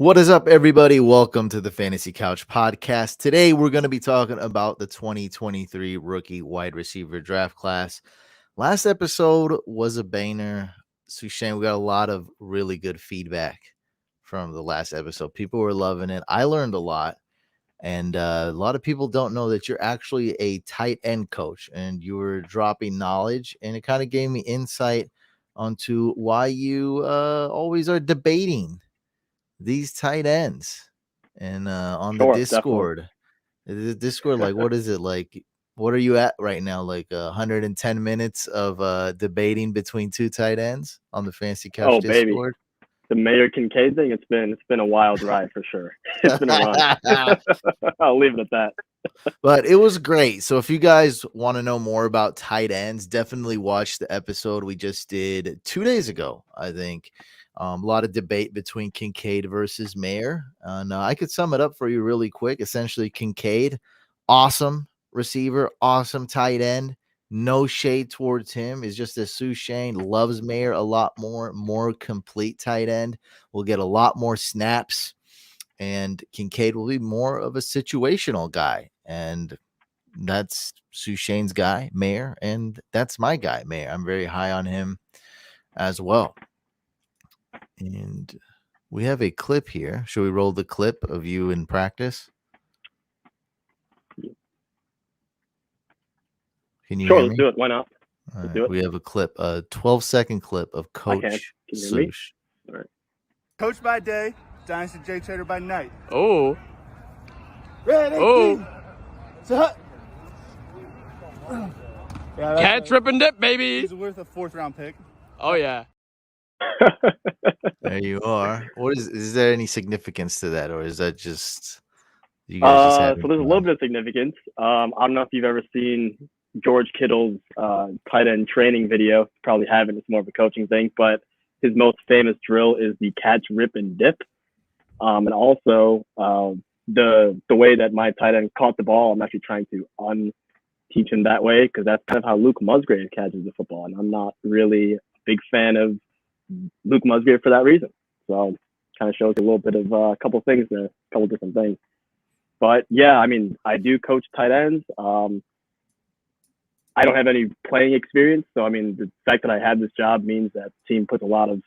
What is up, everybody? Welcome to the Fantasy Couch Podcast. Today, we're going to be talking about the 2023 rookie wide receiver draft class. Last episode was a banger. Sushane, we got a lot of really good feedback from the last episode. People were loving it. I learned a lot. And a lot of people don't know that you're actually a tight end coach and you were dropping knowledge. And it kind of gave me insight onto why you always are debating these tight ends and on the Sure, definitely. Discord, like, what is it like? What are you at right now? Like 110 minutes of debating between two tight ends on the Fancy Couch Oh, baby, Discord. the Mayor Kincaid thing. It's been a wild ride for sure. It's been a run. I'll leave it at that. But it was great. So if you guys want to know more about tight ends, definitely watch the episode we just did 2 days ago, I think. A lot of debate between Kincaid versus Mayer. And I could sum it up for you really quick. Essentially, Kincaid, awesome receiver, awesome tight end. No shade towards him. Is just as Sushane loves Mayer a lot more complete tight end. Will get a lot more snaps, and Kincaid will be more of a situational guy. And that's Sushane's guy, Mayer, and that's my guy, Mayer. I'm very high on him as well. And we have a clip here. Should we roll the clip of you in practice? Can you Sure, hear let's me? do it. Why not? All Let's right, do it. we have a clip, a 12-second clip of I can. Coach Can you hear me? Sush. All right. Coach by day, Dynasty J Trader by night. Oh, Red oh, So, yeah, cat trip and dip, baby. He's worth a 4th-round pick. Oh yeah. There you are. What is there any significance to that, or is that just you guys just having So there's a fun? little bit of significance. I don't know if you've ever seen George Kittle's tight end training video. Probably haven't. It's more of a coaching thing, but his most famous drill is the catch, rip, and dip. And also the way that my tight end caught the ball, I'm actually trying to unteach him that way, because that's kind of how Luke Musgrave catches the football, and I'm not really a big fan of Luke Musgrave for that reason. So kind of shows a little bit of a couple things there, a couple different things. But yeah, I mean, I do coach tight ends. I don't have any playing experience, so I mean, the fact that I had this job means that the team puts a lot of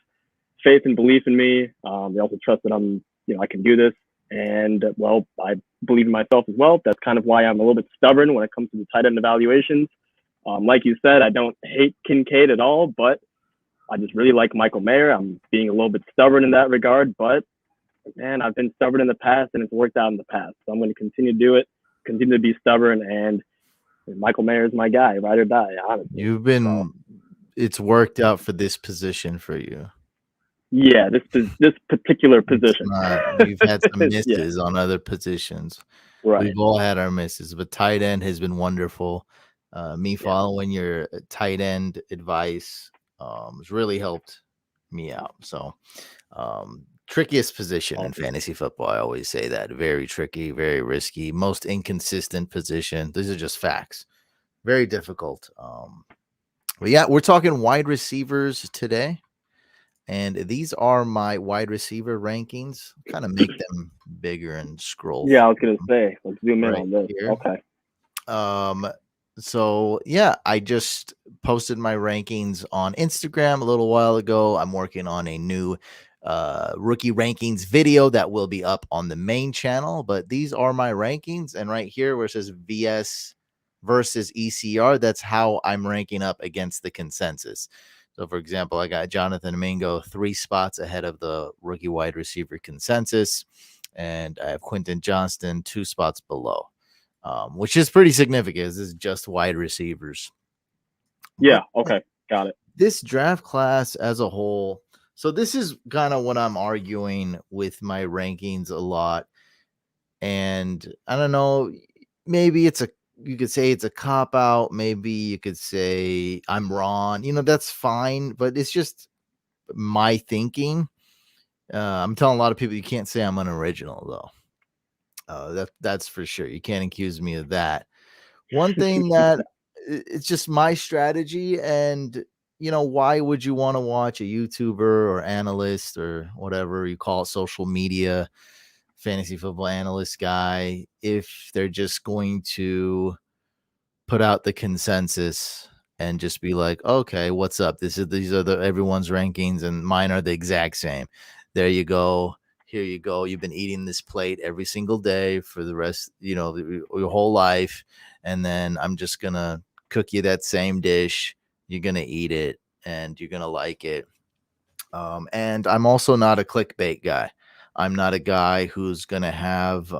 faith and belief in me. They also trust that I can do this, and well, I believe in myself as well. That's kind of why I'm a little bit stubborn when it comes to the tight end evaluations. Like you said, I don't hate Kincaid at all, but I just really like Michael Mayer. I'm being a little bit stubborn in that regard, but man, I've been stubborn in the past and it's worked out in the past. So I'm going to continue to do it, continue to be stubborn, and Michael Mayer is my guy, ride or die, honestly. It's worked out for this position for you. Yeah, this particular position. We've had some misses on other positions. Right. We've all had our misses, but tight end has been wonderful. Following your tight end advice has really helped me out. So, trickiest position in fantasy football. I always say that. Very tricky, very risky, most inconsistent position. These are just facts. Very difficult. But yeah, we're talking wide receivers today. And these are my wide receiver rankings. Kind of make them bigger and scroll. Yeah, I was gonna say, let's zoom in on this. Here. Okay. So yeah, I just posted my rankings on Instagram a little while ago. I'm working on a new rookie rankings video that will be up on the main channel, but these are my rankings. And right here where it says VS versus ECR, that's how I'm ranking up against the consensus. So, for example, I got Jonathan Mingo 3 spots ahead of the rookie wide receiver consensus, and I have Quentin Johnston 2 spots below, which is pretty significant. This is just wide receivers. Yeah, okay, got it. This draft class as a whole, so this is kind of what I'm arguing with my rankings a lot, and I don't know, maybe you could say it's a cop out. Maybe you could say I'm wrong. That's fine, but it's just my thinking. I'm telling a lot of people you can't say I'm unoriginal, though. That's for sure. You can't accuse me of that. One thing that it's just my strategy, and why would you want to watch a YouTuber or analyst or whatever you call it, social media, fantasy football analyst guy, if they're just going to put out the consensus and just be like, okay, what's up? These are everyone's rankings and mine are the exact same. There you go. Here you go. You've been eating this plate every single day for the rest, your whole life. And then I'm just going to cook you that same dish. You're going to eat it and you're going to like it. And I'm also not a clickbait guy. I'm not a guy who's gonna have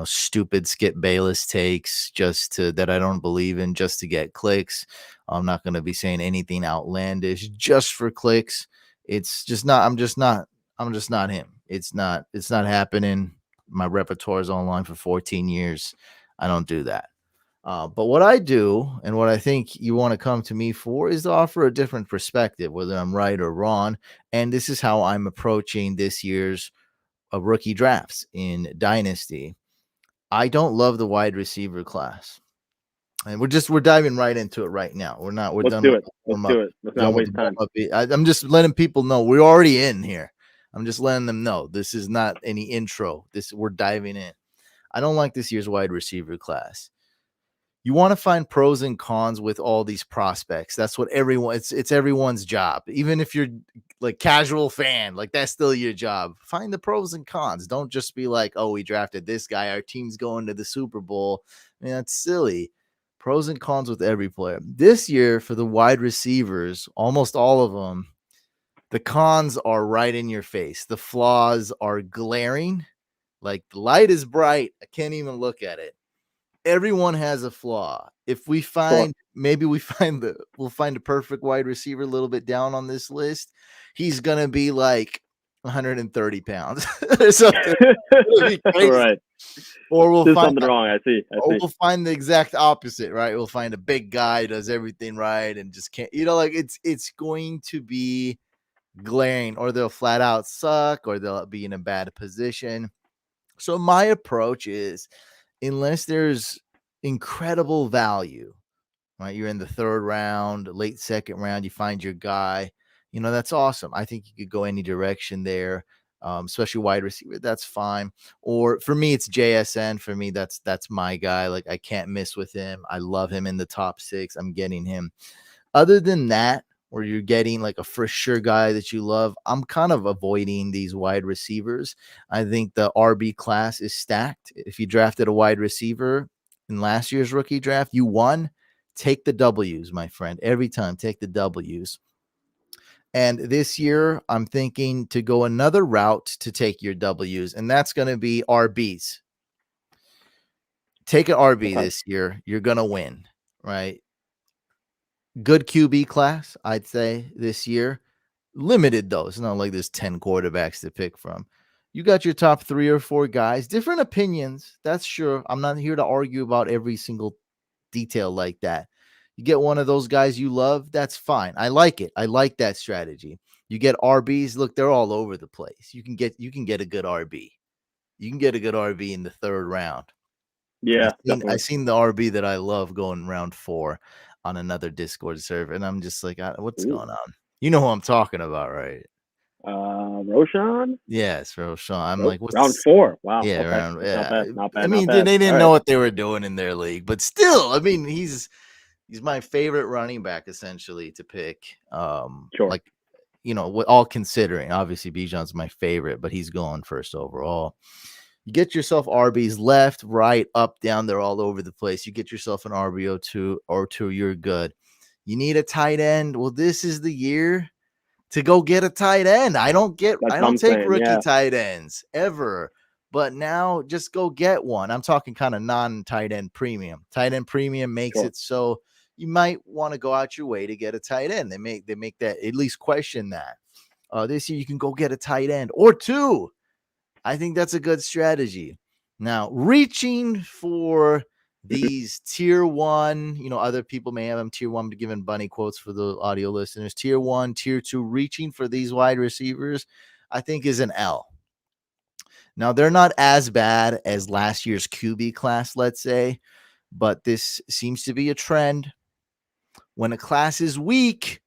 stupid Skip Bayless takes that I don't believe in just to get clicks. I'm not gonna be saying anything outlandish just for clicks. It's just not. I'm just not him. It's not happening. My repertoire is online for 14 years. I don't do that. But what I do and what I think you want to come to me for is to offer a different perspective, whether I'm right or wrong. And this is how I'm approaching this year's rookie drafts in Dynasty. I don't love the wide receiver class. And we're diving right into it right now. We're Let's done. Do it. Let's do it. Let's not waste time. I'm just letting people know we're already in here. I'm just letting them know this is not any intro. We're diving in. I don't like this year's wide receiver class. You want to find pros and cons with all these prospects. That's what it's everyone's job. Even if you're like casual fan, like that's still your job. Find the pros and cons. Don't just be like, oh, we drafted this guy. Our team's going to the Super Bowl. I mean, that's silly. Pros and cons with every player. This year for the wide receivers, almost all of them, the cons are right in your face. The flaws are glaring. Like the light is bright. I can't even look at it. Everyone has a flaw. If we find, maybe we'll find a perfect wide receiver a little bit down on this list. He's going to be like 130 pounds or something. Right. Or we'll find something wrong. I see. We'll find the exact opposite, right? We'll find a big guy, does everything right and just can't, like it's going to be glaring, or they'll flat out suck, or they'll be in a bad position. So my approach is, unless there's incredible value, right? You're in the third round, late second round, you find your guy, that's awesome. I think you could go any direction there, especially wide receiver. That's fine. Or for me, it's JSN. For me, that's my guy. Like I can't miss with him. I love him in the top 6. I'm getting him. Other than that, or you're getting like a for sure guy that you love, I'm kind of avoiding these wide receivers. I think the RB class is stacked. If you drafted a wide receiver in last year's rookie draft, you won. Take the W's, my friend. Every time, take the W's. And this year, I'm thinking to go another route to take your W's, and that's going to be RBs. Take an RB this year. You're going to win, right? Good QB class, I'd say, this year. Limited, though. It's not like there's 10 quarterbacks to pick from. You got your top 3 or 4 guys. Different opinions, that's sure. I'm not here to argue about every single detail like that. You get one of those guys you love, that's fine. I like it. I like that strategy. You get RBs. Look, they're all over the place. You can get a good RB. You can get a good RB in the 3rd round. Yeah, I've seen the RB that I love going round 4 on another Discord server, and I'm just like, what's going on? You know who I'm talking about, right? Roshan? Yes, Roshan. I'm like, what's round 4? Wow. Yeah, okay. Not bad. I mean, they didn't know what they were doing in their league, but still, I mean, he's my favorite running back essentially to pick. Sure. Like, all considering, obviously Bijan's my favorite, but he's going 1st overall. You get yourself RBs left, right, up, down. They're all over the place. You get yourself an RB or two, you're good. You need a tight end. Well, this is the year to go get a tight end. I don't take rookie tight ends ever, but now just go get one. I'm talking kind of non-tight end premium. Tight end premium makes it so you might want to go out your way to get a tight end. They make that, at least question that. This year you can go get a tight end or 2. I think that's a good strategy. Now, reaching for these tier 1, other people may have them tier 1, but giving bunny quotes for the audio listeners. Tier 1, tier 2, reaching for these wide receivers, I think is an L. Now, they're not as bad as last year's QB class, let's say, but this seems to be a trend. When a class is weak,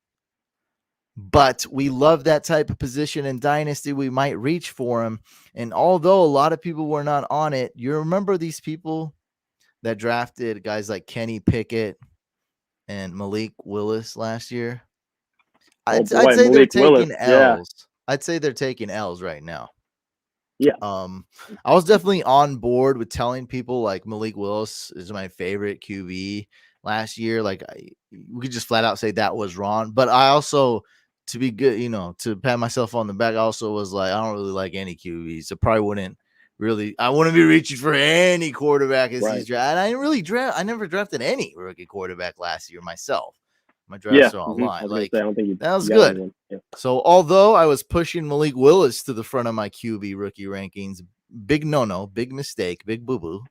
But we love that type of position in Dynasty. We might reach for him. And although a lot of people were not on it, you remember these people that drafted guys like Kenny Pickett and Malik Willis last year? Oh I'd boy, say they're Malik Willis. taking Yeah, L's. I'd say they're taking L's right now. yeah. I was definitely on board with telling people like Malik Willis is my favorite QB last year. Like we could just flat out say that was wrong. But I also, to be good, to pat myself on the back, I also was like, I don't really like any QBs. So probably wouldn't really, I wouldn't be reaching for any quarterback as Right. he's drafted. I didn't really I never drafted any rookie quarterback last year myself. My Yeah. drafts are I online. was gonna Like say I don't think that was you got good. anyone. Yeah. So although I was pushing Malik Willis to the front of my QB rookie rankings, big no-no, big mistake, big boo-boo.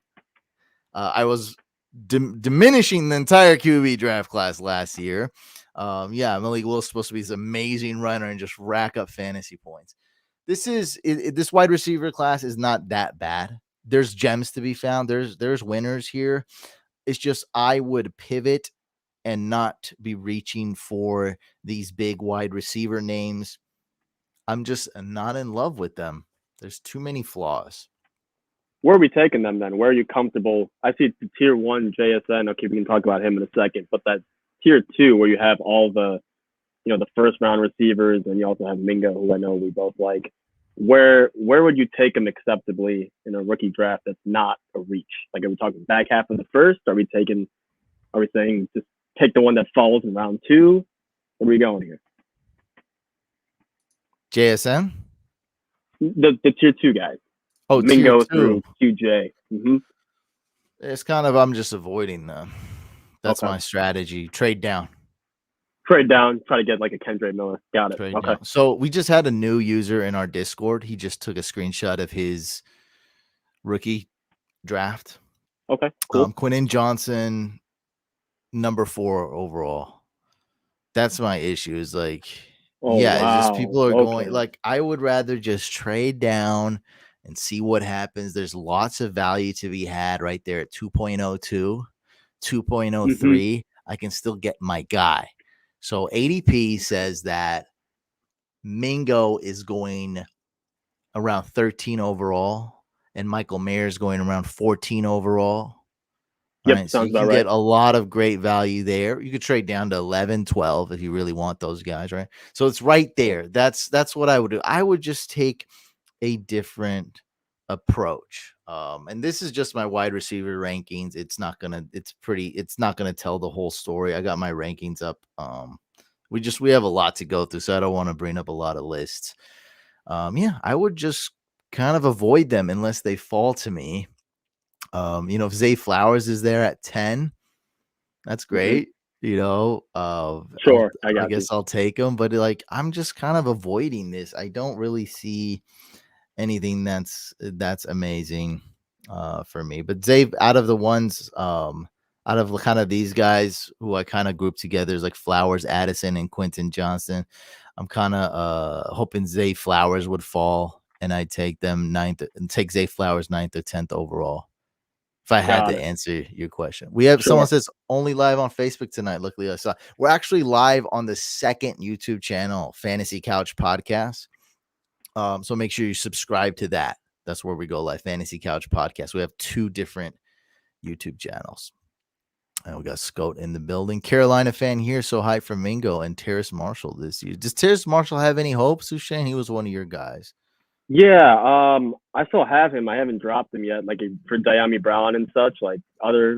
I was diminishing the entire QB draft class last year. Malik Willis is supposed to be this amazing runner and just rack up fantasy points. This wide receiver class is not that bad. There's gems to be found. There's winners here. It's just I would pivot and not be reaching for these big wide receiver names. I'm just not in love with them. There's too many flaws. Where are we taking them then? Where are you comfortable? I see the tier 1 JSN. Okay, we can talk about him in a second. But that tier 2 where you have all the, the first round receivers, and you also have Mingo, who I know we both like. Where would you take him acceptably in a rookie draft that's not a reach? Like, are we talking back half of the first? Are we saying just take the one that falls in round 2? Where are we going here? JSN? The tier 2 guys. Oh, Mingo tier 2. through QJ. Mm-hmm. It's kind of, I'm just avoiding them. That's Okay. my strategy. Trade down. Trade down. Try to get like a Kendra Miller. Got it. Trade Okay. down. So we just had a new user in our Discord. He just took a screenshot of his rookie draft. Okay. Cool. Quentin Johnston, number 4 overall. That's my issue. Is like, Oh, it's just wow. people are Okay. going like, I would rather just trade down and see what happens. There's lots of value to be had right there at 2.02, 2.03. I can still get my guy. So ADP says that Mingo is going around 13 overall and Michael Mayer is going around 14 overall. Yep, Right, so sounds you can about right. get a lot of great value there. You could trade down to 11, 12 if you really want those guys, right? So it's right there. That's what I would do. I would just take a different approach. And this is just my wide receiver rankings. It's not gonna tell the whole story. I got my rankings up. We have a lot to go through, so I don't want to bring up a lot of lists. I would just kind of avoid them unless they fall to me. If Zay Flowers is there at 10, that's great. Sure, I guess I'll take him, but like I'm just kind of avoiding this. I don't really see anything that's amazing for me. But Zay, out of the ones, out of kind of these guys who I kind of grouped together is like Flowers, Addison, and Quentin Johnston. I'm kind of hoping Zay Flowers would fall, and I'd take them 9th and take Zay Flowers 9th or 10th overall. If I had to answer your question, we have someone says only live on Facebook tonight. Luckily, I saw we're actually live on the second YouTube channel, Fantasy Couch Podcast. So make sure you subscribe to that. That's where we go live, Fantasy Couch Podcast. We have 2 different YouTube channels. And we got Scout in the building. Carolina fan here. So high for Mingo and Terrace Marshall this year. Does Terrace Marshall have any hope, Sushane? He was one of your guys. Yeah, I still have him. I haven't dropped him yet. Like for Diami Brown and such, like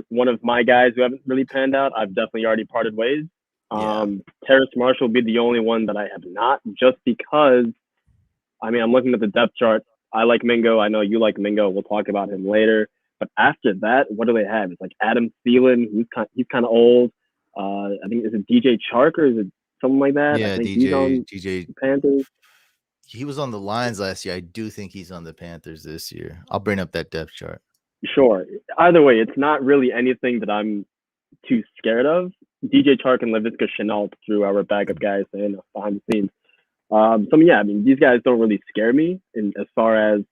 one of my guys who haven't really panned out, I've definitely already parted ways. Terrace Marshall will be the only one that I have not, just because. I mean, I'm looking at the depth chart. I like Mingo. I know you like Mingo. We'll talk about him later. But after that, what do they have? It's like Adam Thielen. He's kind of old. I think is it DJ Chark or is it something like that? Yeah, I think he's on DJ Panthers. He was on the Lions last year. I do think he's on the Panthers this year. I'll bring up that depth chart. Sure. Either way, it's not really anything that I'm too scared of. DJ Chark and Laviska Shenault through our backup guys and behind the scenes. I mean, these guys don't really scare me as far as,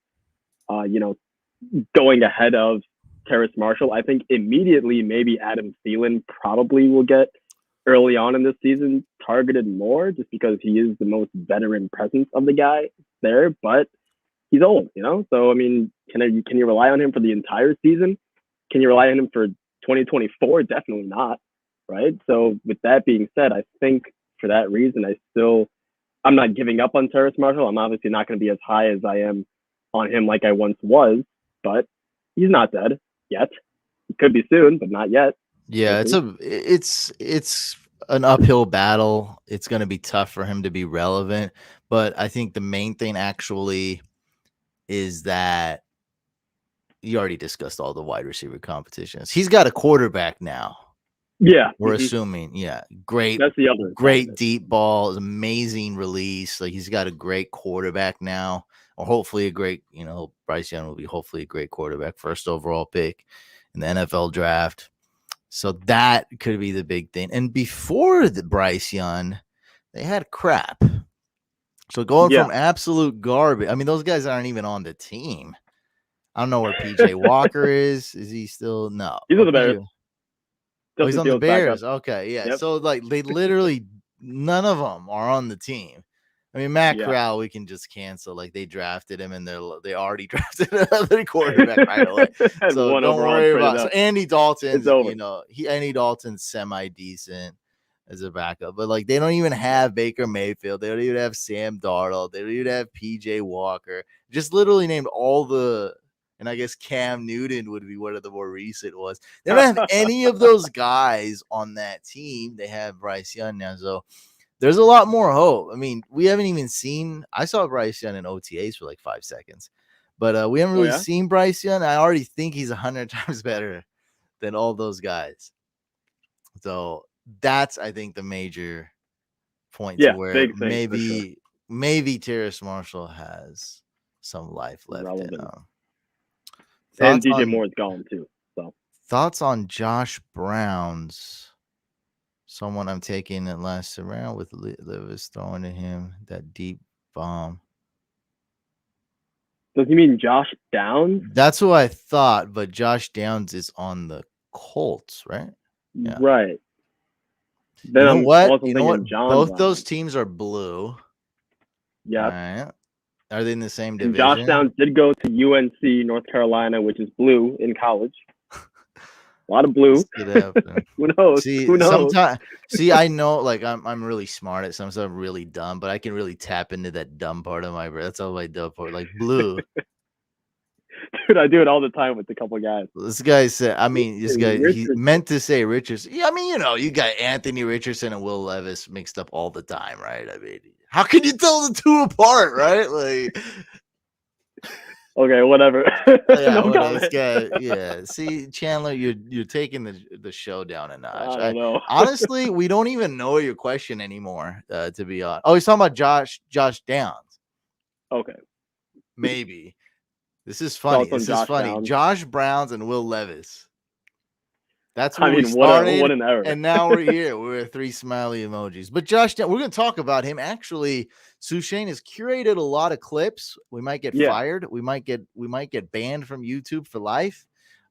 going ahead of Terrace Marshall. I think immediately maybe Adam Thielen probably will get early on in this season targeted more just because he is the most veteran presence of the guy there, but he's old, So, I mean, can you rely on him for the entire season? Can you rely on him for 2024? Definitely not, right? So, with that being said, I think for that reason, I'm not giving up on Terrace Marshall. I'm obviously not going to be as high as I am on him like I once was, but he's not dead yet. He could be soon, but not yet. Yeah, it's an uphill battle. It's going to be tough for him to be relevant, but I think the main thing actually is that you already discussed all the wide receiver competitions. He's got a quarterback now. Yeah, we're assuming. Yeah, great. That's the other great deep ball, amazing release. Like he's got a great quarterback now, or hopefully a great. Bryce Young will be hopefully a great quarterback, first overall pick in the NFL draft. So that could be the big thing. And before the Bryce Young, they had crap. So going from absolute garbage. I mean, those guys aren't even on the team. I don't know where PJ Walker is. Is he still? No. He's on the Bears. Oh, he's on the Bears. Okay, yeah. Yep. So like they literally none of them are on the team. I mean, Matt Corral, we can just cancel. Like they drafted him, and they already drafted another quarterback right away. So don't worry about. So Andy Dalton's, Andy Dalton's semi decent as a backup, but like they don't even have Baker Mayfield. They don't even have Sam Darnold. They don't even have PJ Walker. Just literally named all the. And I guess Cam Newton would be one of the more recent ones. They don't have any of those guys on that team. They have Bryce Young now. So there's a lot more hope. I mean, we haven't even seen – I saw Bryce Young in OTAs for like 5 seconds. But we haven't really seen Bryce Young. I already think he's 100 times better than all those guys. So that's, I think, the major point to where maybe Terrace Marshall has some life left in him. And DJ Moore is gone too. So thoughts on Josh Brown's someone I'm taking at last round with Levis throwing to him that deep bomb. Does he mean Josh Downs? That's who I thought, but Josh Downs is on the Colts, right? Yeah. Right. Then you know what? Both those teams are blue. Yeah. All right. Are they in the same division? And Josh Downs did go to UNC, North Carolina, which is blue in college. A lot of blue. Who knows? Who knows? I know, like I'm really smart at some stuff. I'm really dumb, but I can really tap into that dumb part of my brain. That's all my dumb part. Like blue. Dude, I do it all the time with a couple guys. This guy said, he meant to say Richardson. Yeah, I mean, you got Anthony Richardson and Will Levis mixed up all the time, right? I mean, how can you tell the two apart, right? Like, okay, whatever. This guy, See, Chandler, you're taking the show down a notch. I don't know. Honestly, we don't even know your question anymore. To be honest, he's talking about Josh Downs. Okay, maybe. This is funny. Downs. Josh Browns and Will Levis. That's where we started. What an error. And now we're here. We're 3 smiley emojis. But Josh, we're going to talk about him. Actually, Sushane has curated a lot of clips. We might get fired. We might get banned from YouTube for life.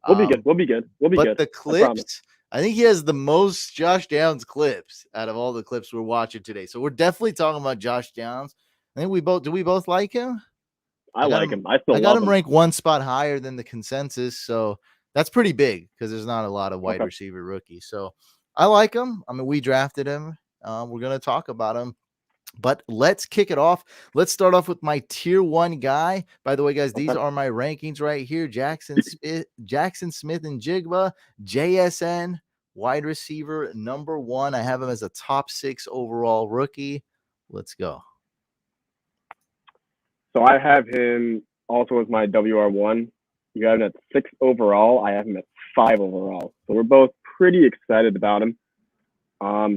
We'll be good. But the clips, I think he has the most Josh Downs clips out of all the clips we're watching today. So we're definitely talking about Josh Downs. I think we both like him? I like him. I got him ranked 1 spot higher than the consensus, so that's pretty big because there's not a lot of wide receiver rookies. So I like him. I mean, we drafted him. We're going to talk about him, but let's kick it off. Let's start off with my tier 1 guy. By the way, guys, these are my rankings right here. Jackson Smith and Jigba, JSN, wide receiver number 1. I have him as a top 6 overall rookie. Let's go. So I have him also as my WR1. You have him at 6 overall. I have him at 5 overall. So we're both pretty excited about him.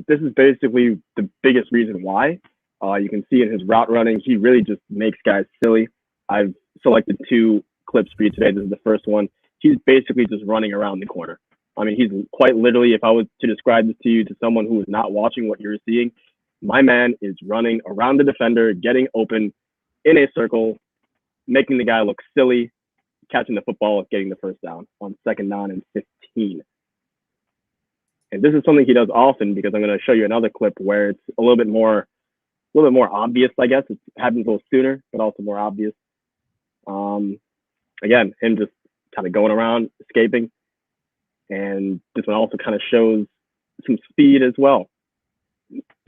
This is basically the biggest reason why. You can see in his route running, he really just makes guys silly. I've selected 2 clips for you today. This is the first one. He's basically just running around the corner. I mean, he's quite literally, if I was to describe this to you, to someone who is not watching what you're seeing, my man is running around the defender, getting open, in a circle, making the guy look silly, catching the football, getting the first down on 2nd down and 15. And this is something he does often because I'm going to show you another clip where it's a little bit more obvious, I guess. It happens a little sooner, but also more obvious. Again, him just kind of going around, escaping. And this one also kind of shows some speed as well.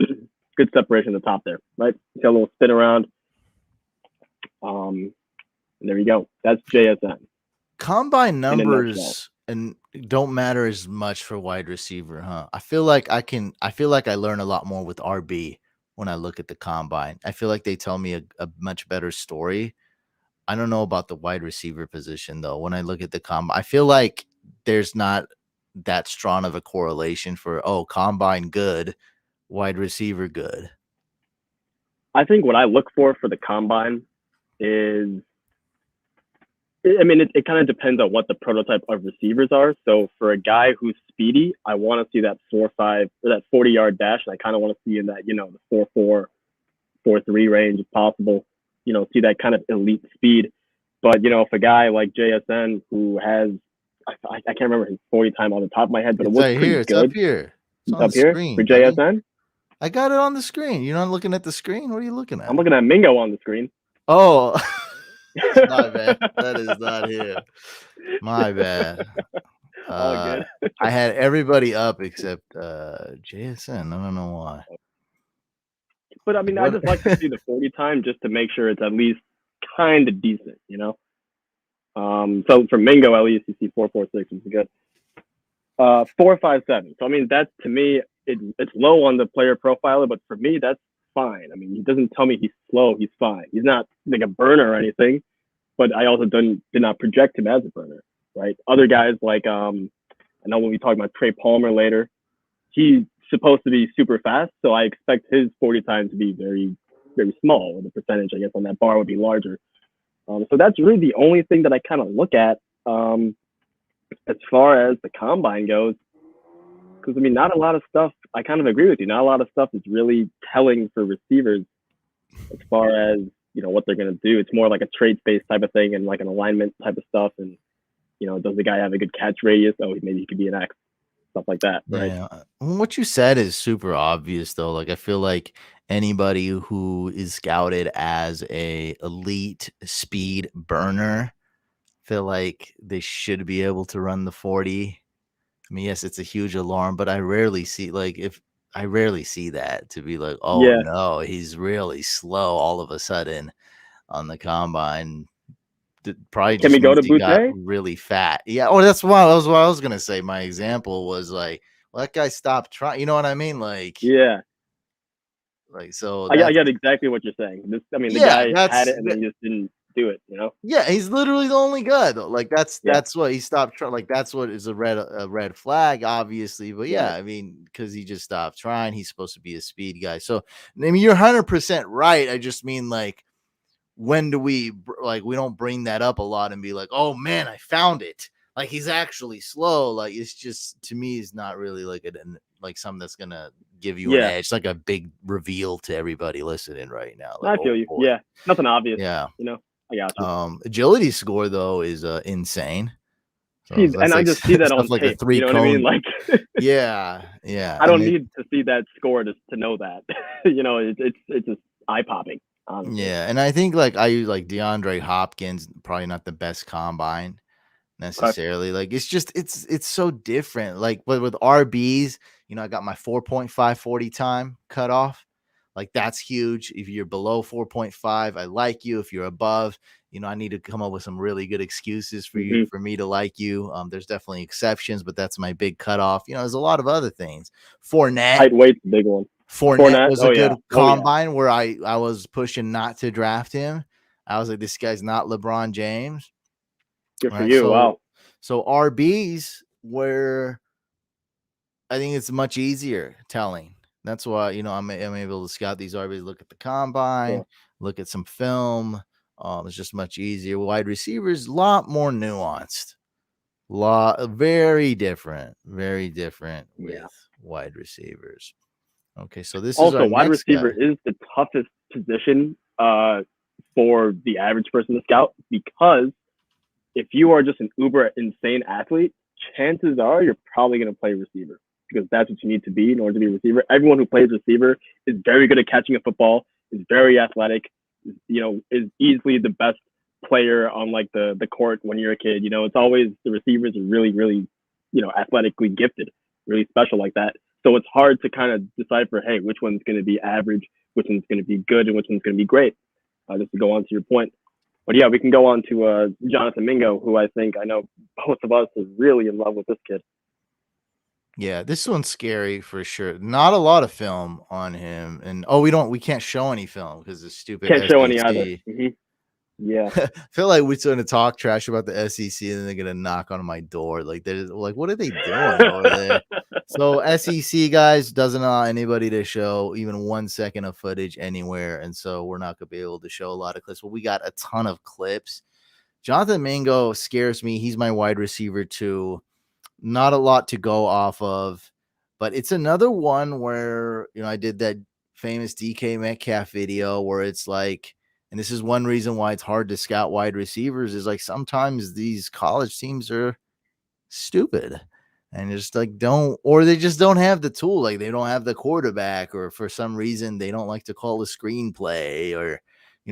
Good separation at the top there, right? Got a little spin around. And there you go. That's JSN. Combine numbers and don't matter as much for wide receiver, huh? I feel like I learn a lot more with RB when I look at the combine. I feel like they tell me a much better story. I don't know about the wide receiver position though. When I look at the combine, I feel like there's not that strong of a correlation for combine good, wide receiver good. I think what I look for the combine is, I mean, it kind of depends on what the prototype of receivers are. So for a guy who's speedy, I want to see that 4.5 or that 40-yard dash. And I kind of want to see in that, the 4.4, 4.3 range if possible, see that kind of elite speed. But, if a guy like JSN who has, I can't remember his 40 time on the top of my head, but It's it was right pretty here. good. It's up here. It's on up the here screen, for buddy. JSN. I got it on the screen. You're not looking at the screen? What are you looking at? I'm looking at Mingo on the screen. Oh, my bad. That is not here. My bad. All good. I had everybody up except JSN. I don't know why. But I mean, I just like to see the 40 time just to make sure it's at least kind of decent, So for Mingo, at least you see 4.46, which is good. 4.57. So I mean, that's, to me, it's low on the player profiler, but for me, that's fine. I mean, he doesn't tell me he's slow. He's fine. He's not like a burner or anything, but I also did not project him as a burner, right? Other guys like, I know when we talk about Trey Palmer later, he's supposed to be super fast, so I expect his 40 time to be very, very small, or the percentage, I guess, on that bar would be larger. So that's really the only thing that I kind of look at as far as the combine goes. Because, I mean, not a lot of stuff, I kind of agree with you, not a lot of stuff is really telling for receivers as far as, what they're going to do. It's more like a trait-based type of thing and like an alignment type of stuff. And, does the guy have a good catch radius? Oh, maybe he could be an X. Stuff like that, right? Yeah. What you said is super obvious, though. Like, I feel like anybody who is scouted as a elite speed burner, feel like they should be able to run the 40. I mean, yes, it's a huge alarm, but I rarely see that to be like, oh Yeah. no, he's really slow all of a sudden on the combine. Probably Can just we go means to he got Boucher? really fat. Yeah. Oh, that's what I was gonna say. My example was like, well, that guy stopped trying. You know what I mean? Like, Yeah. like so. I get exactly what you're saying. The guy had it and then he just didn't do it, Yeah, he's literally the only guy though. Like that's what he stopped trying. Like that's what is a red flag, obviously. But yeah, I mean, because he just stopped trying. He's supposed to be a speed guy. So I mean, you're 100% right. I just mean like, when do we we don't bring that up a lot and be like, oh man, I found it. Like he's actually slow. Like it's just, to me, is not really like something that's gonna give you an edge. It's like a big reveal to everybody listening right now. Like, I feel you. boy. Yeah, nothing obvious. Yeah. I got you. Agility score though is insane. So and I just see that on like tape. A 3 you know cone. what I mean? Like, yeah. I don't need to see that score to know that. It's just eye popping. Honestly. Yeah, and I think like I use like DeAndre Hopkins, probably not the best combine necessarily. Like it's so different. Like, but with RBs, I got my 4.5 40 time cut off. Like that's huge. If you're below 4.5, I like you. If you're above, I need to come up with some really good excuses for you, for me to like you. There's definitely exceptions, but that's my big cutoff. There's a lot of other things. Fournette, height weight's a big one. Fournette was a good combine where I was pushing not to draft him. I was like, this guy's not LeBron James. Good for you. Wow. So RBs, where I think it's much easier telling. That's why, I'm able to scout these RBs, look at the combine, look at some film. It's just much easier. Wide receivers, a lot more nuanced. Very different with wide receivers. Okay, so this also, is our wide next receiver guy. is the toughest position for the average person to scout, because if you are just an uber insane athlete, chances are you're probably going to play receiver. because that's what you need to be in order to be a receiver. Everyone who plays receiver is very good at catching a football, is very athletic, is easily the best player on like the court when you're a kid. It's always the receivers are really, really, athletically gifted, really special like that. So it's hard to kind of decipher, hey, which one's going to be average, which one's going to be good, and which one's going to be great. Just to go on to your point. But yeah, we can go on to Jonathan Mingo, who I know both of us are really in love with this kid. Yeah, this one's scary for sure. Not a lot of film on him, and we can't show any film because the stupid can't SEC. Show any either. Mm-hmm. Yeah, I feel like we're going to talk trash about the SEC, and then they're gonna knock on my door. Like they're like, what are they doing over there? So SEC guys doesn't allow anybody to show even 1 second of footage anywhere, and so we're not gonna be able to show a lot of clips. But we got a ton of clips. Jonathan Mingo scares me. He's my wide receiver too. Not a lot to go off of, but it's another one where I did that famous DK Metcalf video where it's like. And this is one reason why it's hard to scout wide receivers is like sometimes these college teams are stupid and just like they just don't have the tool. Like they don't have the quarterback, or for some reason they don't like to call a screenplay, or,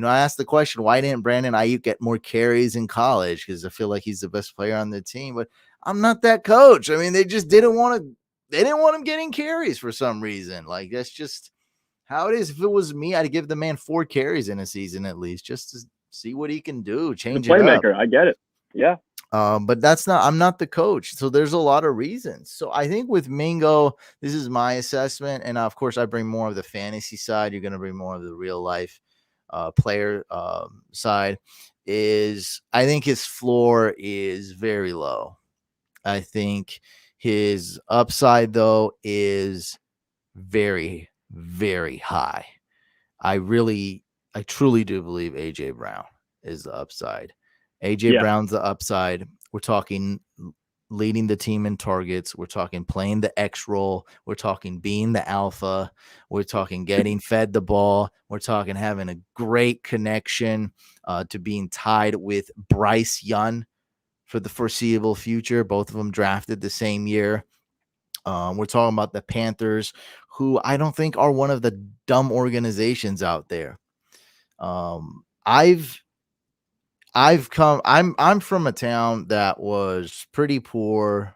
I asked the question, why didn't Brandon Ayuk get more carries in college? Because I feel like he's the best player on the team, but I'm not that coach. I mean, they just didn't want him getting carries for some reason. Like that's just how it is. If it was me, I'd give the man 4 carries in a season at least, just to see what he can do. Change the playmaker. It up. I get it. Yeah. But I'm not the coach. So there's a lot of reasons. So I think with Mingo, this is my assessment. And of course I bring more of the fantasy side. You're going to bring more of the real life player side. I think his floor is very low. I think his upside though is very, very high. I truly do believe AJ Brown is the upside. AJ Brown's the upside. We're talking leading the team in targets. We're talking playing the X role. We're talking being the alpha. We're talking getting fed the ball. We're talking having a great connection to being tied with Bryce Young for the foreseeable future. Both of them drafted the same year. We're talking about the Panthers, who I don't think are one of the dumb organizations out there. I'm from a town that was pretty poor.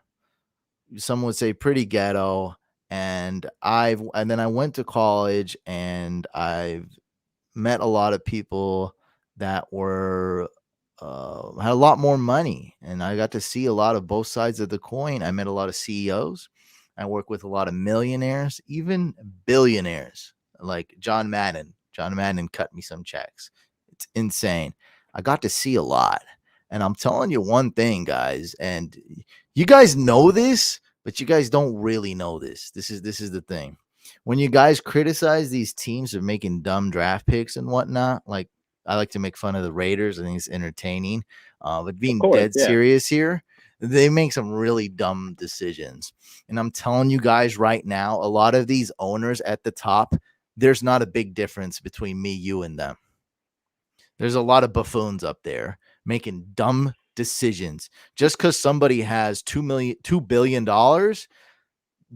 Some would say pretty ghetto. And then I went to college and I've met a lot of people that were had a lot more money, and I got to see a lot of both sides of the coin. I met a lot of CEOs. I work with a lot of millionaires, even billionaires, like John Madden. John Madden cut me some checks. It's insane. I got to see a lot. And I'm telling you one thing, guys, and you guys know this, but you guys don't really know this. This is the thing. When you guys criticize these teams for making dumb draft picks and whatnot, like I like to make fun of the Raiders. I think it's entertaining. But being serious here, they make some really dumb decisions. And I'm telling you guys right now, a lot of these owners at the top, there's not a big difference between me, you, and them. There's a lot of buffoons up there making dumb decisions. Just because somebody has $2 billion,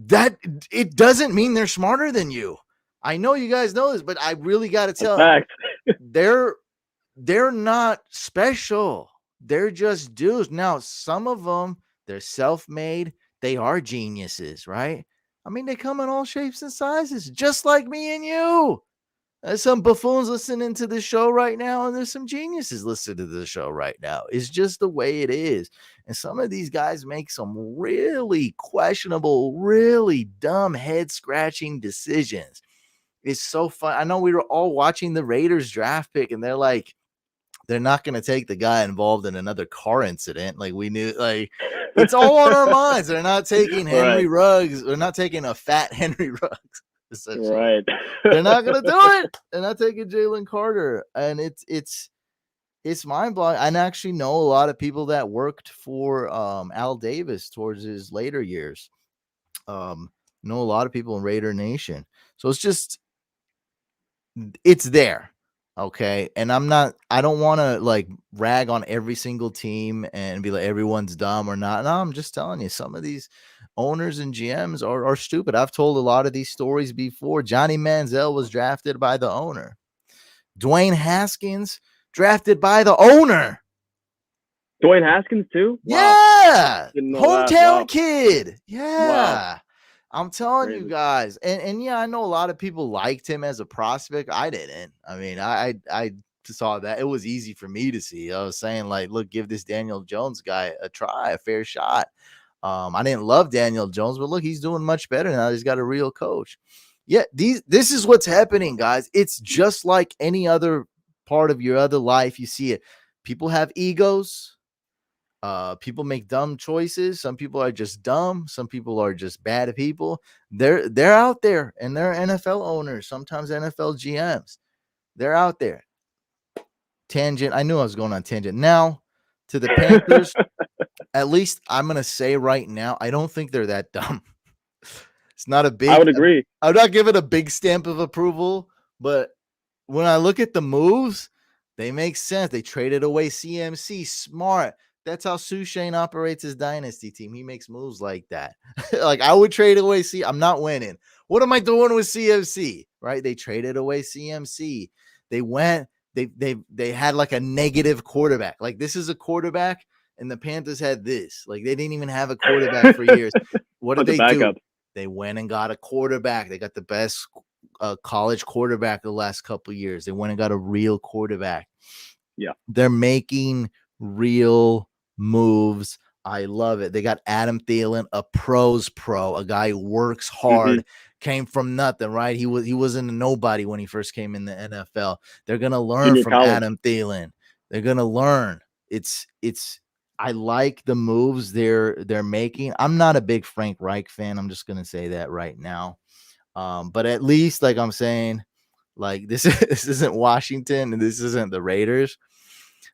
that it doesn't mean they're smarter than you. I know you guys know this, but I really got to tell you, they're not special. They're just dudes. Now, some of them, they're self-made. They are geniuses, right? I mean, they come in all shapes and sizes, just like me and you. There's some buffoons listening to the show right now, and there's some geniuses listening to the show right now. It's just the way it is. And some of these guys make some really questionable, really dumb, head-scratching decisions. It's so fun. I know we were all watching the Raiders draft pick, and they're like, they're not going to take the guy involved in another car incident. Like we knew, like it's all on our minds. They're not taking Henry Ruggs. They're not taking a fat Henry Ruggs. Right. They're not going to do it. They're not taking Jalen Carter. And it's mind blowing. I actually know a lot of people that worked for Al Davis towards his later years. Know a lot of people in Raider Nation. So it's there. Okay. And I don't want to like rag on every single team and be like, everyone's dumb or not. No, I'm just telling you, some of these owners and GMs are stupid. I've told a lot of these stories before. Johnny Manziel was drafted by the owner. Dwayne Haskins drafted by the owner. Dwayne Haskins too? Wow. Yeah. Didn't know that. Hometown Wow. kid. Yeah. Wow. I'm telling you Crazy. guys. And yeah, I know a lot of people liked him as a prospect. I didn't. I mean, I saw that. It was easy for me to see. I was saying, like, look, give this Daniel Jones guy a try, a fair shot. I didn't love Daniel Jones, but look, he's doing much better now. He's got a real coach. Yeah, this is what's happening, guys. It's just like any other part of your other life. You see it. People have egos. People make dumb choices. Some people are just dumb. Some people are just bad people. They're out there, and they're NFL owners, sometimes NFL GMs. They're out there. Tangent. I knew I was going on tangent. Now to the Panthers. At least I'm gonna say right now, I don't think they're that dumb. It's not a big. I would agree. I'm not giving a big stamp of approval, but when I look at the moves, they make sense. They traded away CMC. Smart. That's how Sushane operates his dynasty team. He makes moves like that. Like, I would trade away I'm not winning. What am I doing with CMC? Right? They traded away CMC. They went. They had like a negative quarterback. Like, this is a quarterback, and the Panthers had this. Like, they didn't even have a quarterback for years. What did they do? They went and got a quarterback. They got the best college quarterback the last couple of years. They went and got a real quarterback. Yeah. They're making real moves. I love it. They got Adam Thielen, a pro's pro, a guy who works hard, came from nothing, right? He wasn't a nobody when he first came in the NFL. They're gonna learn from Adam Thielen. They're gonna learn. It's I like the moves they're making. I'm not a big Frank Reich fan. I'm just gonna say that right now. But at least, like I'm saying, like this isn't Washington and this isn't the Raiders.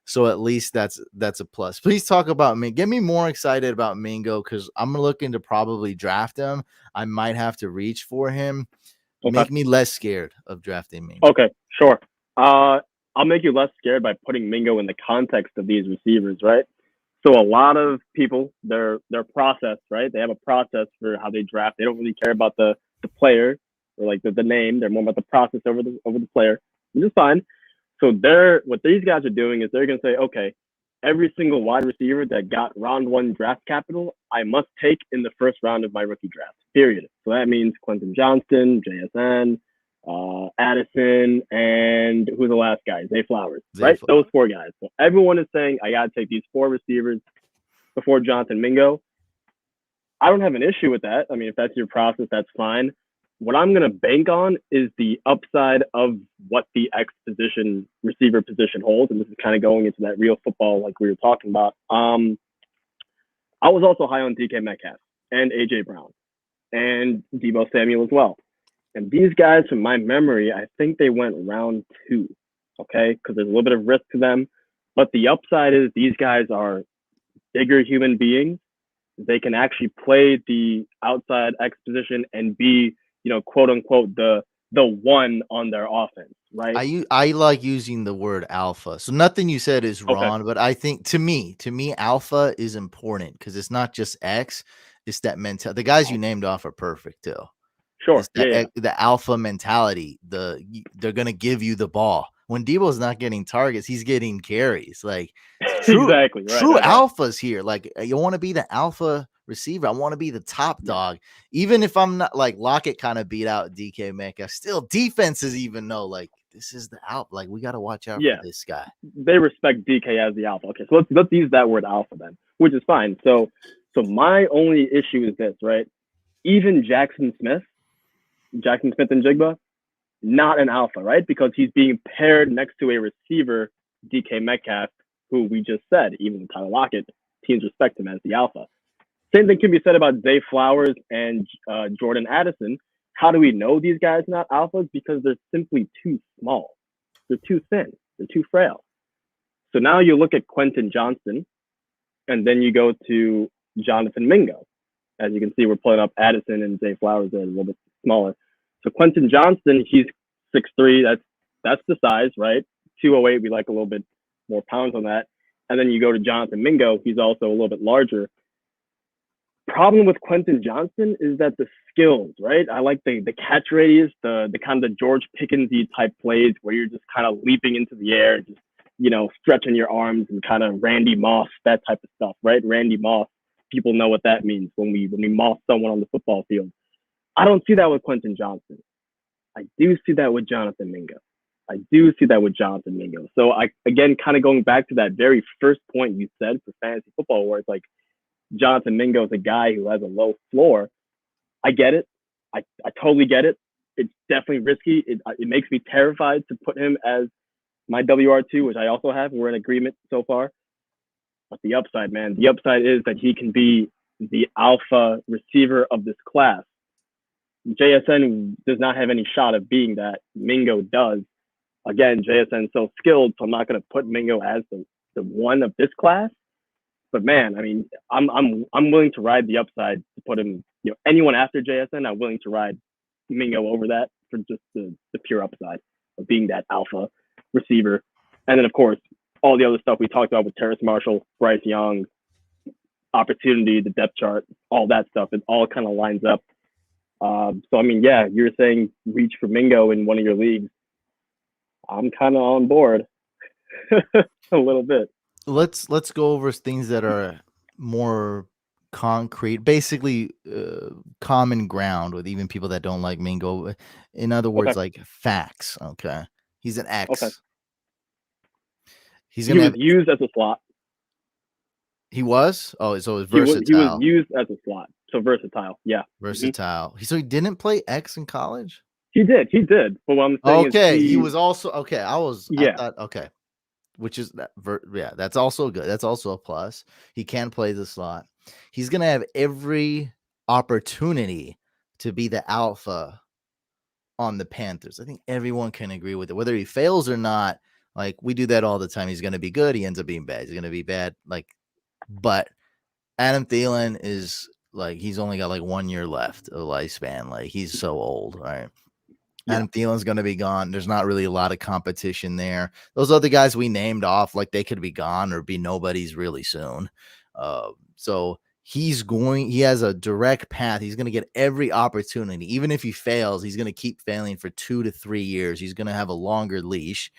So at least that's a plus. Please talk about me. Get me more excited about Mingo, because I'm looking to probably draft him. I might have to reach for him. Okay. Make me less scared of drafting Mingo. Okay, sure. I'll make you less scared by putting Mingo in the context of these receivers, right? So a lot of people, their process, right? They have a process for how they draft. They don't really care about the player or like the name. They're more about the process over the player, which is fine. So what these guys are doing is they're going to say, okay, every single wide receiver that got round 1 draft capital, I must take in the first round of my rookie draft, period. So that means Quentin Johnston, JSN, Addison, and who's the last guy? Zay Flowers, right? Those 4 guys. So everyone is saying, I got to take these 4 receivers before Johnson Mingo. I don't have an issue with that. I mean, if that's your process, that's fine. What I'm going to bank on is the upside of what the X position, receiver position holds. And this is kind of going into that real football like we were talking about. I was also high on DK Metcalf and AJ Brown and Deebo Samuel as well. And these guys, from my memory, I think they went round 2, okay? Because there's a little bit of risk to them. But the upside is these guys are bigger human beings. They can actually play the outside X position and be, quote unquote, the one on their offense, right? I like using the word alpha. So nothing you said is wrong, but I think to me, alpha is important because it's not just X, it's that mentality. The guys you named off are perfect too. Sure. The alpha mentality. They're gonna give you the ball. When Deebo's not getting targets, he's getting carries. Like exactly, right, true alphas here. Like, you want to be the alpha receiver. I want to be the top dog. Even if I'm not, like, Lockett kind of beat out DK Metcalf, still defenses even know, like, this is the alpha. Like, we got to watch out for this guy. They respect DK as the alpha. Okay, so let's use that word alpha then, which is fine. So my only issue is this, right? Even Jackson Smith and Jigba, not an alpha, right? Because he's being paired next to a receiver, DK Metcalf, who we just said, even Tyler Lockett, teams respect him as the alpha. Same thing can be said about Zay Flowers and Jordan Addison. How do we know these guys are not alphas? Because they're simply too small. They're too thin. They're too frail. So now you look at Quentin Johnston, and then you go to Jonathan Mingo. As you can see, we're pulling up Addison and Zay Flowers. They're a little bit smaller. So Quentin Johnston, he's 6'3". That's the size, right? 208, we like a little bit more pounds on that. And then you go to Jonathan Mingo, he's also a little bit larger. problem with Quentin Johnston is that the skills, right? I like the catch radius, the kind of the George Pickensy type plays where you're just kind of leaping into the air, just stretching your arms and kind of Randy Moss, that type of stuff, right? Randy Moss, people know what that means when we moss someone on the football field. I don't see that with Quentin Johnston. I do see that with Jonathan Mingo. So I, again, kind of going back to that very first point you said for fantasy football, where it's like Jonathan Mingo is a guy who has a low floor. I get it. I totally get it. It's definitely risky. It makes me terrified to put him as my WR2, which I also have. We're in agreement so far. But the upside, man, the upside is that he can be the alpha receiver of this class. JSN does not have any shot of being that. Mingo does. Again, JSN is so skilled, so I'm not going to put Mingo as the one of this class. But man, I mean, I'm willing to ride the upside to put him. Anyone after JSN, I'm willing to ride Mingo over that for just the pure upside of being that alpha receiver. And then, of course, all the other stuff we talked about with Terrace Marshall, Bryce Young, opportunity, the depth chart, all that stuff, it all kind of lines up. So, I mean, yeah, you're saying reach for Mingo in one of your leagues. I'm kind of on board a little bit. Let's go over things that are more concrete, basically common ground with even people that don't like Mingo. In other words, like facts. Okay, he's an X. Okay. He was used as a slot. He was? Oh, so it's versatile. He was used as a slot. So versatile. Yeah. Versatile. Mm-hmm. So he didn't play X in college? He did. But what I'm saying is he was also okay. I thought okay. Which is that's also good. That's also a plus. He can play the slot. He's gonna have every opportunity to be the alpha on the Panthers. I think everyone can agree with it. Whether he fails or not, like we do that all the time. He's gonna be good, he ends up being bad. He's gonna be bad, but Adam Thielen is he's only got 1 year left of lifespan. He's so old, right? Yeah. Adam Thielen's going to be gone. There's not really a lot of competition there. Those other guys we named off, they could be gone or be nobodies really soon. So he has a direct path. He's going to get every opportunity. Even if he fails, he's going to keep failing for 2 to 3 years. He's going to have a longer leash.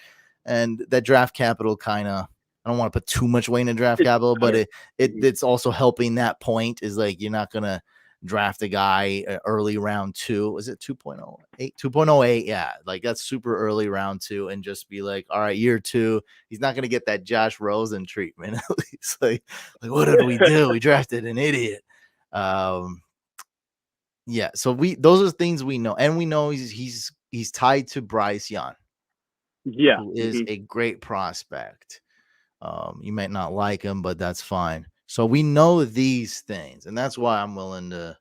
And that draft capital I don't want to put too much weight in draft capital, but it's also helping that point is you're not going to draft a guy early round 2. Is it 2.08? 2.08. Yeah. That's super early round 2 and just be all right, year 2, he's not going to get that Josh Rosen treatment. At least what did we do? We drafted an idiot. Yeah. So those are things we know. And we know he's tied to Bryce Young. Yeah. Who is a great prospect. You might not like him, but that's fine. So we know these things, and that's why I'm willing to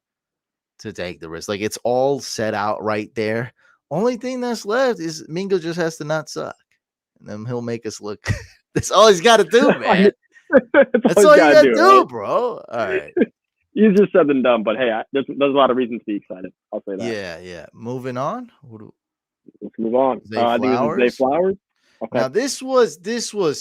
take the risk. It's all set out right there. Only thing that's left is Mingo just has to not suck, and then he'll make us look. That's all he's got to do, man. That's all you got to do, right? Bro. All right. Easier said than done, but hey, there's a lot of reasons to be excited. I'll say that. Yeah. Moving on. Let's move on. I think it's Zay Flowers. Okay. Now this was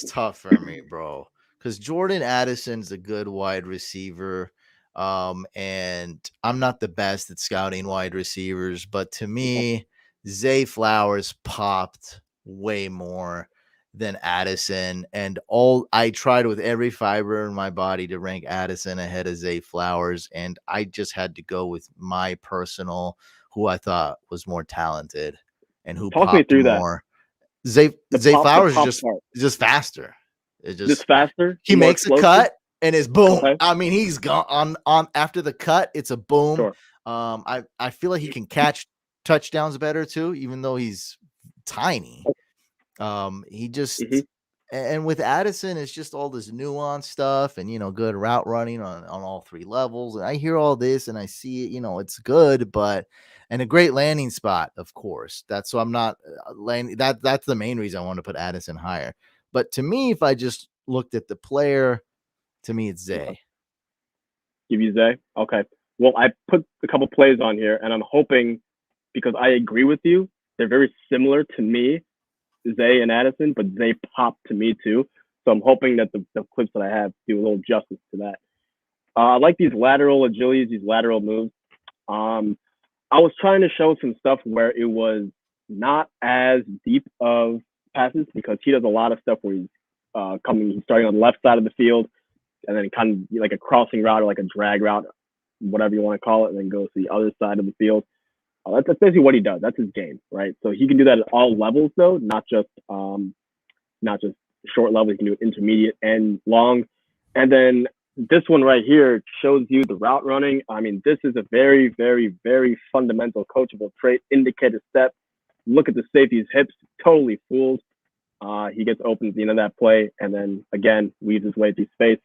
tough for me, bro. Because Jordan Addison's a good wide receiver, and I'm not the best at scouting wide receivers, but to me, Zay Flowers popped way more than Addison, and I tried with every fiber in my body to rank Addison ahead of Zay Flowers, and I just had to go with my personal, who I thought was more talented and who popped me through more. Zay Flowers is just faster. It's just faster. He makes a cut and it's boom. Okay. I mean, he's gone on after the cut. It's a boom. Sure. I feel like he can catch touchdowns better too, even though he's tiny. He just and with Addison, it's just all this nuance stuff and good route running on all 3 levels. And I hear all this and I see it. It's good, and a great landing spot, of course. That's so I'm not landing. That's the main reason I want to put Addison higher. But to me, if I just looked at the player, to me, it's Zay. Give you Zay? Okay. Well, I put a couple plays on here, and I'm hoping, because I agree with you, they're very similar to me, Zay and Addison, but Zay popped to me too. So I'm hoping that the clips that I have do a little justice to that. I like these lateral agilities, these lateral moves. I was trying to show some stuff where it was not as deep of passes because he does a lot of stuff where he's he's starting on the left side of the field and then kind of like a crossing route or like a drag route, whatever you want to call it, and then goes to the other side of the field. That's basically what he does. That's his game, right? So he can do that at all levels, though, not just short level. He can do it intermediate and long. And then this one right here shows you the route running. I mean, this is a very, very, very fundamental coachable trait. Indicator step. Look at the safety's hips. Totally fooled. He gets open at the end of that play, and then again weaves his way through space.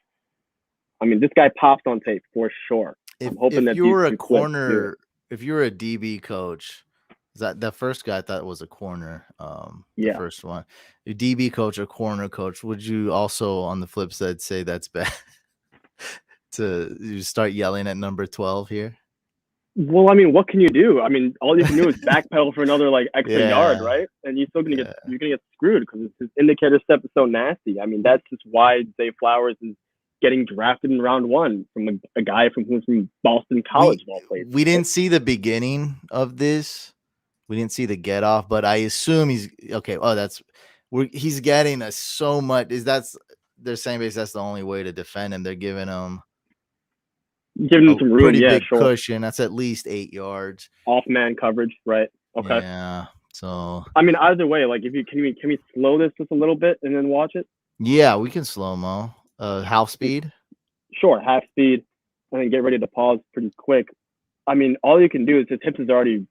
I mean, this guy pops on tape for sure. I'm hoping if you were a corner, if you were a DB coach, that the first guy I thought was a corner. The first one, a DB coach, a corner coach. Would you also, on the flip side, say that's bad to start yelling at number 12 here? Well, I mean, what can you do? I mean, all you can do is backpedal for another like extra yard, right? And you're still gonna get screwed because his indicator step is so nasty. I mean, that's just why Zay Flowers is getting drafted in round 1 from a guy who's from Boston College of all places. We didn't see the beginning of this. We didn't see the get off, but I assume he's okay. Oh, he's getting us so much. They're saying basically that's the only way to defend him. They're giving him some room, pretty big cushion. That's at least 8 yards. Off man coverage, right? Okay. Yeah. So I mean, either way, like can we slow this just a little bit and then watch it? Yeah, we can slow mo. Half speed. Sure, half speed, and then get ready to pause pretty quick. I mean, all you can do is his hips is already.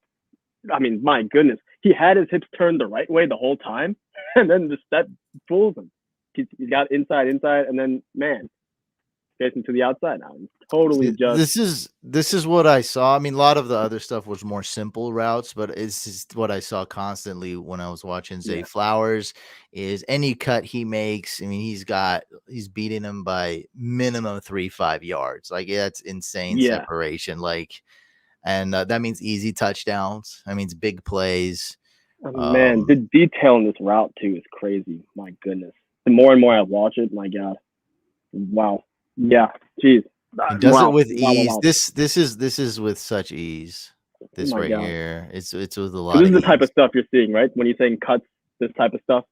I mean, my goodness, he had his hips turned the right way the whole time, and then the step fools him. He's got inside, and then man, facing to the outside now. He's totally just. This is what I saw. I mean, a lot of the other stuff was more simple routes, but it's just what I saw constantly when I was watching Zay Flowers. Is any cut he makes, I mean, he's beating him by minimum 3-5 yards. Like that's insane separation. Like, and that means easy touchdowns. That means big plays. Man, the detail in this route too is crazy. My goodness, the more and more I watch it, my God, wow. Yeah, geez. He does it with ease. Wow. This is with such ease. This right God. Here, it's with a lot. So this is the type of stuff you're seeing, right? When you're saying cuts, this type of stuff,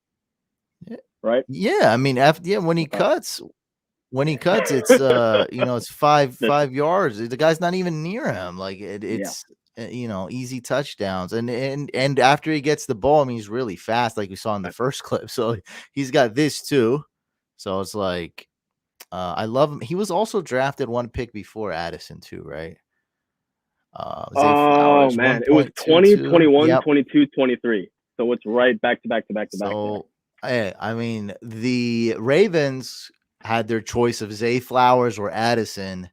right? Yeah, I mean, when he cuts, it's it's five yards. The guy's not even near him. Like it's easy touchdowns. And after he gets the ball, I mean, he's really fast, like we saw in the first clip. So he's got this too. So it's like. I love him. He was also drafted 1 pick before Addison too, right? Zay Flowers, man, it was 20, 21, 22, 23. So it's right back to back. So, I mean, the Ravens had their choice of Zay Flowers or Addison,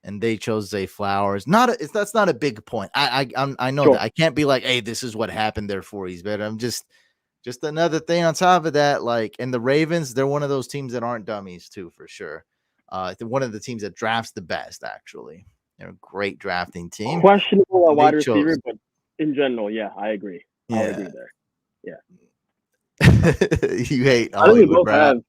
and they chose Zay Flowers. That's not a big point. I know that I can't be like, hey, this is what happened, therefore he's better. I'm just another thing on top of that, like, and the Ravens, they're one of those teams that aren't dummies too, for sure. They're one of the teams that drafts the best, actually. They're a great drafting team. Questionable wide receiver, but in general, yeah, I agree. I agree there. Yeah. You hate Hollywood, Brad.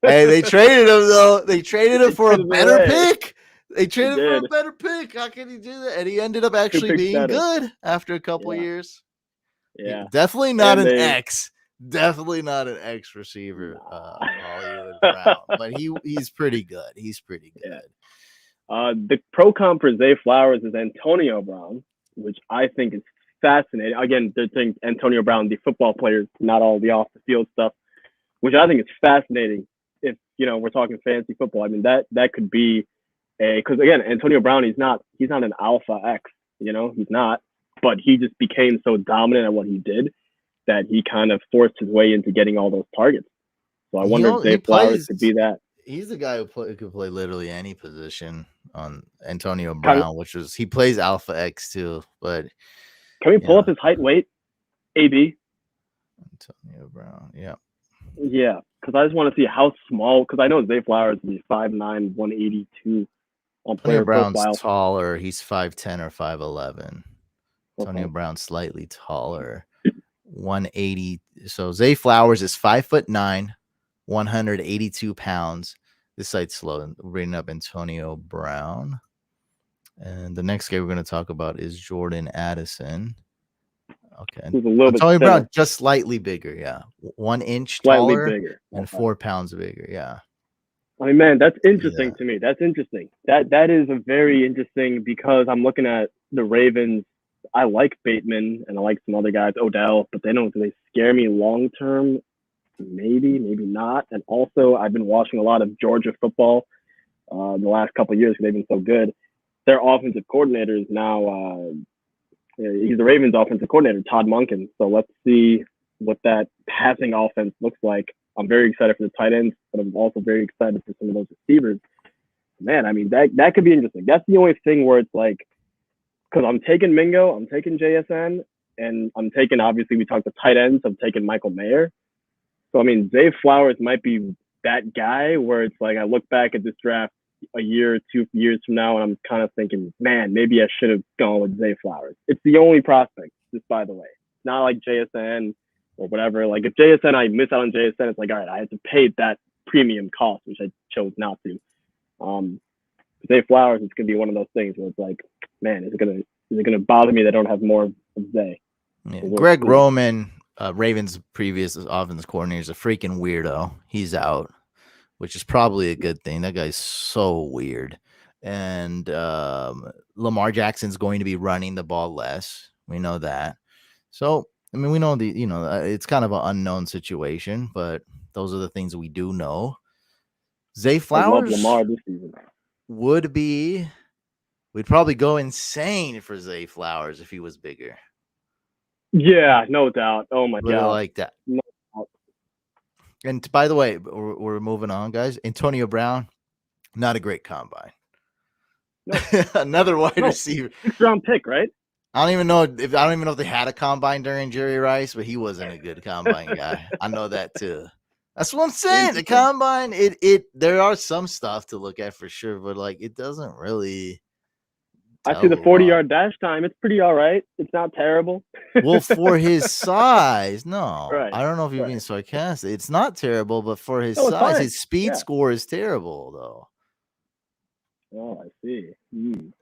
Hey, they traded him though. They traded him for a better pick. They traded for a better pick. How can he do that? And he ended up actually being good after a couple years. Yeah, definitely not an X. Definitely not an X receiver, Hollywood Brown. But he's pretty good. He's pretty good. The pro comp for Zay Flowers is Antonio Brown, which I think is fascinating. Again, they're saying Antonio Brown, the football players, not all the off the field stuff, which I think is fascinating. If we're talking fantasy football, I mean that could be because again, Antonio Brown, he's not an alpha X. He's not. But he just became so dominant at what he did that he kind of forced his way into getting all those targets. So I wonder if Zay Flowers could be that. He's the guy who could play literally any position on Antonio Brown, he plays Alpha X too. But can we pull up his height, weight, AB? Antonio Brown, yeah. Yeah, because I just want to see how small, because I know Zay Flowers is 5'9", 182 on player Brown's profile. Taller. He's 5'10" or 5'11". Antonio Brown's slightly taller, 180. So Zay Flowers is 5'9", 182 pounds. This site's slow. And bringing up Antonio Brown. And the next guy we're going to talk about is Jordan Addison. Okay. He's a little bit Antonio thinner, Brown, just slightly bigger. Yeah. 1 inch slightly taller bigger. and 4 pounds bigger. Yeah. I mean, man, that's interesting to me. That's interesting. That is a very interesting, because I'm looking at the Ravens. I like Bateman and I like some other guys, Odell, but do they scare me long term? Maybe not. And also, I've been watching a lot of Georgia football the last couple of years because they've been so good. Their offensive coordinator is now he's the Ravens offensive coordinator, Todd Monken. So let's see what that passing offense looks like. I'm very excited for the tight ends, but I'm also very excited for some of those receivers. Man, I mean, that could be interesting. That's the only thing where it's like, because I'm taking Mingo, I'm taking JSN, and I'm taking, obviously, we talked to tight ends, I'm taking Michael Mayer. So, I mean, Zay Flowers might be that guy where it's like I look back at this draft a year or 2 years from now, and I'm kind of thinking, man, maybe I should have gone with Zay Flowers. It's the only prospect, just by the way. It's not like JSN or whatever. Like, if JSN, I miss out on JSN, it's like, all right, I had to pay that premium cost, which I chose not to. Zay Flowers, it's gonna be one of those things where it's like, man, is it gonna bother me that I don't have more of Zay? Yeah. Greg Roman, Ravens' previous offense coordinator, is a freaking weirdo. He's out, which is probably a good thing. That guy's so weird. And Lamar Jackson's going to be running the ball less. We know that. So, I mean, we know it's kind of an unknown situation, but those are the things we do know. Zay Flowers Lamar this season. We'd probably go insane for Zay Flowers if he was bigger. Yeah, no doubt. Oh my God. Like that. No doubt. And by the way, we're moving on, guys. Antonio Brown, not a great combine. No. Another wide receiver. 6th round pick, right? I don't even know if they had a combine during Jerry Rice, but he wasn't a good combine guy. I know that too. That's what I'm saying. The combine, there are some stuff to look at for sure, but like it doesn't really. I see the 40-yard dash time. It's pretty all right. It's not terrible. Well, for his size, no. Right. I don't know if you're being sarcastic. It's not terrible, but for his size, his speed score is terrible, though. Oh, I see.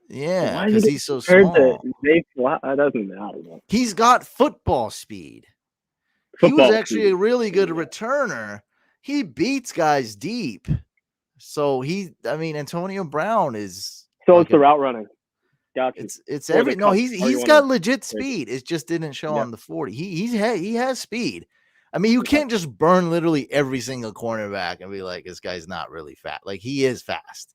Yeah, because he's so small. That doesn't matter. He's got football speed. He was actually a really good returner. He beats guys deep. So Antonio Brown is. So it's the route running. Gotcha. It's every no. He's got legit speed. It just didn't show on the 40. He has speed. I mean, you can't just burn literally every single cornerback and be like, this guy's not really fast. Like he is fast.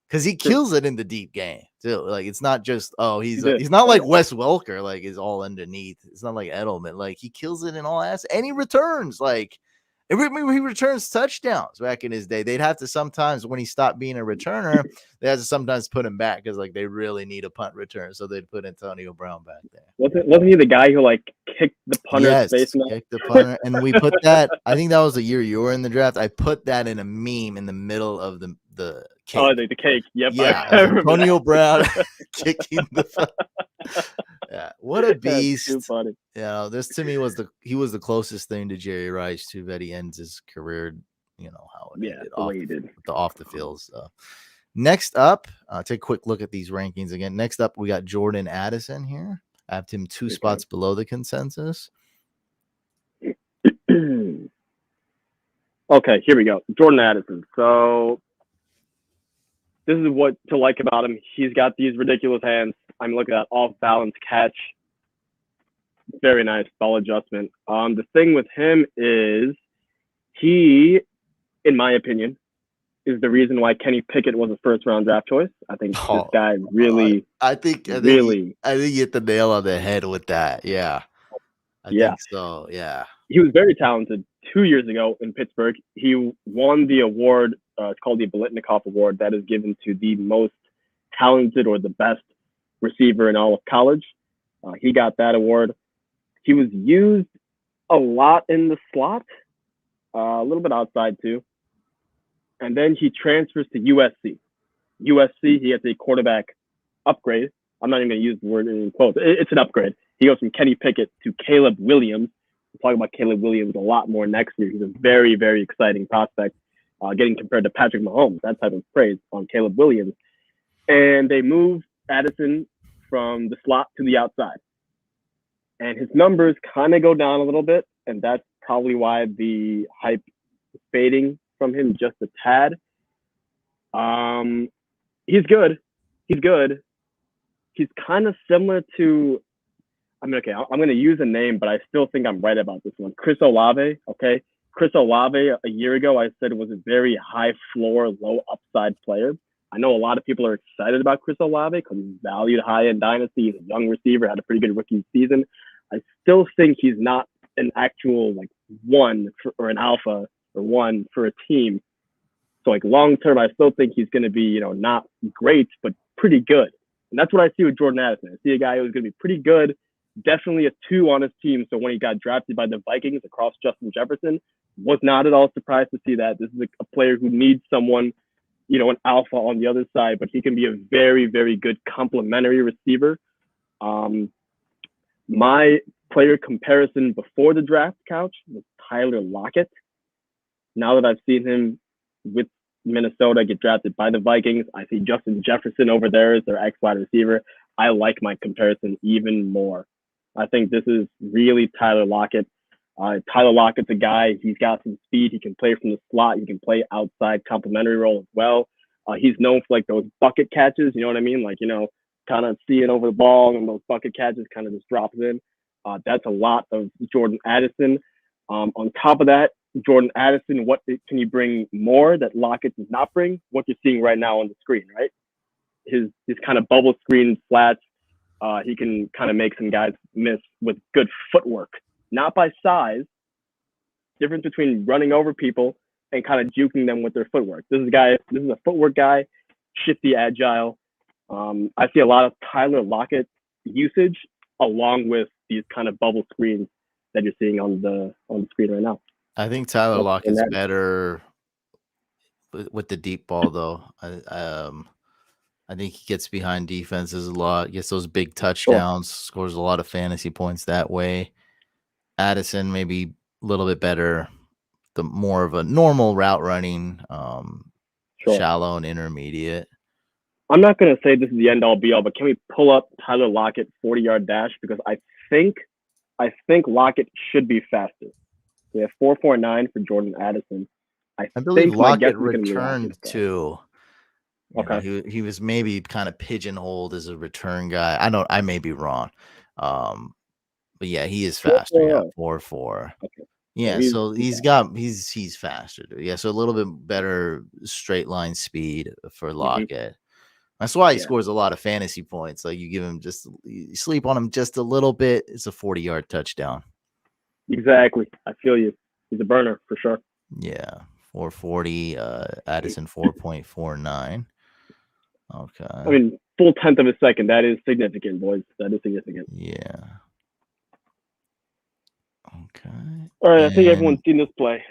Because he kills it in the deep game too. Like it's not just he's not like Wes Welker, like is all underneath. It's not like Edelman. Like he kills it in all aspects. And he returns like he returns touchdowns back in his day. They'd have to sometimes, when he stopped being a returner, they had to sometimes put him back because like they really need a punt return. So they'd put Antonio Brown back there. Wasn't he the guy who like kicked the punter's face? Kicked the punter, and we put that. I think that was the year you were in the draft. I put that in a meme in the middle of the cake. Oh, the cake. Yep. Yeah, Antonio Brown kicking the. Yeah, what a beast! Too funny. Yeah, this to me was the closest thing to Jerry Rice too. That he ends his career, how it ended off the field stuff. Next up, take a quick look at these rankings again. Next up, we got Jordan Addison here. I have him 2 spots below the consensus. Okay, here we go. Jordan Addison. So this is what to like about him. He's got these ridiculous hands. I'm looking at off-balance catch. Very nice, ball adjustment. The thing with him is he, in my opinion, is the reason why Kenny Pickett was a first-round draft choice. I think this guy really, I think you hit the nail on the head with that. Yeah, I think so. Yeah, he was very talented 2 years ago in Pittsburgh. He won the award. It's called the Biletnikoff Award. That is given to the most talented or the best receiver in all of college. He got that award. He was used a lot in the slot, a little bit outside too. And then he transfers to USC. USC, he gets a quarterback upgrade. I'm not even going to use the word in quotes. It's an upgrade. He goes from Kenny Pickett to Caleb Williams. We'll talk about Caleb Williams a lot more next year. He's a very, very exciting prospect. getting compared to Patrick Mahomes, that type of praise on Caleb Williams. And they moved Addison from the slot to the outside. And his numbers kind of go down a little bit, and that's probably why the hype is fading from him just a tad. He's good. He's good. He's kind of similar to, I'm going to use a name, but I still think I'm right about this one. Chris Olave, okay? Chris Olave, a year ago, I said was a very high floor, low upside player. I know a lot of people are excited about Chris Olave because he's valued high in Dynasty. He's a young receiver, had a pretty good rookie season. I still think he's not an actual one or an alpha or one for a team. So long term, I still think he's going to be, not great, but pretty good. And that's what I see with Jordan Addison. I see a guy who's going to be pretty good, definitely a 2 on his team. So when he got drafted by the Vikings across Justin Jefferson, was not at all surprised to see that. This is a player who needs someone, an alpha on the other side, but he can be a very, very good complementary receiver. My player comparison before the draft couch was Tyler Lockett. Now that I've seen him with Minnesota get drafted by the Vikings, I see Justin Jefferson over there as their X-wide receiver. I like my comparison even more. I think this is really Tyler Lockett. Tyler Lockett's a guy, he's got some speed. He can play from the slot. He can play outside complementary role as well. He's known for those bucket catches, you know what I mean? Kind of seeing over the ball and those bucket catches kind of just drops in. That's a lot of Jordan Addison. On top of that, Jordan Addison, what can you bring more that Lockett does not bring? What you're seeing right now on the screen, right? His kind of bubble screen flats. He can kind of make some guys miss with good footwork, not by size. Difference between running over people and kind of juking them with their footwork. This is a footwork guy, shifty, agile. I see a lot of Tyler Lockett usage along with these kind of bubble screens that you're seeing on the screen right now. I think Tyler Lockett's better with the deep ball, though. I think he gets behind defenses a lot, gets those big touchdowns, scores a lot of fantasy points that way. Addison maybe a little bit better, the more of a normal route running, shallow and intermediate. I'm not going to say this is the end all be all, but can we pull up Tyler Lockett 40-yard dash? Because I think Lockett should be faster. We have 4.49 for Jordan Addison. I believe Lockett returned too. Okay. He was maybe kind of pigeonholed as a return guy. I may be wrong. But yeah, he is faster. 4.4. Okay. Yeah, so he's faster. Yeah, so a little bit better straight line speed for Lockett. Mm-hmm. That's why he scores a lot of fantasy points. You give him you sleep on him just a little bit, it's a 40-yard touchdown. Exactly. I feel you. He's a burner for sure. Yeah. 440, Addison 4.49. Okay. I mean, full tenth of a second. That is significant, boys. That is significant. Yeah. Okay. All right. I think everyone's seen this play.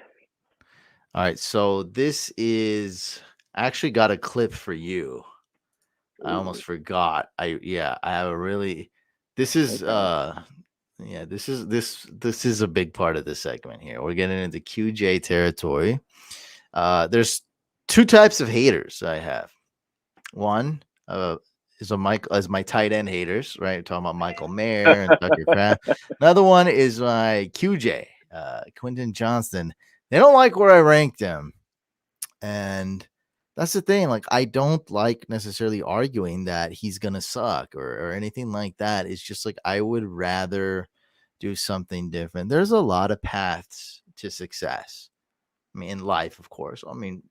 All right. So this is actually got a clip for you. I almost forgot. I have a really. This is this is a big part of this segment here. We're getting into QJ territory. There's 2 types of haters I have. One is my tight end haters, right? We're talking about Michael Mayer and Tucker Kraft. Another one is my QJ, Quentin Johnston. They don't like where I ranked him, and that's the thing. I don't like necessarily arguing that he's gonna suck or anything like that. It's just I would rather do something different. There's a lot of paths to success. I mean, in life, of course. I mean,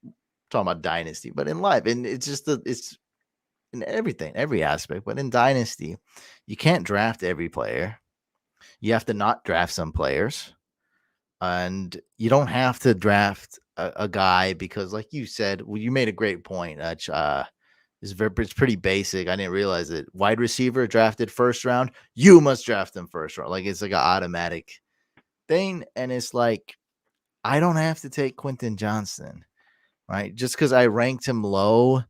talking about Dynasty, but in life, and it's just it's in everything, every aspect. But in Dynasty, you can't draft every player. You have to not draft some players, and you don't have to draft a guy because, like you said, you made a great point. It's pretty basic. I didn't realize it. Wide receiver drafted first round, you must draft them first round. It's an automatic thing, and it's I don't have to take Quentin Johnston, right? Just because I ranked him low,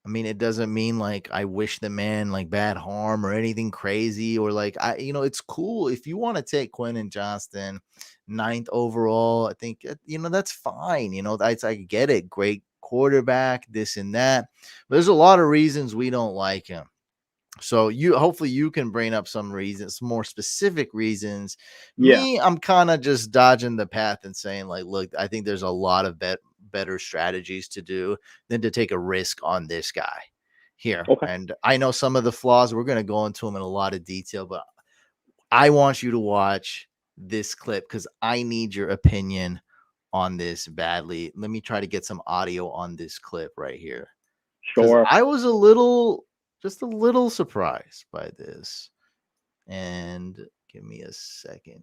I mean, it doesn't mean I wish the man bad harm or anything crazy or it's cool if you want to take Quentin Johnston. 9th overall. I think, that's fine. I get it. Great quarterback, this and that. But there's a lot of reasons we don't like him. So hopefully you can bring up some reasons, some more specific reasons. Yeah. Me, I'm kind of just dodging the path and saying, like, look, I think there's a lot of better strategies to do than to take a risk on this guy here. Okay. And I know some of the flaws. We're going to go into them in a lot of detail, but I want you to watch this clip because I need your opinion on this badly. Let me try to get some audio on this clip right here. Sure. I was just a little surprised by this. And give me a second.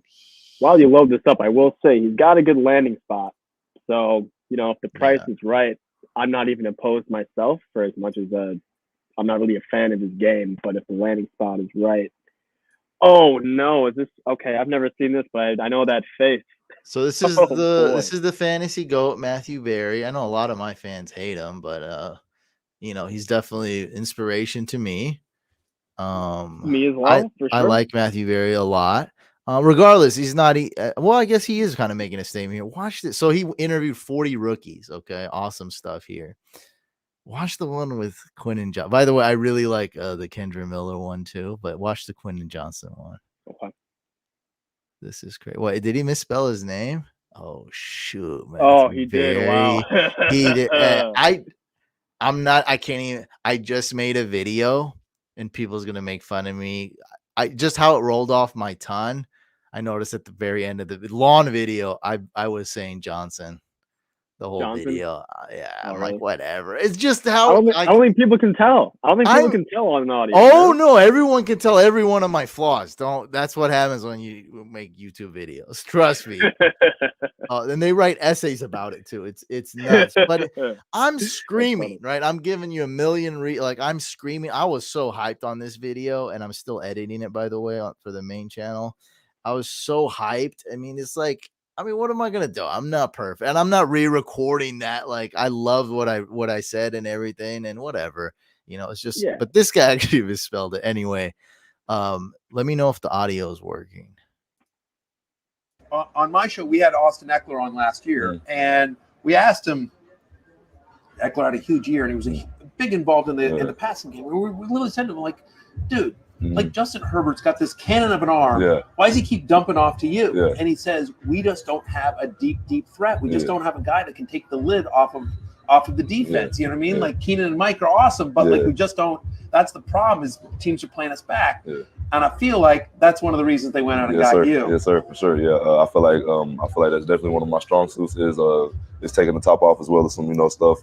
While you load this up, I will say he's got a good landing spot. So, if the price is right, I'm not even opposed myself for as much as I'm not really a fan of his game. But if the landing spot is right, oh no, is this okay? I've never seen this, but I know that face. So this is this is the fantasy GOAT, Matthew Berry. I know a lot of my fans hate him, but he's definitely inspiration to me. Me as well, for sure. I like Matthew Berry a lot. Regardless, he's not. Well, I guess he is kind of making a statement here. Watch this. So he interviewed 40 rookies. Okay, awesome stuff here. Watch the one with Quentin Johnston. By the way, I really like the Kendra Miller one too. But watch the Quentin Johnston one. Okay. This is great. What, did he misspell his name? Oh shoot, man. Oh, he did. Wow. He did. I'm not. I can't even. I just made a video, and people's gonna make fun of me. Just how it rolled off my tongue. I noticed at the very end of the long video, I was saying Johnson. The whole video. I'm like, whatever. It's just how I don't think people can tell. I don't think people can tell on an audio. Oh no, everyone can tell every one of my flaws. That's what happens when you make YouTube videos. Trust me. And they write essays about it too. It's nuts. But I'm screaming, right? I'm giving you a million I'm screaming. I was so hyped on this video, and I'm still editing it, by the way, for the main channel. I was so hyped. I mean, it's like, what am I gonna do? I'm not perfect, and I'm not re-recording that. Like, I love what I said and everything, and whatever. It's just. Yeah. But this guy actually misspelled it anyway. Let me know if the audio is working. On my show, we had Austin Eckler on last year, and we asked him. Eckler had a huge year, and he was big involved in the passing game. We literally said to him, like, dude. Like, Justin Herbert's got this cannon of an arm. Yeah. Why does he keep dumping off to you? Yeah. And he says, we just don't have a deep threat. We just don't have a guy that can take the lid off of the defense. You know what I mean? Like, Keenan and Mike are awesome, but like, we just don't. That's the problem, is teams are playing us back. Yeah. And I feel like that's one of the reasons they went out and got you. Yes, sir, for sure. Yeah, I feel like that's definitely one of my strong suits is taking the top off, as well as some stuff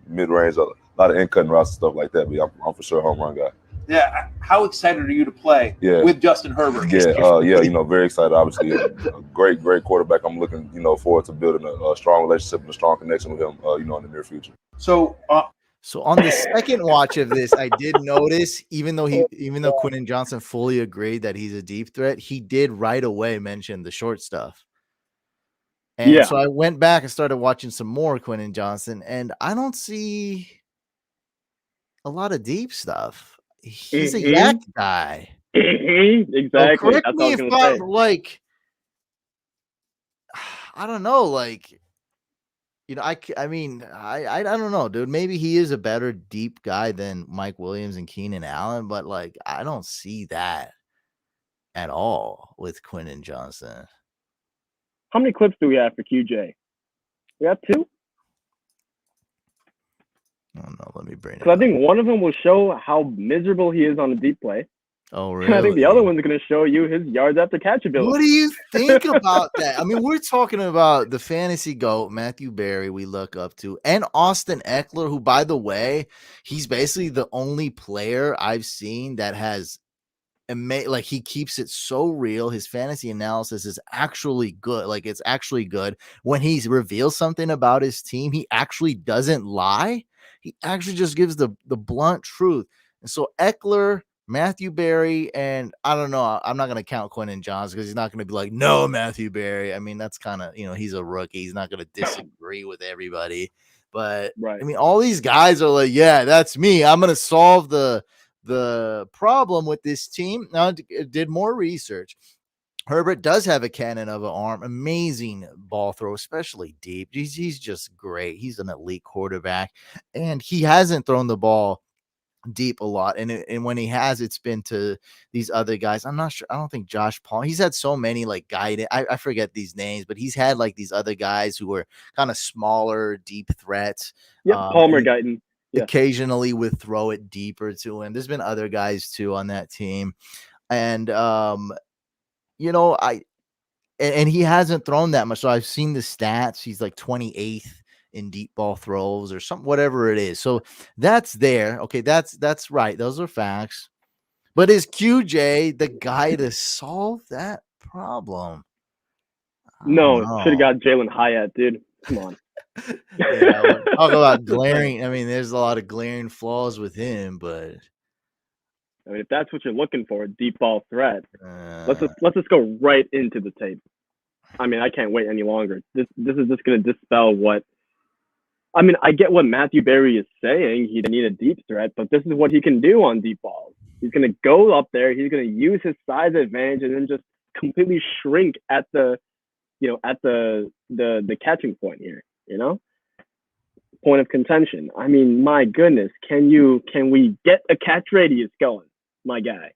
mid range, a lot of in cutting routes and stuff like that. But I'm for sure a home run guy. Yeah, how excited are you to play with Justin Herbert? Yeah, very excited. Obviously, a great quarterback. I'm looking, forward to building a strong relationship and a strong connection with him, in the near future. So on the second watch of this, I did notice, even though Quentin Johnston fully agreed that he's a deep threat, he did right away mention the short stuff. And so I went back and started watching some more Quentin Johnston, and I don't see a lot of deep stuff. He's a yak guy. Exactly. So correct me if I'm like, I don't know, I don't know, dude. Maybe he is a better deep guy than Mike Williams and Keenan Allen, but I don't see that at all with Quentin Johnston. How many clips do we have for QJ? We have 2. Oh no, let me bring it. Because I think one of them will show how miserable he is on the deep play. Oh, really? And I think the other one's going to show you his yards after catch ability. What do you think about that? We're talking about the fantasy GOAT, Matthew Berry, we look up to, and Austin Eckler, who, by the way, he's basically the only player I've seen that has he keeps it so real. His fantasy analysis is actually good. It's actually good. When he reveals something about his team, he actually doesn't lie. He actually just gives the blunt truth. And so Eckler, Matthew Berry, and I don't know, I'm not going to count Quentin Johnston because he's not going to be like, no, Matthew Berry. That's kind of, he's a rookie. He's not going to disagree with everybody. But, all these guys are like, yeah, that's me. I'm going to solve the problem with this teim. Now, I did more research. Herbert does have a cannon of an arm, amazing ball throw, especially deep. He's just great. He's an elite quarterback, and he hasn't thrown the ball deep a lot. And when he has, it's been to these other guys. I'm not sure. I don't think Josh Paul. He's had so many like guided. I forget these names, but he's had like these other guys who were kind of smaller, deep threats. Yep, Palmer Guyton. Yeah. Occasionally would throw it deeper to him. There's been other guys too on that team, and you know, and he hasn't thrown that much. So I've seen the stats. He's like 28th in deep ball throws or something, whatever it is. So that's there. Okay, that's right. Those are facts. But is QJ the guy to solve that problem? No, should have got Jalen Hyatt, dude. Come on. Yeah, talk about glaring. I mean, there's a lot of glaring flaws with him, but I mean, if that's what you're looking for, a deep ball threat, let's just go right into the tape. I mean, I can't wait any longer. This is just going to dispel what. I mean, I get what Matthew Berry is saying. He didn't need a deep threat, but this is what he can do on deep balls. He's going to go up there. He's going to use his size advantage and then just completely shrink at the catching point here. You know, point of contention. I mean, my goodness, can we get a catch radius going, my guy?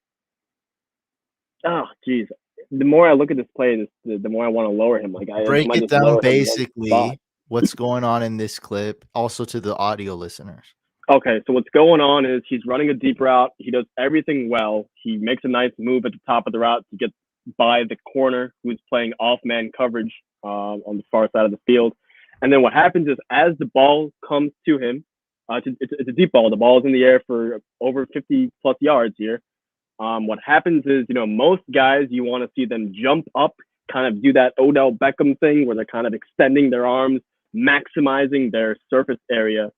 Oh, geez. The more I look at this play, the more I want to lower him. Like, break it down basically. What's going on in this clip, also to the audio listeners. Okay, so what's going on is he's running a deep route. He does everything well. He makes a nice move at the top of the route to get by the corner who's playing off-man coverage on the far side of the field. And then what happens is as the ball comes to him, it's a deep ball. The ball is in the air for over 50-plus yards here. What happens is, most guys, you want to see them jump up, kind of do that Odell Beckham thing where they're kind of extending their arms, maximizing their surface area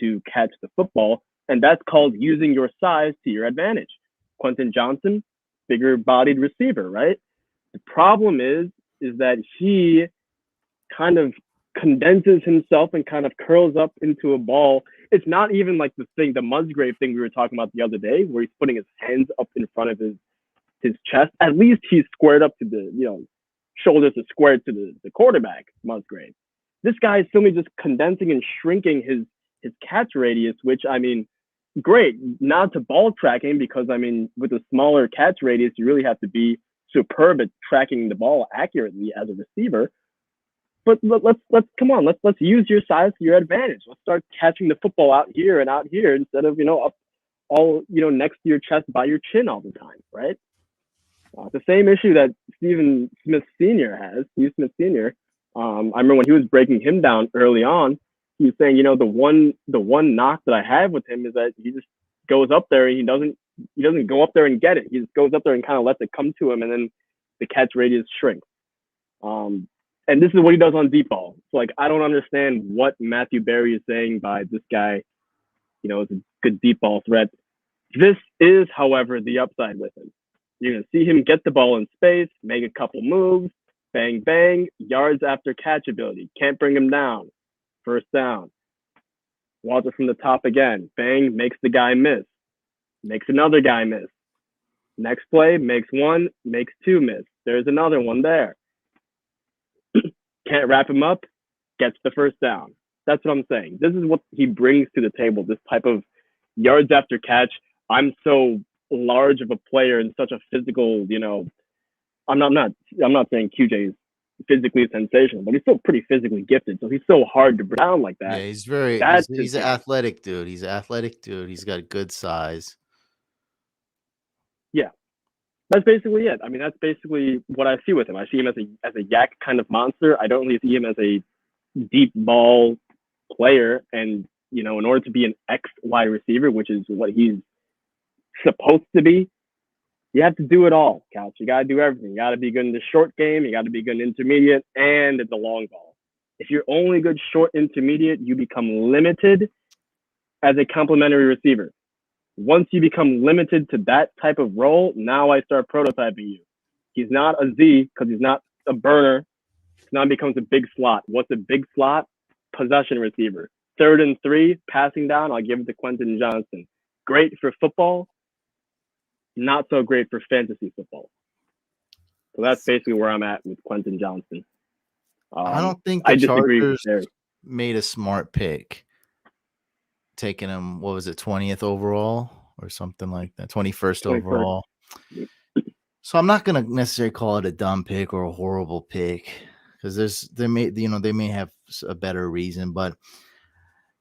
to catch the football. And that's called using your size to your advantage. Quentin Johnston, bigger bodied receiver, right? The problem is that he kind of condenses himself and kind of curls up into a ball. It's not even like the Musgrave thing we were talking about the other day, where he's putting his hands up in front of his chest. At least he's squared up to the, shoulders are squared to the quarterback, Musgrave. This guy is simply just condensing and shrinking his catch radius, which, I mean, great, not to ball tracking, because, I mean, with a smaller catch radius, you really have to be superb at tracking the ball accurately as a receiver. But let's use your size to your advantage. Let's start catching the football out here instead of, up all, next to your chest by your chin all the time, right? The same issue that Steve Smith Sr. I remember when he was breaking him down early on, he was saying, the one knock that I have with him is that he just goes up there and he doesn't go up there and get it. He just goes up there and kind of lets it come to him, and then the catch radius shrinks. And this is what he does on deep ball. So, like, I don't understand what Matthew Berry is saying by this guy, is a good deep ball threat. This is, however, the upside with him. You're going to see him get the ball in space, make a couple moves, bang, bang, yards after catch ability. Can't bring him down. First down. Watch it from the top again. Bang, makes the guy miss. Makes another guy miss. Next play, makes one, makes two miss. There's another one there. Can't wrap him up, gets the first down. That's what I'm saying. This is what he brings to the table, this type of yards after catch. I'm so large of a player and such a physical, I'm not saying QJ is physically sensational, but he's still pretty physically gifted. So he's so hard to bring down like that. Yeah, he's an athletic dude. He's He's got good size. Yeah. That's basically it. I mean, that's basically what I see with him. I see him as a yak kind of monster. I don't really see him as a deep ball player. And, in order to be an X wide receiver, which is what he's supposed to be, you have to do it all, Couch. You got to do everything. You got to be good in the short game. You got to be good in intermediate and at the long ball. If you're only good short intermediate, you become limited as a complementary receiver. Once you become limited to that type of role, now I start prototyping you. He's not a Z because he's not a burner. Now he becomes a big slot. What's a big slot? Possession receiver. 3rd and 3, passing down, I'll give it to Quentin Johnston. Great for football, not so great for fantasy football. So that's basically where I'm at with Quentin Johnston. I don't think I the disagree with Chargers Terry. made a smart pick, taking him, what was it, 20th overall or something like that, 21st 21st. overall. So I'm not going to necessarily call it a dumb pick or a horrible pick, because they may have a better reason, but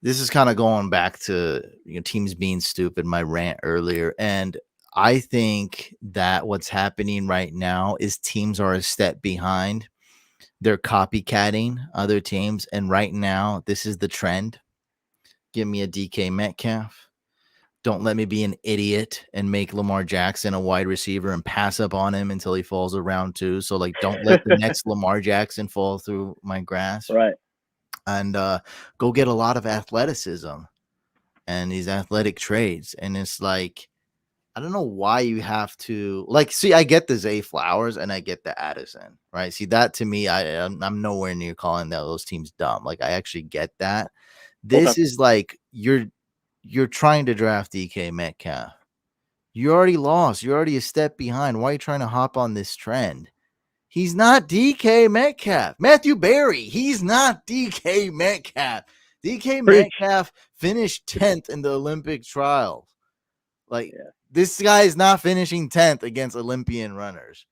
this is kind of going back to teams being stupid, my rant earlier. And I think that what's happening right now is teams are a step behind. They're copycatting other teams. And right now, this is the trend. Give me a DK Metcalf. Don't let me be an idiot and make Lamar Jackson a wide receiver and pass up on him until he falls around 2. So, don't let the next Lamar Jackson fall through my grasp. Right. And go get a lot of athleticism and these athletic traits. And it's I don't know why you have to see, I get the Zay Flowers and I get the Addison, right? See, that to me, I'm nowhere near calling those teams dumb. I actually get that. This is you're trying to draft DK Metcalf. You already lost. You're already a step behind. Why are you trying to hop on this trend? He's not DK Metcalf. Matthew Berry, he's not DK Metcalf. DK Metcalf finished 10th in the Olympic trials. This guy is not finishing 10th against Olympian runners.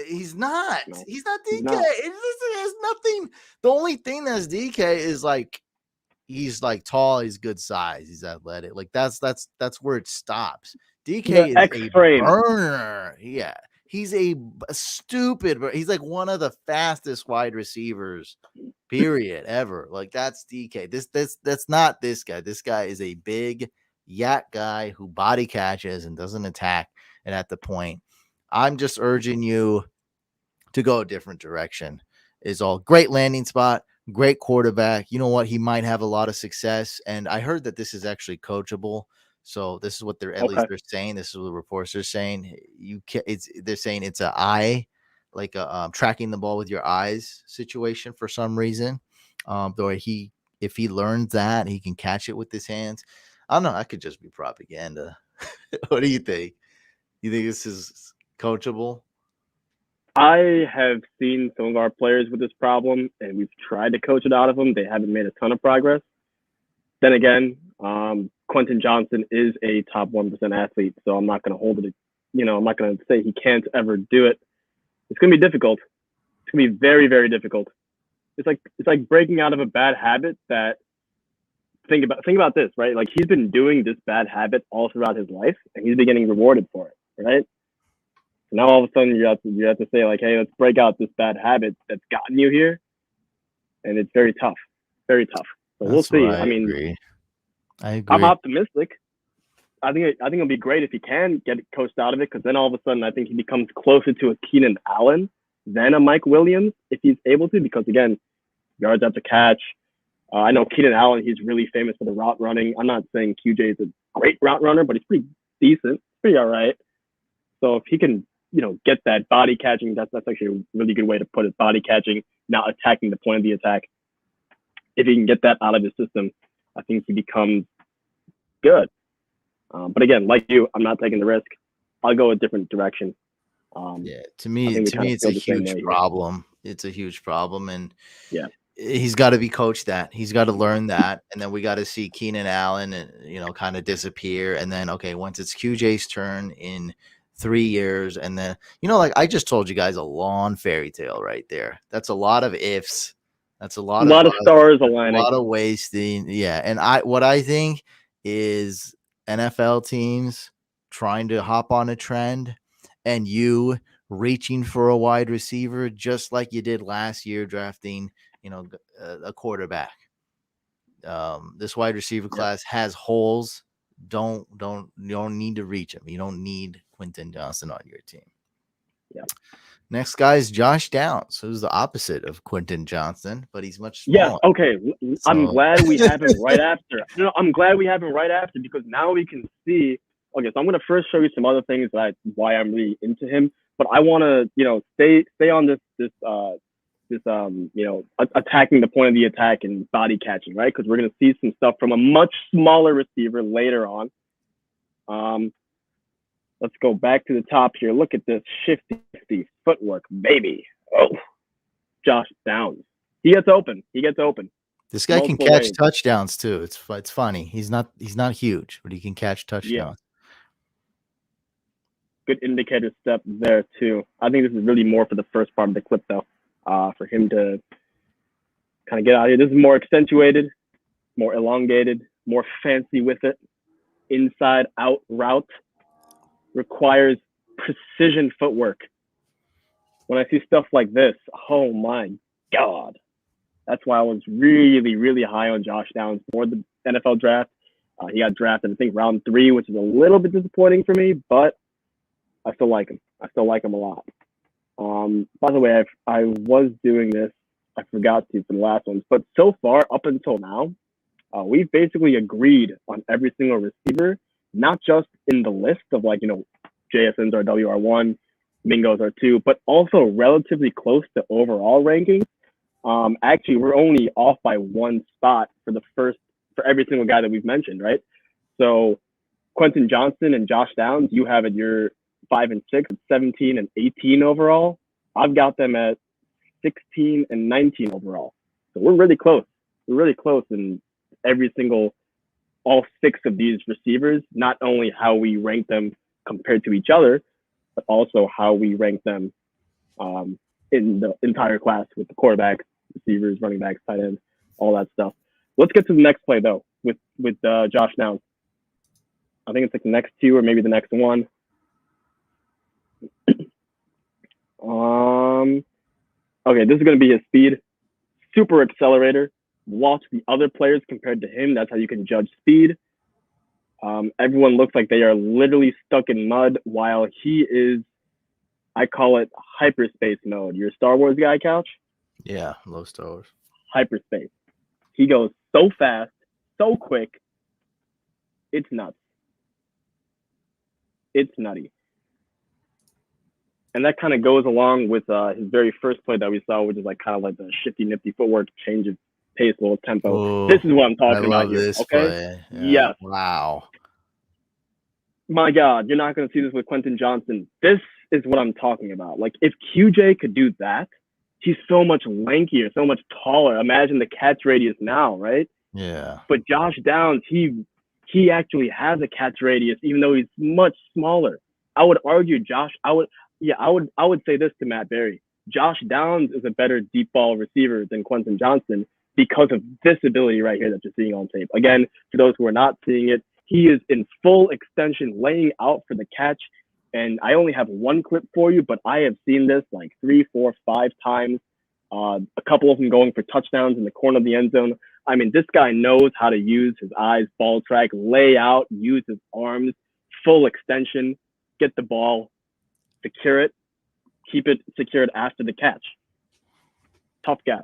He's not. No, he's not DK. It has nothing. The only thing that's DK is he's tall, he's good size, he's athletic. That's where it stops. DK is a burner. Yeah. He's a stupid, but he's one of the fastest wide receivers, period, ever. That's DK. That's not this guy. This guy is a big yak guy who body catches and doesn't attack. And at the point, I'm just urging you to go a different direction. Is all great landing spot, great quarterback. You know what? He might have a lot of success. And I heard that this is actually coachable. So this is what they're least they're saying. This is what the reports are saying. They're saying it's an eye, tracking the ball with your eyes situation for some reason. Though if he learns that, he can catch it with his hands. I don't know. That could just be propaganda. What do you think? You think this is coachable? I have seen some of our players with this problem, and we've tried to coach it out of them. They haven't made a ton of progress. Then again, Quentin Johnston is a top 1% athlete, so I'm not going to hold it. I'm not going to say he can't ever do it. It's going to be difficult. It's going to be very, very difficult. It's like breaking out of a bad habit that. Think about this, right? He's been doing this bad habit all throughout his life, and he's been getting rewarded for it, right? So now all of a sudden you have to say hey, let's break out this bad habit that's gotten you here, and it's very tough, very tough. So we'll see. I agree. I'm optimistic. I think it'll be great if he can get coached out of it, because then all of a sudden I think he becomes closer to a Keenan Allen than a Mike Williams if he's able to, because again, yards after catch. I know Keenan Allen, he's really famous for the route running. I'm not saying QJ is a great route runner, but he's pretty decent, pretty all right. So if he can, get that body catching, that's actually a really good way to put it. Body catching, not attacking the point of the attack. If he can get that out of his system, I think he becomes good. But again, like you, I'm not taking the risk. I'll go a different direction. To me, it's a huge problem. It's a huge problem, and yeah. He's got to be coached that. He's got to learn that. And then we got to see Keenan Allen, kind of disappear. And then, once it's QJ's turn in 3 years, and then, I just told you guys a long fairy tale right there. That's a lot of ifs. That's a lot of stars aligning. A lot of wasting. Yeah. And what I think is NFL teams trying to hop on a trend and you reaching for a wide receiver, just like you did last year drafting a quarterback. This wide receiver class has holes. You don't need to reach him. You don't need Quentin Johnston on your team. Yeah. Next guy is Josh Downs, who's the opposite of Quentin Johnston, but he's much smaller. Yeah. Okay. So. I'm glad we have him right after. I'm glad we have him right after, because now we can see. Okay, so I'm going to first show you some other things why I'm really into him, but I want to stay on this attacking the point of the attack and body catching, right? Because we're going to see some stuff from a much smaller receiver later on. Let's go back to the top here. Look at this shifty footwork, baby. Oh, Josh Downs. He gets open. This guy can Multiple catch ways. touchdowns too. It's funny. He's not huge, but he can catch touchdowns. Good indicator step there too. I think this is really more for the first part of the clip though, for him to kind of get out here. This is more accentuated, more elongated, more fancy with it. Inside out route requires precision footwork. When I see stuff like this, oh my God. That's why I was really, really high on Josh Downs for the NFL draft. He got drafted, I think, round 3, which is a little bit disappointing for me, but I still like him. I still like him a lot. By the way, I was doing this. I forgot to for the last ones, but so far, up until now, we've basically agreed on every single receiver, not just in the list of like, JSN's our WR1, Mingo's our 2, but also relatively close to overall rankings. Actually, we're only off by 1 spot for every single guy that we've mentioned, right? So Quentin Johnston and Josh Downs, you have at your 5 and 6, 17 and 18 overall. I've got them at 16 and 19 overall. So we're really close. We're really close in all 6 of these receivers, not only how we rank them compared to each other, but also how we rank them in the entire class with the quarterbacks, receivers, running backs, tight ends, all that stuff. Let's get to the next play though with Josh Downs. I think it's like the next 2 or maybe the next 1. Okay, this is going to be his speed. Super accelerator. Watch the other players compared to him. That's how you can judge speed. Everyone looks like they are literally stuck in mud while he is, I call it hyperspace mode. You're a Star Wars guy, Couch? Yeah, low Star Wars. Hyperspace. He goes so fast, so quick. It's nuts. It's nutty. And that kind of goes along with his very first play that we saw, which is like kind of like the shifty, nifty footwork, change of pace, little tempo. This is what I'm talking about here. This okay? play. Yeah. Yes. Wow. My God, you're not going to see this with Quentin Johnston. This is what I'm talking about. Like, if QJ could do that, he's so much lankier, so much taller. Imagine the catch radius now, right? Yeah. But Josh Downs, he actually has a catch radius, even though he's much smaller. I would argue I would say this to Matt Berry. Josh Downs is a better deep ball receiver than Quentin Johnston because of this ability right here that you're seeing on tape. Again, for those who are not seeing it, he is in full extension, laying out for the catch. And I only have 1 clip for you, but I have seen this like 3, 4, 5 times. A couple of them going for touchdowns in the corner of the end zone. I mean, this guy knows how to use his eyes, ball track, lay out, use his arms, full extension, get the ball, secure it, keep it secured after the catch. Tough guy.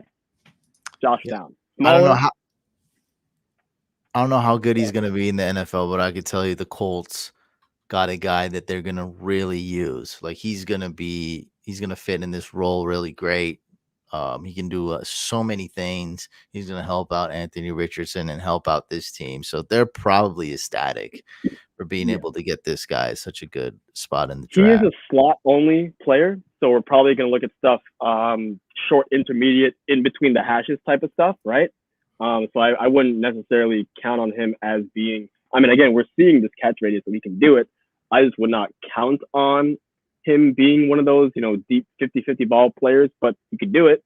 Josh Downs. Smaller. I don't know how good he's going to be in the NFL, but I could tell you the Colts got a guy that they're going to really use. Like he's going to fit in this role really great. He can do so many things. He's going to help out Anthony Richardson and help out this team. So they're probably ecstatic for being able to get this guy at such a good spot in the draft. He is a slot-only player, so we're probably going to look at stuff short, intermediate, in between the hashes type of stuff, right? So I wouldn't necessarily count on him as being – I mean, again, we're seeing this catch radius, so we can do it. I just would not count on him being one of those, deep 50-50 ball players, but he could do it.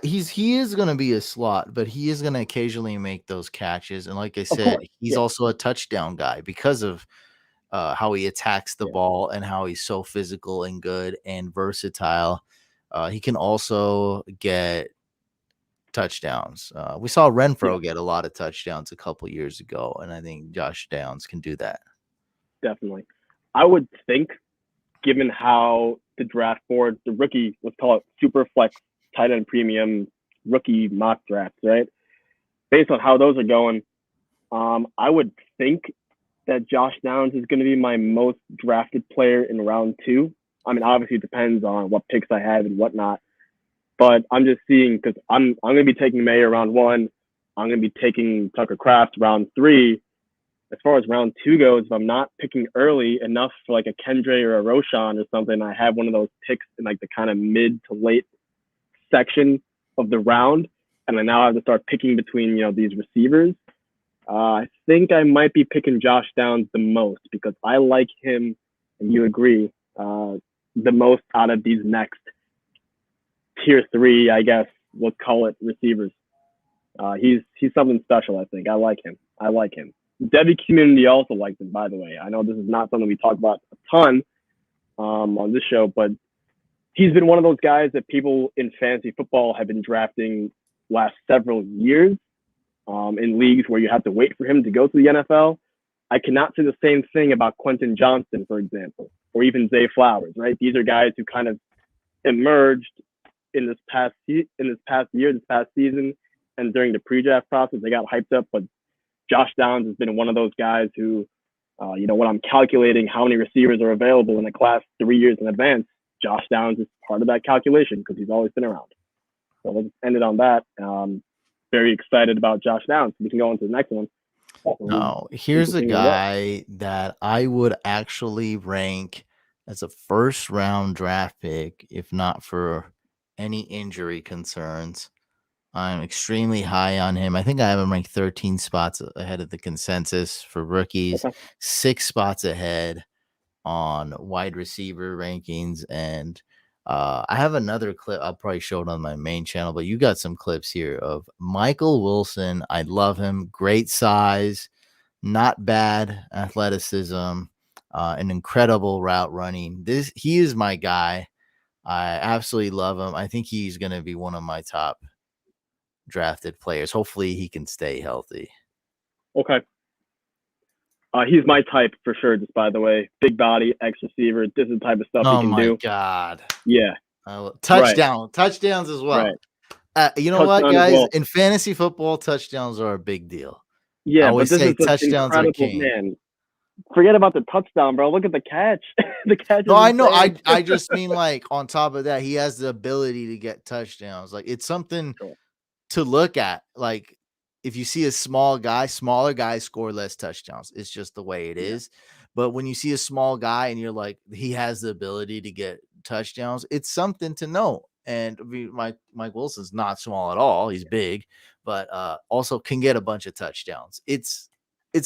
He is going to be a slot, but he is going to occasionally make those catches. And like I said, he's also a touchdown guy because of how he attacks the ball and how he's so physical and good and versatile. He can also get touchdowns. We saw Renfro get a lot of touchdowns a couple years ago, and I think Josh Downs can do that. Definitely. I would think, given how the draft board, the rookie, let's call it super flex, tight end premium, rookie mock drafts, right? Based on how those are going, I would think that Josh Downs is going to be my most drafted player in round 2. I mean, obviously it depends on what picks I have and whatnot, but I'm just seeing, because I'm going to be taking Mayer round 1. I'm going to be taking Tucker Kraft round 3. as far as round 2 goes, if I'm not picking early enough for like a Kendra or a Roshan or something, I have one of those picks in like the kind of mid to late section of the round, and I now have to start picking between these receivers. I think I might be picking Josh Downs the most because I like him, and you agree, the most out of these next tier 3, I guess, let's call it receivers. He's something special, I think. I like him. Debbie community also likes him, by the way. I know this is not something we talk about a ton on this show, but he's been one of those guys that people in fantasy football have been drafting last several years in leagues where you have to wait for him to go to the NFL. I cannot say the same thing about Quentin Johnston, for example, or even Zay Flowers, right? These are guys who kind of emerged in this past season, and during the pre-draft process, they got hyped up. But Josh Downs has been one of those guys who, when I'm calculating how many receivers are available in a class 3 years in advance, Josh Downs is part of that calculation because he's always been around. So we'll just end it on that. Very excited about Josh Downs. We can go on to the next one. No, here's a guy that I would actually rank as a first round draft pick, if not for any injury concerns. I'm extremely high on him. I think I have him ranked 13 spots ahead of the consensus for rookies, 6 spots ahead on wide receiver rankings. And I have another clip. I'll probably show it on my main channel, but you got some clips here of Michael Wilson. I love him. Great size, not bad athleticism, an incredible route running. He is my guy. I absolutely love him. I think he's going to be one of my top drafted players. Hopefully he can stay healthy. Okay. He's my type for sure, just by the way. Big body, X receiver. This is the type of stuff he can do. Oh, my God. Yeah. Touchdown. Right. Touchdowns as well. Right. You know what, guys? Well. In fantasy football, touchdowns are a big deal. Yeah, I always but this say is touchdowns are king. Man. Forget about the touchdown, bro. Look at the catch. The catch. No, I know. I just mean, like, on top of that, he has the ability to get touchdowns. Like, it's something to look at. Like, if you see a smaller guys score less touchdowns. It's just the way it is. But when you see a small guy and you're like, he has the ability to get touchdowns, it's something to know. And Mike Wilson's not small at all. He's big, but also can get a bunch of touchdowns. It's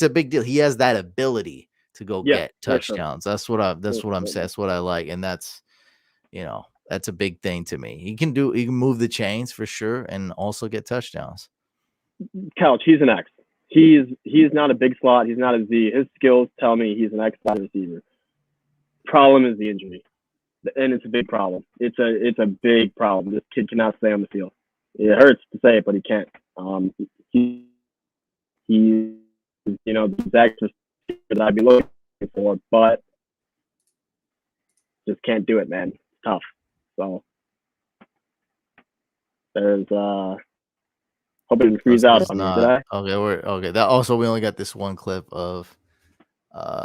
a big deal. He has that ability to go get touchdowns. Sure. That's what I'm saying. That's what I like. And that's a big thing to me. He can move the chains for sure and also get touchdowns. Couch, he's an X. He's not a big slot. He's not a Z. His skills tell me he's an X wide receiver. Problem is the injury, and it's a big problem. It's a big problem. This kid cannot stay on the field. It hurts to say it, but he can't. He's the exact receiver that I'd be looking for, but just can't do it, man. It's tough. So there's hope it didn't freeze out on me, did I? Okay. That also, we only got this one clip of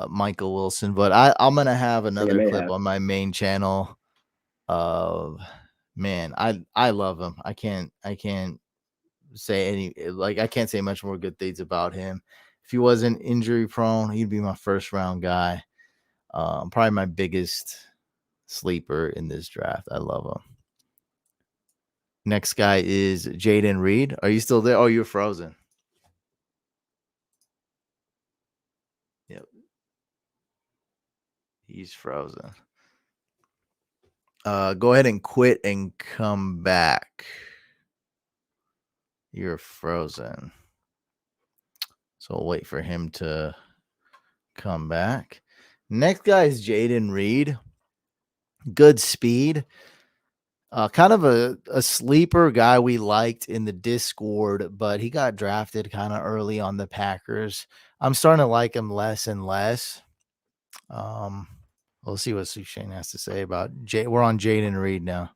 Michael Wilson, but I'm gonna have another clip on my main channel. Man, I love him. I can't say I can't say much more good things about him. If he wasn't injury prone, he'd be my first round guy. Probably my biggest sleeper in this draft. I love him. Next guy is Jaden Reed. Are you still there? Oh, you're frozen. Yep. He's frozen. Go ahead and quit and come back. You're frozen. So we'll wait for him to come back. Next guy is Jaden Reed. Good speed. Kind of a sleeper guy we liked in the Discord, but he got drafted kind of early on the Packers. I'm starting to like him less and less. We'll see what Shane has to say about we're on Jaden Reed now.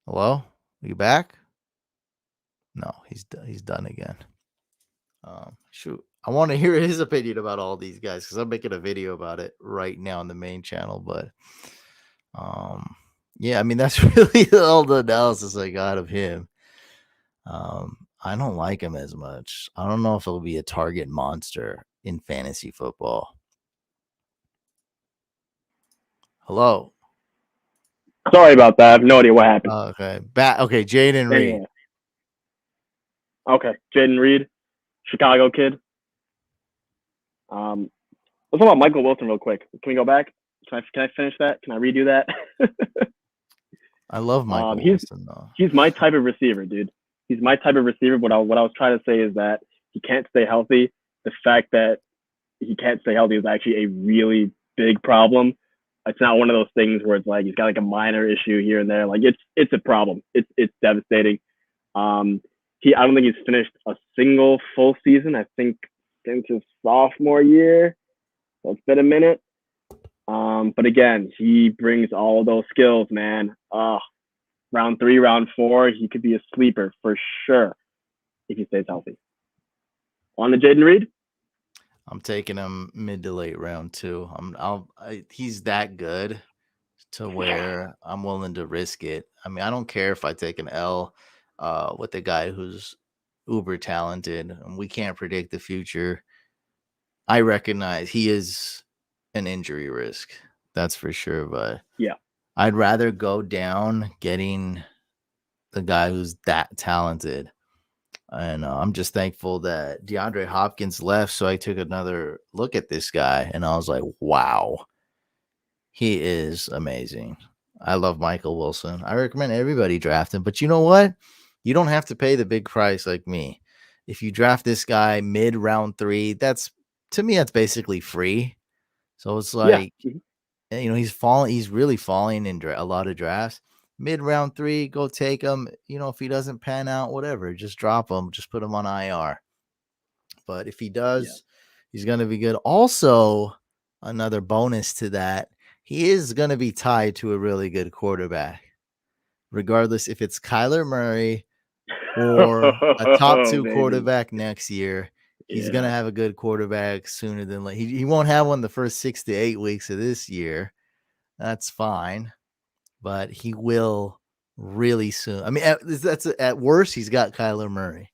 Hello? Are you back? No, he's done again. Shoot. I want to hear his opinion about all these guys because I'm making a video about it right now on the main channel. But yeah, I mean, that's really all the analysis I got of him. I don't like him as much. I don't know if he'll be a target monster in fantasy football. Hello. Sorry about that. I have no idea what happened. Okay. Okay, Jaden Reed. Anyway. Okay, Jaden Reed, Chicago kid. Let's talk about Michael Wilson real quick. Can we go back? Can I finish that? Can I redo that? I love Michael Wilson though. He's my type of receiver, dude. He's my type of receiver. What I was trying to say is that he can't stay healthy. The fact that he can't stay healthy is actually a really big problem. It's not one of those things where it's like he's got like a minor issue here and there. Like it's a problem. It's devastating. I don't think he's finished a single full season. I think since his sophomore year. So it's been a minute. But again, he brings all those skills, man. Round 3, round 4, he could be a sleeper for sure if he stays healthy. On to Jaden Reed. I'm taking him mid to late round 2. He's that good to where I'm willing to risk it. I mean, I don't care if I take an L with a guy who's uber talented and we can't predict the future. I recognize he is an injury risk. That's for sure. But yeah, I'd rather go down getting the guy who's that talented. And I'm just thankful that DeAndre Hopkins left. So I took another look at this guy and I was like, wow, he is amazing. I love Michael Wilson. I recommend everybody draft him. But you know what? You don't have to pay the big price like me. If you draft this guy mid round 3, that's basically free. So it's like, he's really falling in a lot of drafts. Mid round 3, go take him. If he doesn't pan out, whatever, just drop him. Just put him on IR. But if he does, he's going to be good. Also, another bonus to that, he is going to be tied to a really good quarterback, regardless if it's Kyler Murray or a top 2 quarterback next year. He's going to have a good quarterback sooner than later. He won't have one the first 6 to 8 weeks of this year. That's fine. But he will really soon. I mean, at worst, he's got Kyler Murray.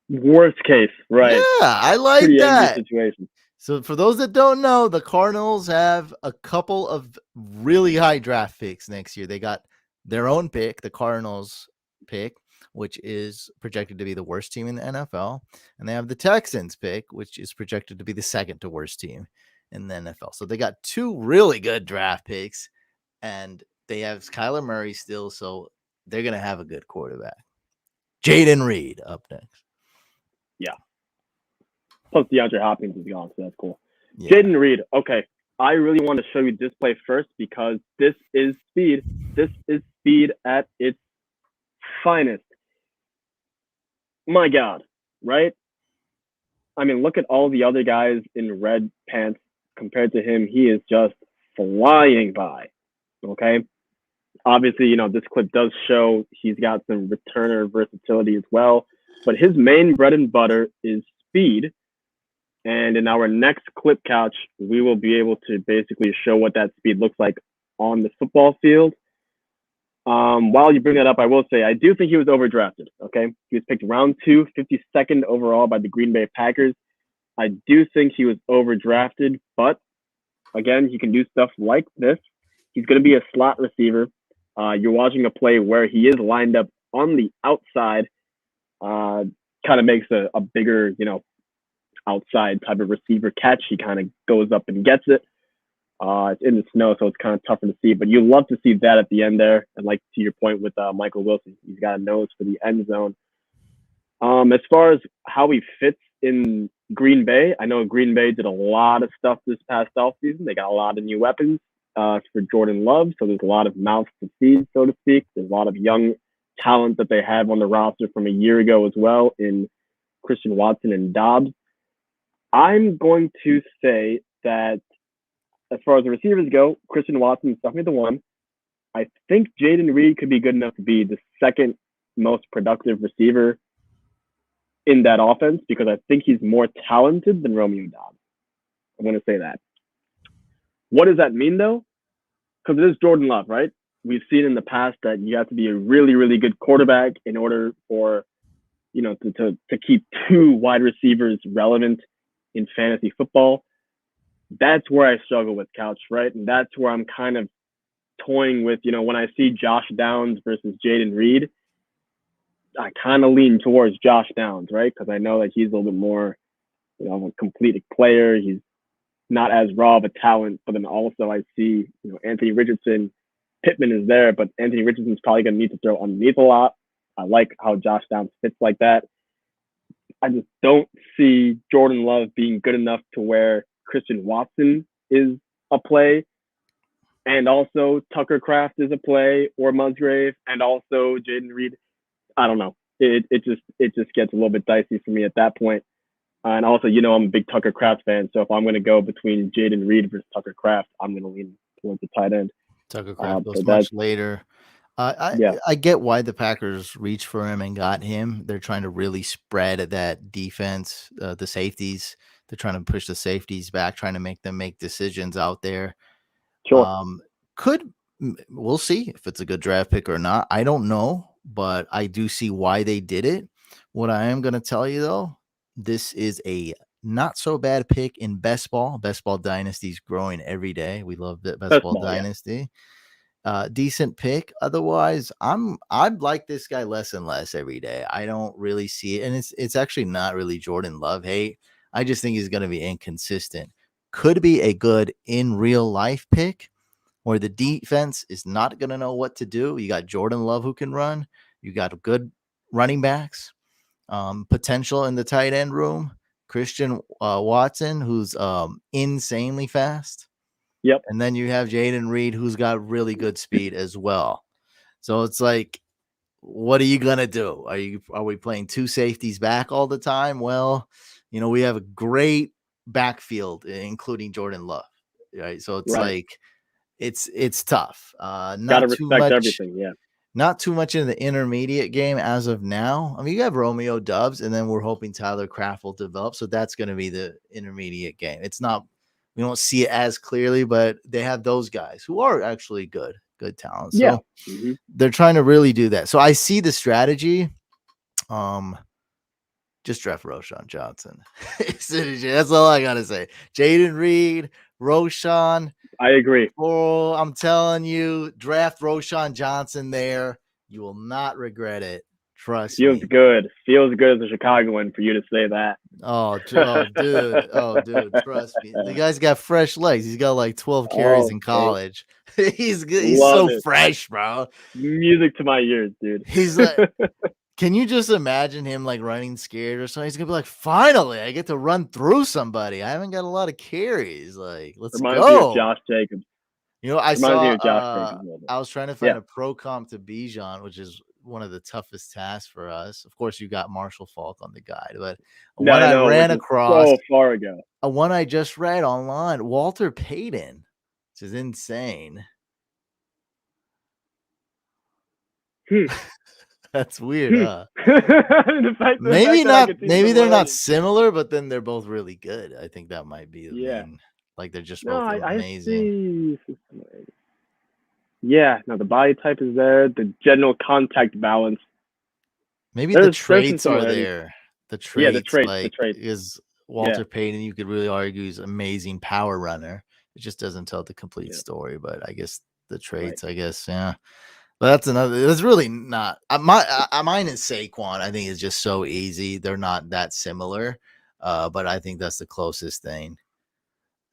Worst case, right? Yeah, I like Pretty that. Situation. So for those that don't know, the Cardinals have a couple of really high draft picks next year. They got their own pick, the Cardinals pick, which is projected to be the worst team in the NFL. And they have the Texans pick, which is projected to be the second to worst team in the NFL. So they got 2 really good draft picks, and they have Kyler Murray still, so they're going to have a good quarterback. Jaden Reed up next. Yeah. Plus DeAndre Hopkins is gone, so that's cool. Yeah. Jaden Reed, okay. I really want to show you this play first because this is speed. This is speed at its finest. My God, right? I mean, look at all the other guys in red pants compared to him. He is just flying by, okay? Obviously, this clip does show he's got some returner versatility as well, but his main bread and butter is speed. And in our next clip couch, we will be able to basically show what that speed looks like on the football field. While you bring that up, I will say I do think he was overdrafted. Okay, he was picked round 2, 52nd overall by the Green Bay Packers. I do think he was overdrafted, but again, he can do stuff like this. He's going to be a slot receiver. You're watching a play where he is lined up on the outside. Kind of makes a bigger, outside type of receiver catch. He kind of goes up and gets it. It's in the snow, so it's kind of tougher to see, but you love to see that at the end there. And like to your point with Michael Wilson, he's got a nose for the end zone. As far as how he fits in Green Bay, I know Green Bay did a lot of stuff this past offseason. They got a lot of new weapons for Jordan Love, so there's a lot of mouths to feed, so to speak. There's a lot of young talent that they have on the roster from a year ago as well in Christian Watson and Dobbs. I'm going to say that as far as the receivers go, Christian Watson is definitely the one. I think Jaden Reed could be good enough to be the second most productive receiver in that offense because I think he's more talented than Romeo Dobbs. I'm going to say that. What does that mean, though? Because it is Jordan Love, right? We've seen in the past that you have to be a really, really good quarterback in order for to keep two wide receivers relevant in fantasy football, that's where I struggle with Couch, right? And that's where I'm kind of toying with, when I see Josh Downs versus Jaden Reed, I kind of lean towards Josh Downs, right? Because I know that he's a little bit more, a complete player. He's not as raw of a talent, but then also I see, Anthony Richardson, Pittman is there, but Anthony Richardson's probably going to need to throw underneath a lot. I like how Josh Downs fits like that. I just don't see Jordan Love being good enough to where Christian Watson is a play, and also Tucker Kraft is a play, or Musgrave, and also Jaden Reed. I don't know. It just gets a little bit dicey for me at that point. And also, I'm a big Tucker Kraft fan, so if I'm going to go between Jaden Reed versus Tucker Kraft, I'm going to lean towards the tight end. Tucker Kraft goes much later. I get why the Packers reached for him and got him. They're trying to really spread that defense, the safeties. They're trying to push the safeties back, trying to make them make decisions out there. Sure. We'll see if it's a good draft pick or not. I don't know, but I do see why they did it. What I am going to tell you, though, this is a not so bad pick in best ball. Best ball dynasty is growing every day. We love that best ball dynasty. Decent pick. Otherwise, I'd like this guy less and less every day. I don't really see it, and it's actually not really Jordan Love hate. I just think he's going to be inconsistent. Could be a good in real life pick where the defense is not going to know what to do. You got Jordan Love who can run. You got good running backs, potential in the tight end room. Christian Watson, who's insanely fast. Yep. And then you have Jaden Reed, who's got really good speed as well. So it's like, what are you gonna do? Are we playing two safeties back all the time? Well, we have a great backfield, including Jordan Love, right? So it's like it's tough. Gotta respect everything, yeah. Not too much in the intermediate game as of now. I mean, you have Romeo Doubs, and then we're hoping Tyler Kraft will develop. So that's going to be the intermediate game. It's not, we don't see it as clearly, but they have those guys who are actually good talent. So they're trying to really do that. So I see the strategy. Just draft Roshan Johnson. That's all I got to say. Jaden Reed, Roshan. I agree. Oh, I'm telling you, draft Roshan Johnson there. You will not regret it. Trust me. Feels good. Feels good as a Chicagoan for you to say that. Oh, dude. Oh, dude. Trust me. The guy's got fresh legs. He's got like 12 carries in college. He's good. He's so fresh, bro. Music to my ears, dude. He's like, can you just imagine him like running scared or something? He's gonna be like, finally, I get to run through somebody. I haven't got a lot of carries. Like, let's Reminds go. Me of Josh Jacobs. I was trying to find a pro comp to Bijan, which is one of the toughest tasks for us. Of course, you got Marshall Faulk on the guide, but I ran across so far ago. One I just read online, Walter Payton, which is insane. That's weird, huh? Maybe not. Maybe they're not similar, but then they're both really good. I think that might be the main. Like they're just both amazing. The body type is there. The general contact balance. Maybe the traits are there. The traits, is Walter Payton. You could really argue he's an amazing power runner. It just doesn't tell the complete story. But I guess the traits. I guess But that's another. That's really not. Mine is Saquon. I think is just so easy. They're not that similar, but I think that's the closest thing.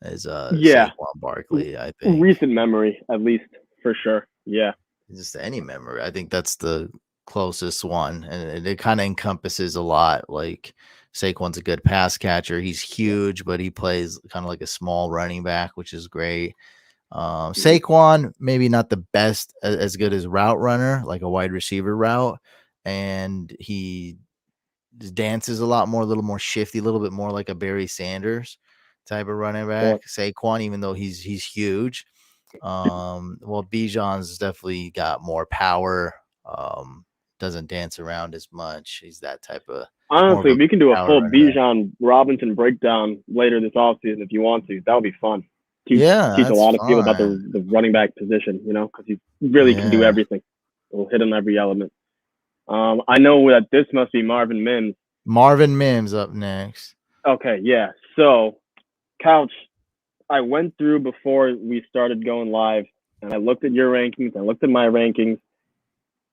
Is Saquon Barkley? I think recent memory, at least for sure. Yeah, just any memory. I think that's the closest one, and it kind of encompasses a lot. Like Saquon's a good pass catcher. He's huge, but he plays kind of like a small running back, which is great. Saquon, maybe not the best, as good as route runner, like a wide receiver route, and he dances a lot more, a little more shifty, a little bit more like a Barry Sanders type of running back. Saquon, even though he's huge, Bijan's definitely got more power. Doesn't dance around as much. He's that type of. Honestly, we can do a full Bijan Robinson breakdown later this offseason if you want to. That would be fun. Teach a lot of people about the running back position, because he really can do everything. He'll hit on every element. I know that this must be Marvin Mims. Marvin Mims up next. Okay, yeah. So, Couch, I went through before we started going live, and I looked at your rankings, I looked at my rankings,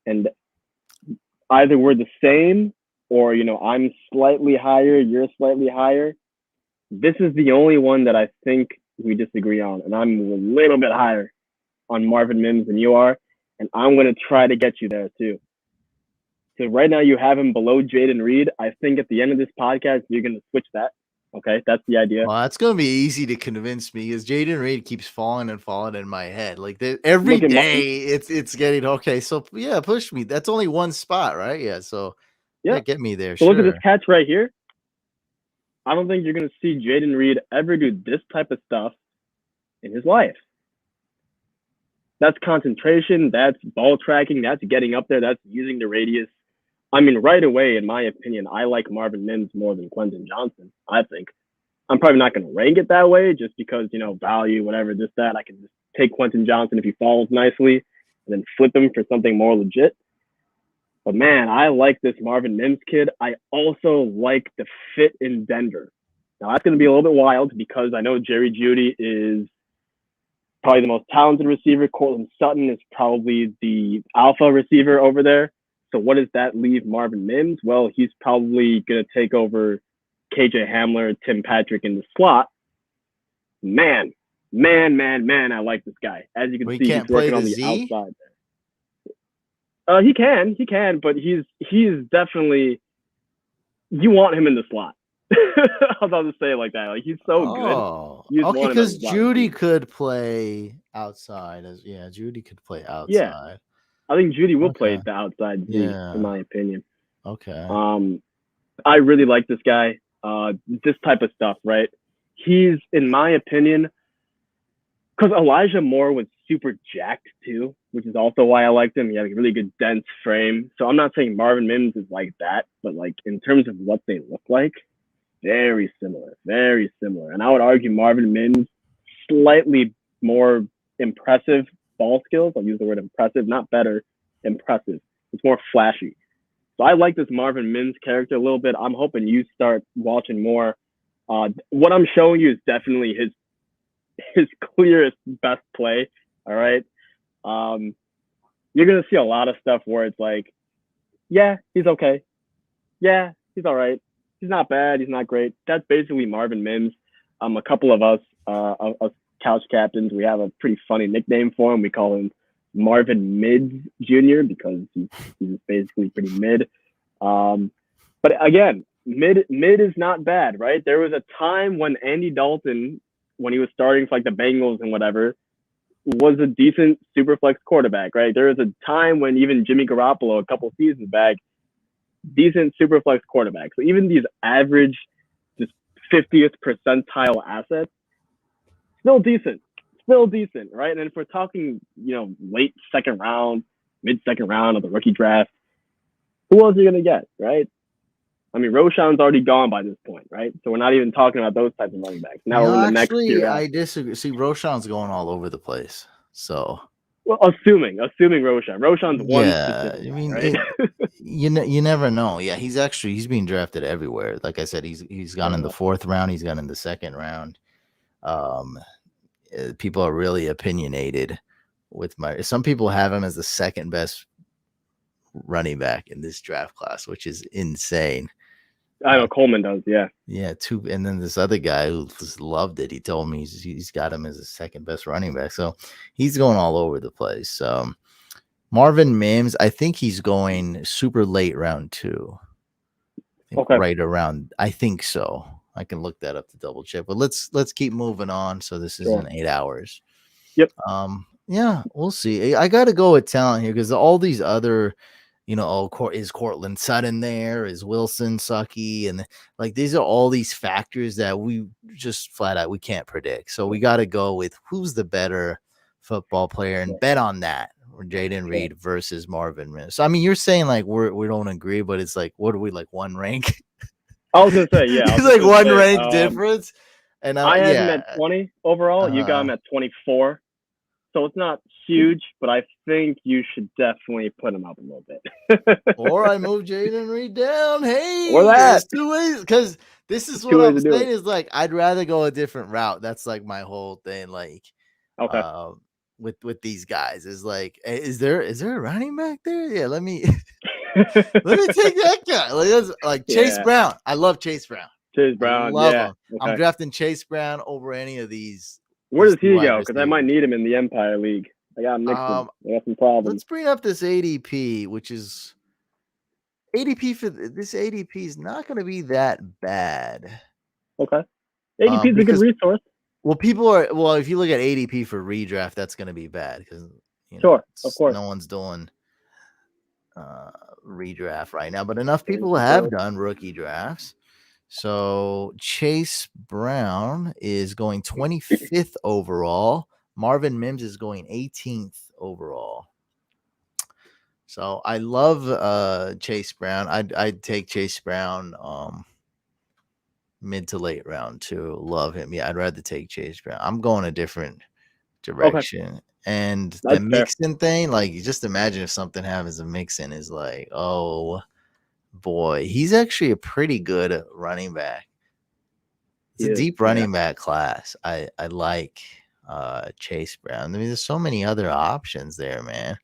and either we're the same or, I'm slightly higher, you're slightly higher. This is the only one that I think we disagree on, and I'm a little bit higher on Marvin Mims than you are, and I'm going to try to get you there too. So right now you have him below Jayden Reed. I think at the end of this podcast, you're going to switch that. Okay, that's the idea. Well, that's going to be easy to convince me because Jayden Reed keeps falling and falling in my head. Like every day it's getting okay. So yeah, push me. That's only one spot, right? Yeah. So yeah, get me there. So look at this catch right here. I don't think you're going to see Jayden Reed ever do this type of stuff in his life. That's concentration. That's ball tracking. That's getting up there. That's using the radius. I mean, right away, in my opinion, I like Marvin Mims more than Quentin Johnston, I think. I'm probably not going to rank it that way just because, value, whatever, this, that. I can just take Quentin Johnston if he falls nicely and then flip him for something more legit. But, man, I like this Marvin Mims kid. I also like the fit in Denver. Now, that's going to be a little bit wild because I know Jerry Jeudy is probably the most talented receiver. Courtland Sutton is probably the alpha receiver over there. So what does that leave Marvin Mims? Well, he's probably going to take over KJ Hamler, Tim Patrick in the slot. Man, I like this guy. As you can see, he's working on the outside there. He can, but he's definitely, you want him in the slot. I was about to say it like that. Like, he's so good. Okay, because Jeudy could play outside. Jeudy could play outside. Yeah. I think Jeudy will play the outside, in my opinion. Okay. I really like this guy. This type of stuff, right? He's, in my opinion, because Elijah Moore was super jacked too, which is also why I liked him. He had a really good dense frame. So I'm not saying Marvin Mims is like that, but like in terms of what they look like, very similar. And I would argue Marvin Mims slightly more impressive ball skills. I'll use the word impressive, not better, impressive. It's more flashy. So I like this Marvin Mims character a little bit. I'm hoping you start watching more. What I'm showing you is definitely his clearest best play. All right. You're going to see a lot of stuff where it's like, yeah, he's okay. Yeah, he's all right. He's not bad. He's not great. That's basically Marvin Mims. A couple of us couch captains, we have a pretty funny nickname for him. We call him Marvin Mids Jr. because he's basically pretty mid. But again, mid is not bad, right? There was a time when Andy Dalton, when he was starting for like the Bengals and whatever, was a decent super flex quarterback, right? There was a time when even Jimmy Garoppolo, a couple seasons back, decent super flex quarterback. So even these average, just 50th percentile assets, still decent, right? And if we're talking, late second round, mid second round of the rookie draft, who else are you going to get, right? I mean, Roshan's already gone by this point, right? So we're not even talking about those types of running backs. Now we're in the next year. I disagree. See, Roshan's going all over the place. So, well, assuming Roshan's one. Yeah, I mean, right? you never know. Yeah, he's being drafted everywhere. Like I said, he's gone in the fourth round. He's gone in the second round. People are really opinionated with some people have him as the second best running back in this draft class, which is insane. I know Coleman does, yeah. Yeah, and then this other guy who just loved it. He told me he's got him as the second best running back. So he's going all over the place. Marvin Mims, I think he's going super late round 2. Right around, I think so. I can look that up to double check. But let's keep moving on. So this is in 8 hours. Yep. Yeah, we'll see. I got to go with talent here because all these other, is Courtland Sutton there? Is Wilson sucky? And like these are all these factors that we just flat out we can't predict. So we got to go with who's the better football player and bet on that. Jayden Reed versus Marvin Mims. So I mean, you're saying like we don't agree, but it's like what are we like one rank? I was gonna say yeah. It's like one rank difference. And I had him at 20 overall. You got him at 24. So it's not huge, but I think you should definitely put him up a little bit. Or I move Jaden Reed down. Hey, Or that. there's two ways. Because this is what I'm saying is like, I'd rather go a different route. That's like my whole thing. Like, Okay. With these guys is like, is there a running back there? Yeah, let me take that guy. Like, that's like Chase Brown. I love Chase Brown. Chase Brown, I love him. Okay. I'm drafting Chase Brown over any of these. Where does he go? Because I might need him in the Empire League. I got mixed. I got some problems. Let's bring up this ADP, which is ADP for this ADP is not going to be that bad. Okay. ADP is a good resource. Well, if you look at ADP for redraft, that's going to be bad because sure, of course, no one's doing redraft right now, but enough people have done rookie drafts. So Chase Brown is going 25th overall. Marvin Mims is going 18th overall. So I love Chase Brown. I'd take Chase Brown mid to late round too. Love him. Yeah, I'd rather take Chase Brown. I'm going a different direction. Okay. And the Mixon thing, like, you just imagine if something happens to Mixon is like, oh boy, he's actually a pretty good running back. It's a deep running back class. I like Chase Brown. I mean, there's so many other options there, man.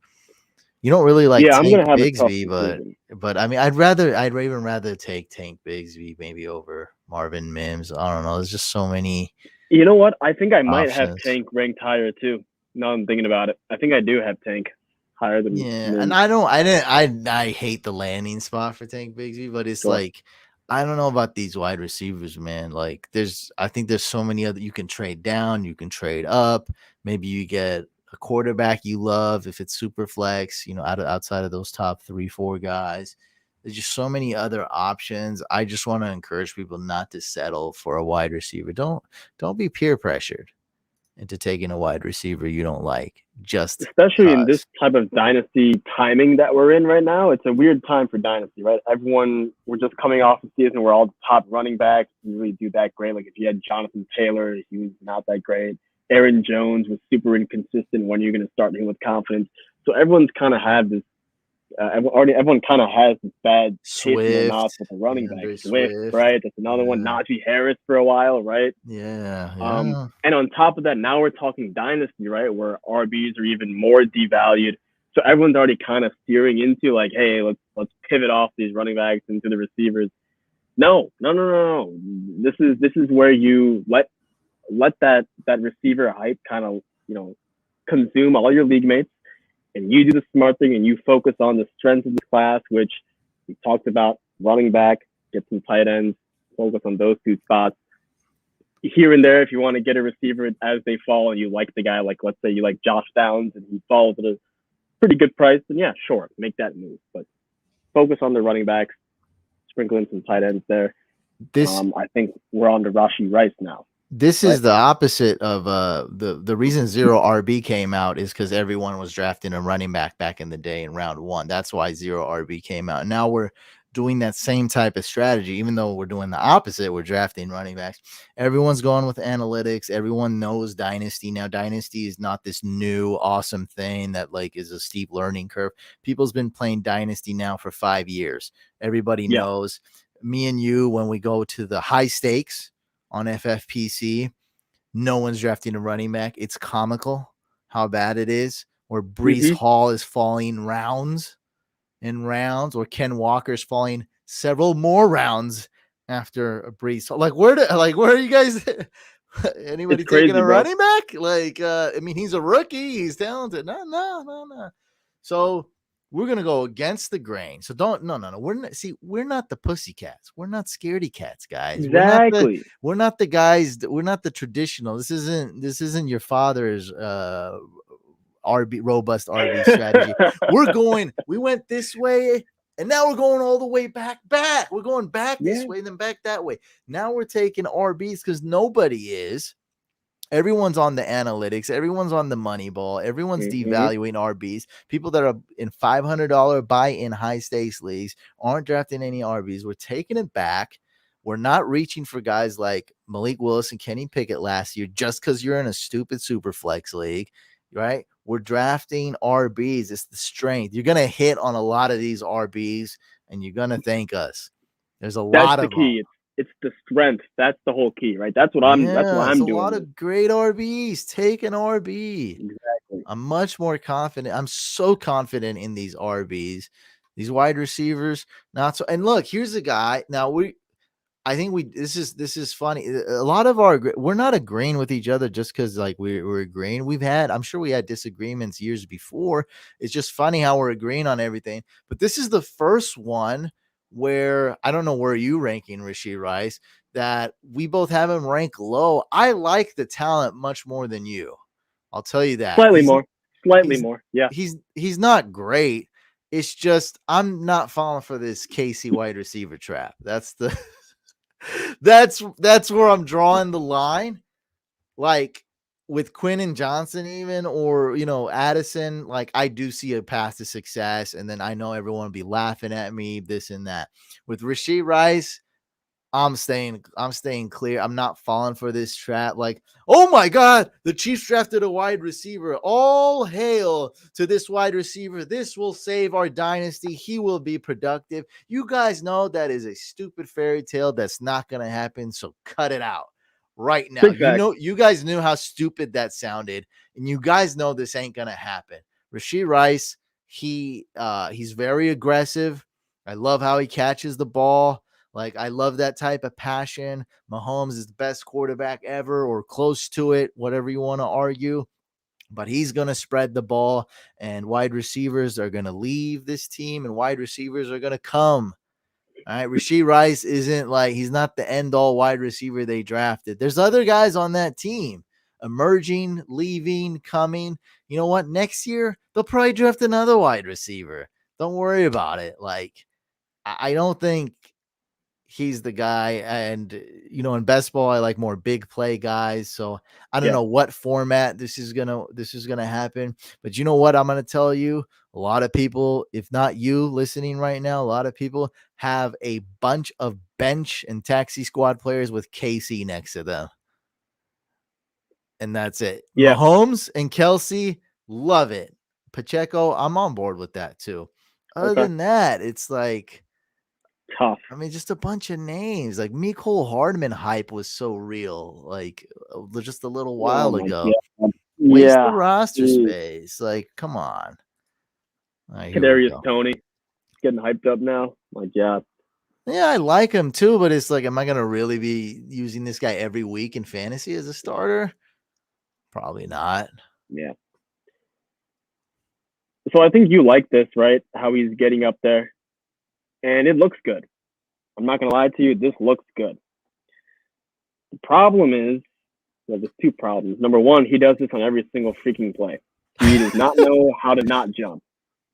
You don't really like Tank Bigsby, but I mean, I'd even rather take Tank Bigsby maybe over Marvin Mims. I don't know. There's just so many. You know what? I think I might have Tank ranked higher too. Now I'm thinking about it. I think I do have Tank higher than Mims. And I hate the landing spot for Tank Bigsby, but it's like, I don't know about these wide receivers, man. Like, I think there's so many other. You can trade down, you can trade up. Maybe you get a quarterback you love if it's super flex, outside of those top 3-4 guys. There's just so many other options. I just want to encourage people not to settle for a wide receiver. Don't be peer pressured into taking a wide receiver you don't like. Especially in this type of dynasty timing that we're in right now, it's a weird time for dynasty, right? We're just coming off a season where all the top running backs really do that great. Like if you had Jonathan Taylor, he was not that great. Aaron Jones was super inconsistent. When you're going to start him with confidence. So everyone's kind of had this. Everyone kind of has this bad taste in their mouth with the running back. Swift, right? That's another one. Najee Harris for a while, right? Yeah. And on top of that, now we're talking dynasty, right? Where RBs are even more devalued. So everyone's already kind of steering into like, hey, let's pivot off these running backs into the receivers. No. This is where you let that receiver hype kind of, consume all your league mates, and you do the smart thing and you focus on the strengths of the class, which we talked about: running back, get some tight ends, focus on those two spots. Here and there, if you want to get a receiver as they fall and you like the guy, like let's say you like Josh Downs and he falls at a pretty good price, then yeah, sure, make that move. But focus on the running backs, sprinkle in some tight ends there. I think we're on to Rashee Rice now. This is the opposite of the reason zero RB came out is because everyone was drafting a running back in the day in round 1. That's why zero RB came out. And now we're doing that same type of strategy, even though we're doing the opposite. We're drafting running backs. Everyone's going with analytics. Everyone knows Dynasty. Now, Dynasty is not this new awesome thing that like is a steep learning curve. People's been playing Dynasty now for 5 years. Everybody knows. Me and you, when we go to the high stakes on FFPC, no one's drafting a running back. It's comical how bad it is. Where Breece Hall is falling rounds, or Ken Walker's falling several more rounds after Breece. Like where are you guys? Anybody taking a running back? Like I mean, he's a rookie. He's talented. No. So we're gonna go against the grain. So no. We're not the pussycats. We're not scaredy cats, guys. Exactly. We're not the guys. We're not the traditional. This isn't your father's robust RB strategy. We went this way, and now we're going all the way back. We're going back this way and then back that way. Now we're taking RBs because nobody is. Everyone's on the analytics. Everyone's on the money ball. Everyone's devaluing RBs. People that are in $500 buy-in high stakes leagues aren't drafting any RBs. We're taking it back. We're not reaching for guys like Malik Willis and Kenny Pickett last year just because you're in a stupid super flex league. right? We're drafting RBs. It's the strength. You're gonna hit on a lot of these RBs, and you're gonna thank us. There's a That's lot the of them. key. It's the strength. That's the whole key, right? That's what Yeah, I'm it's a doing. lot of great RBs. Take an RB. Exactly. I'm much more confident. I'm so confident in these RBs, these wide receivers. Not so. And look, here's a guy. Now I think this is funny. A lot of we're not agreeing with each other just because like we're agreeing. I'm sure we had disagreements years before. It's just funny how we're agreeing on everything. But this is the first one where I don't know where you ranking Rashee Rice, that we both have him ranked low. I like the talent much more than you. I'll tell you that. Slightly more. Yeah. He's not great. It's just I'm not falling for this Casey wide receiver trap. That's the that's where I'm drawing the line. Like with Quentin Johnston, even, or Addison, like I do see a path to success, and then I know everyone will be laughing at me, this and that. With Rashee Rice, I'm staying clear. I'm not falling for this trap. Like, oh my God, the Chiefs drafted a wide receiver. All hail to this wide receiver. This will save our dynasty. He will be productive. You guys know that is a stupid fairy tale that's not going to happen. So cut it out right now. You guys knew how stupid that sounded, and you guys know this ain't going to happen. Rashee Rice, he's very aggressive. I love how he catches the ball. Like, I love that type of passion. Mahomes is the best quarterback ever, or close to it, whatever you want to argue. But he's going to spread the ball, and wide receivers are going to leave this team, and wide receivers are going to come. All right, Rashee Rice he's not the end-all wide receiver they drafted. There's other guys on that team emerging, leaving, coming. You know what? Next year, they'll probably draft another wide receiver. Don't worry about it. Like, I don't think he's the guy. And in best ball, I like more big play guys. So I don't know what format this is gonna happen. But you know what I'm gonna tell you? A lot of people, if not you listening right now, a lot of people have a bunch of bench and taxi squad players with KC next to them. And that's it. Yeah. Mahomes and Kelsey, love it. Pacheco, I'm on board with that too. Other than that, it's like tough. I mean, just a bunch of names. Like Mecole Hardman hype was so real, like just a little while ago. God. Waste the roster space. Like, come on. Right, Kadarius Toney getting hyped up now. Like, yeah, I like him too, but it's like, am I gonna really be using this guy every week in fantasy as a starter? Probably not. Yeah. So I think you like this, right? How he's getting up there. And it looks good. I'm not going to lie to you. This looks good. The problem is, there's two problems. Number one, he does this on every single freaking play. He does not know how to not jump.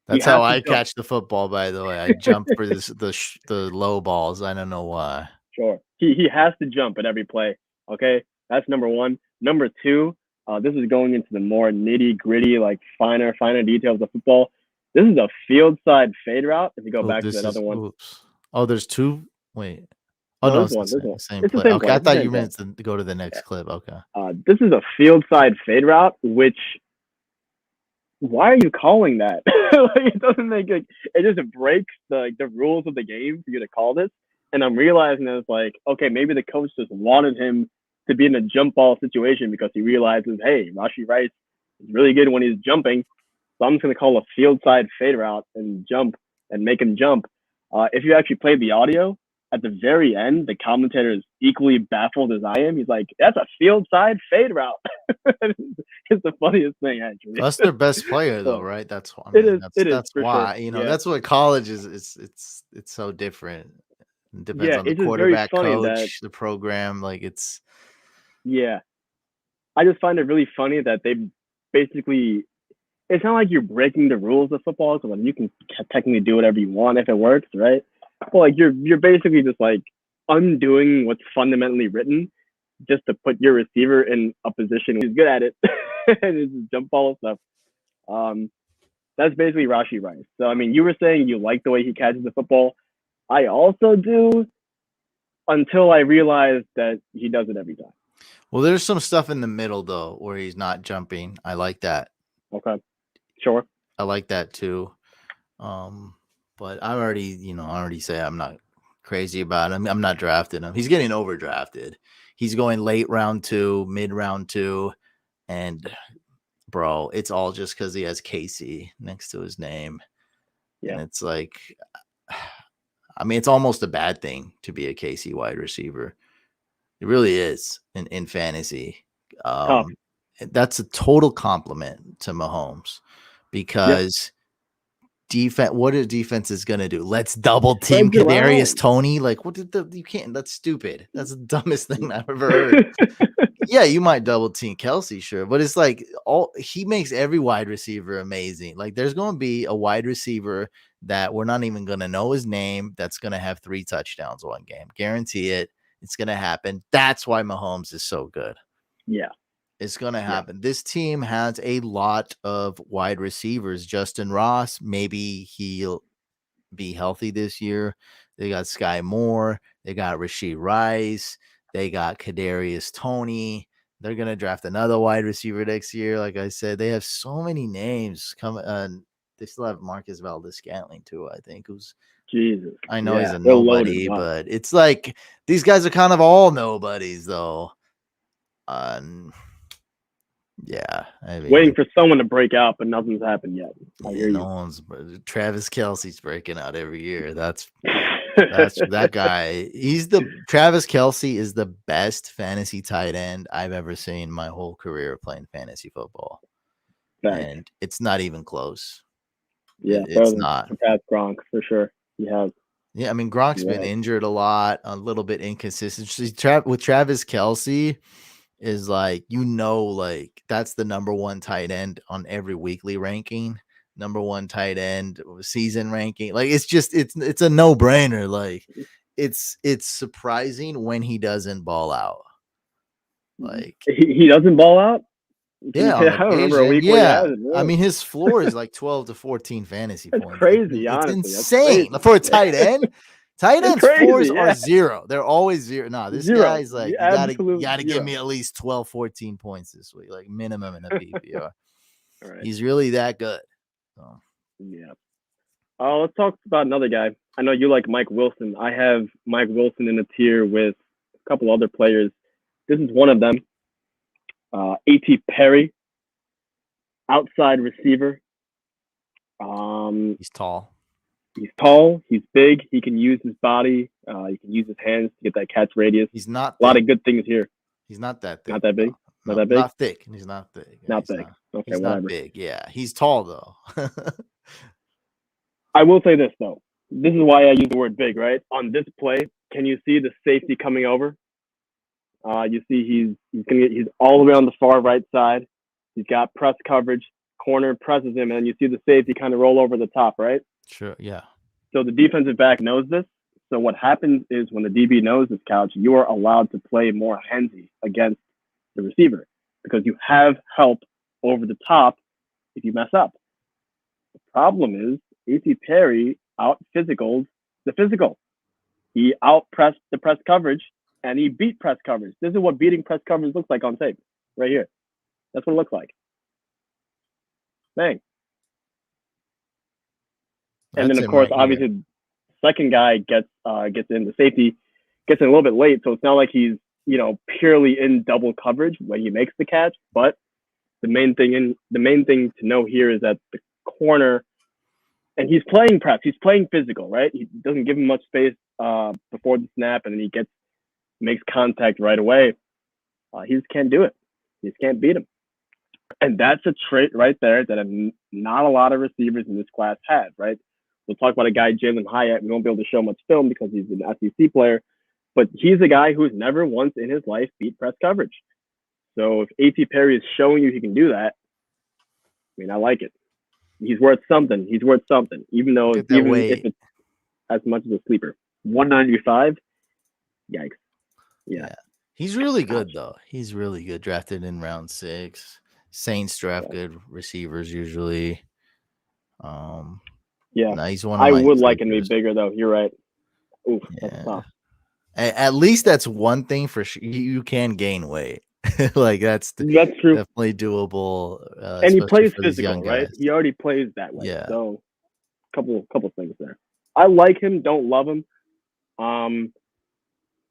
That's how I catch the football, by the way. I jump for the low balls. I don't know why. Sure. He has to jump at every play. Okay? That's number one. Number two, this is going into the more nitty-gritty, like finer details of football. This is a field side fade route. If you go back to that other one. Oops. Oh, there's two? Wait. Oh, no, it's the same play. Okay, I thought you meant to go to the next clip. Okay. This is a field side fade route, which, why are you calling that? Like, it doesn't make it just breaks the rules of the game for you to call this. And I'm realizing that it's like, okay, maybe the coach just wanted him to be in a jump ball situation because he realizes, hey, Rashee Rice is really good when he's jumping. So I'm just going to call a field side fade route and jump and make him jump. If you actually play the audio, at the very end, the commentator is equally baffled as I am. He's like, that's a field side fade route. It's the funniest thing, actually. That's their best player, though, right? That's why. That's why. Sure. That's what college is. It's so different. It depends on the quarterback, coach, the program. Like, it's. Yeah. I just find it really funny that they basically. It's not like you're breaking the rules of football, so you can technically do whatever you want if it works, right? Well, like you're basically just like undoing what's fundamentally written just to put your receiver in a position he's good at it and it's just jump ball stuff. That's basically Rashee Rice. So I mean, you were saying you like the way he catches the football. I also do, until I realized that he does it every time. Well, there's some stuff in the middle though where he's not jumping. I like that. Okay. Sure. I like that too. But I already say I'm not crazy about him. I'm not drafting him. He's getting overdrafted. He's going late round 2, mid round 2, and bro, it's all just because he has Casey next to his name. Yeah. And it's like, I mean, it's almost a bad thing to be a Casey wide receiver. It really is in fantasy. That's a total compliment to Mahomes because defense. What are defenses gonna do? Let's double team Kadarius Toney. Like, what did you can't? That's stupid. That's the dumbest thing I've ever heard. Yeah, you might double team Kelsey, sure, but it's like he makes every wide receiver amazing. Like, there's going to be a wide receiver that we're not even going to know his name that's going to have 3 touchdowns one game. Guarantee it. It's going to happen. That's why Mahomes is so good. Yeah. It's going to happen. This team has a lot of wide receivers. Justin Ross, maybe he'll be healthy this year. They got Sky Moore. They got Rashee Rice. They got Kadarius Toney. They're going to draft another wide receiver next year. Like I said, they have so many names coming. They still have Marcus Valdes-Scantling too, I think. Jesus. I know he's a nobody, but it's like these guys are kind of all nobodies, though. Yeah. I mean, waiting for someone to break out, but nothing's happened yet. Travis Kelce's breaking out every year. That's that guy. Travis Kelce is the best fantasy tight end I've ever seen my whole career playing fantasy football. Thanks. And it's not even close. Yeah, it's not. That's Gronk for sure. He has. Yeah, I mean, Gronk's been injured a lot, a little bit inconsistent. With Travis Kelce is like, like that's the number 1 tight end on every weekly ranking. Number 1 tight end season ranking. Like, it's just it's a no-brainer. Like, it's surprising when he doesn't ball out. Like, he doesn't ball out? Yeah, I don't remember a week where he hasn't, really. I mean, his floor is like 12 to 14 fantasy points. Crazy, it's honestly. Insane for a tight end. Tight ends floors are 0. They're always 0. No, this guy's like, you gotta give me at least 12, 14 points this week, like minimum in a PPR. Right. He's really that good. So. Yeah. Let's talk about another guy. I know you like Mike Wilson. I have Mike Wilson in a tier with a couple other players. This is one of them. A.T. Perry, outside receiver. He's tall. He's tall. He's big. He can use his body. He can use his hands to get that catch radius. He's not. A lot of good things here. He's not that thick. Not that big. No, not that big. Not thick. He's not thick. Not thick. Okay, he's whatever. Not big. Yeah, he's tall though. I will say this though. This is why I use the word big, right? On this play, can you see the safety coming over? You see he's all the way on the far right side. He's got press coverage. Corner presses him, and you see the safety kind of roll over the top, right? Sure, yeah. So the defensive back knows this. So what happens is when the DB knows this, Couch, you are allowed to play more handsy against the receiver because you have help over the top if you mess up. The problem is A.T. Perry out-physicaled the physical. He out-pressed the press coverage, and he beat press coverage. This is what beating press coverage looks like on tape, right here. That's what it looks like. Bang. And then, of course, obviously, the second guy gets in. The safety gets in a little bit late, so it's not like he's purely in double coverage when he makes the catch. But the main thing to know here is that the corner, and he's playing press, he's playing physical, right? He doesn't give him much space before the snap, and then he makes contact right away. He just can't do it. He just can't beat him. And that's a trait right there that not a lot of receivers in this class have, right? We'll talk about a guy, Jalen Hyatt. We won't be able to show much film because he's an SEC player, but he's a guy who's never once in his life beat press coverage. So if A.T. Perry is showing you he can do that, I mean, I like it. He's worth something. Even if it's as much as a sleeper. 195, yikes. Yeah. He's really good, though. He's really good. Drafted in round 6. Saints draft good receivers usually. He's one of I would like him to be bigger, though. You're right. Oof, that's tough. At least that's one thing for sure. You can gain weight. Like that's That's true. definitely doable, And he especially plays for these physical, young right? guys. He already plays that way. Yeah. So couple things there. I like him, don't love him.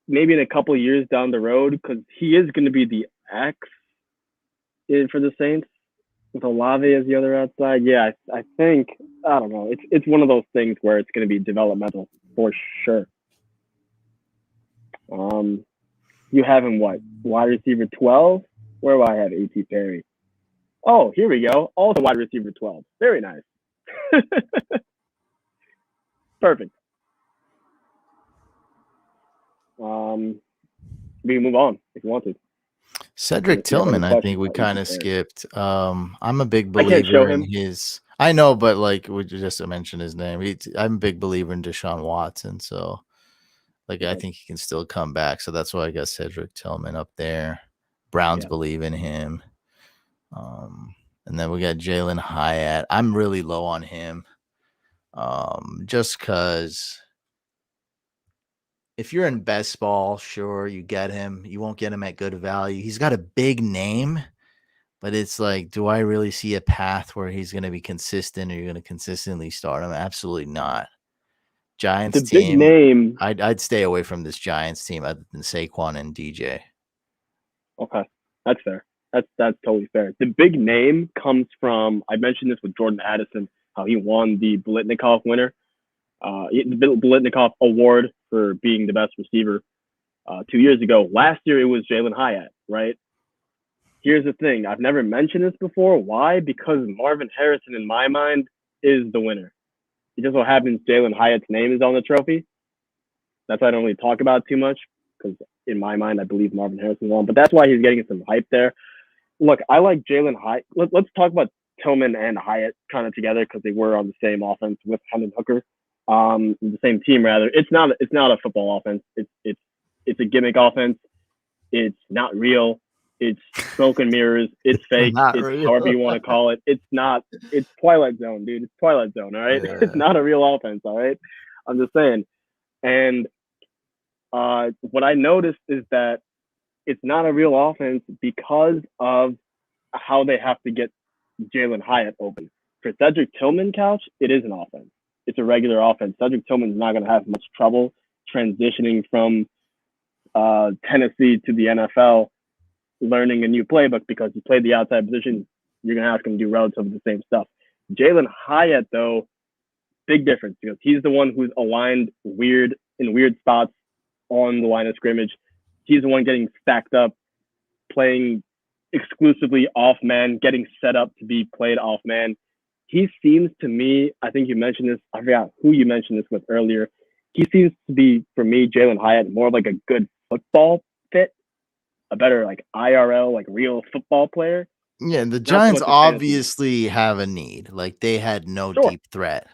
Maybe in a couple of years down the road, because he is going to be the X for the Saints with Olave as the other outside. Yeah, I think, I don't know. It's one of those things where it's going to be developmental for sure. You have him what? Wide receiver 12? Where do I have A.T. Perry? Oh, here we go. Also wide receiver 12. Very nice. Perfect. We can move on if you want to. Cedric If you have any Tillman, I questions think we about kind of A.T. Perry. skipped. I'm a big I can't show believer in him. his. I know, but like we just mentioned his name. I'm a big believer in Deshaun Watson, so like I Okay. think he can still come back. So that's why I got Cedric Tillman up there. Browns Yeah. believe in him. And then we got Jalen Hyatt. I'm really low on him. Just because if you're in best ball, sure, you get him. You won't get him at good value. He's got a big name, but it's like, do I really see a path where he's going to be consistent or you're going to consistently start him? Absolutely not. Giants The big team, name. I'd stay away from this Giants team other than Saquon and DJ. Okay, that's fair. That's totally fair. The big name comes from, I mentioned this with Jordan Addison, how he won the Blitnikoff winner, the Blitnikoff award for being the best receiver 2 years ago. Last year it was Jalen Hyatt, right? Here's the thing. I've never mentioned this before. Why? Because Marvin Harrison, in my mind, is the winner. It just so happens Jalen Hyatt's name is on the trophy. That's why I don't really talk about it too much, because in my mind, I believe Marvin Harrison won. But that's why he's getting some hype there. Look, I like Jalen Hyatt. Let's talk about Tillman and Hyatt kind of together because they were on the same offense with Hendon Hooker, the same team rather. It's not a football offense. It's a gimmick offense. It's not real. It's smoke and mirrors. It's fake. Not It's real. however you want to call it. It's not. It's Twilight Zone, dude. It's Twilight Zone. All right. Yeah. It's not a real offense. All right. I'm just saying. And what I noticed is that it's not a real offense because of how they have to get Jalen Hyatt open. For Cedric Tillman couch, it is an offense. It's a regular offense. Cedric Tillman's not going to have much trouble transitioning from Tennessee to the NFL, learning a new playbook because he played the outside position. You're going to ask him to do relatively the same stuff. Jalen Hyatt, though, big difference because he's the one who's aligned in weird spots on the line of scrimmage. He's the one getting stacked up, playing exclusively off man, getting set up to be played off man. He seems to me, I think you mentioned this, I forgot who you mentioned this with earlier. He seems to be, for me, Jalen Hyatt, more like a good football fit, a better like IRL, like real football player. Yeah, the Not so Giants much a fantasy. obviously have a need. Like they had no Sure. deep threat.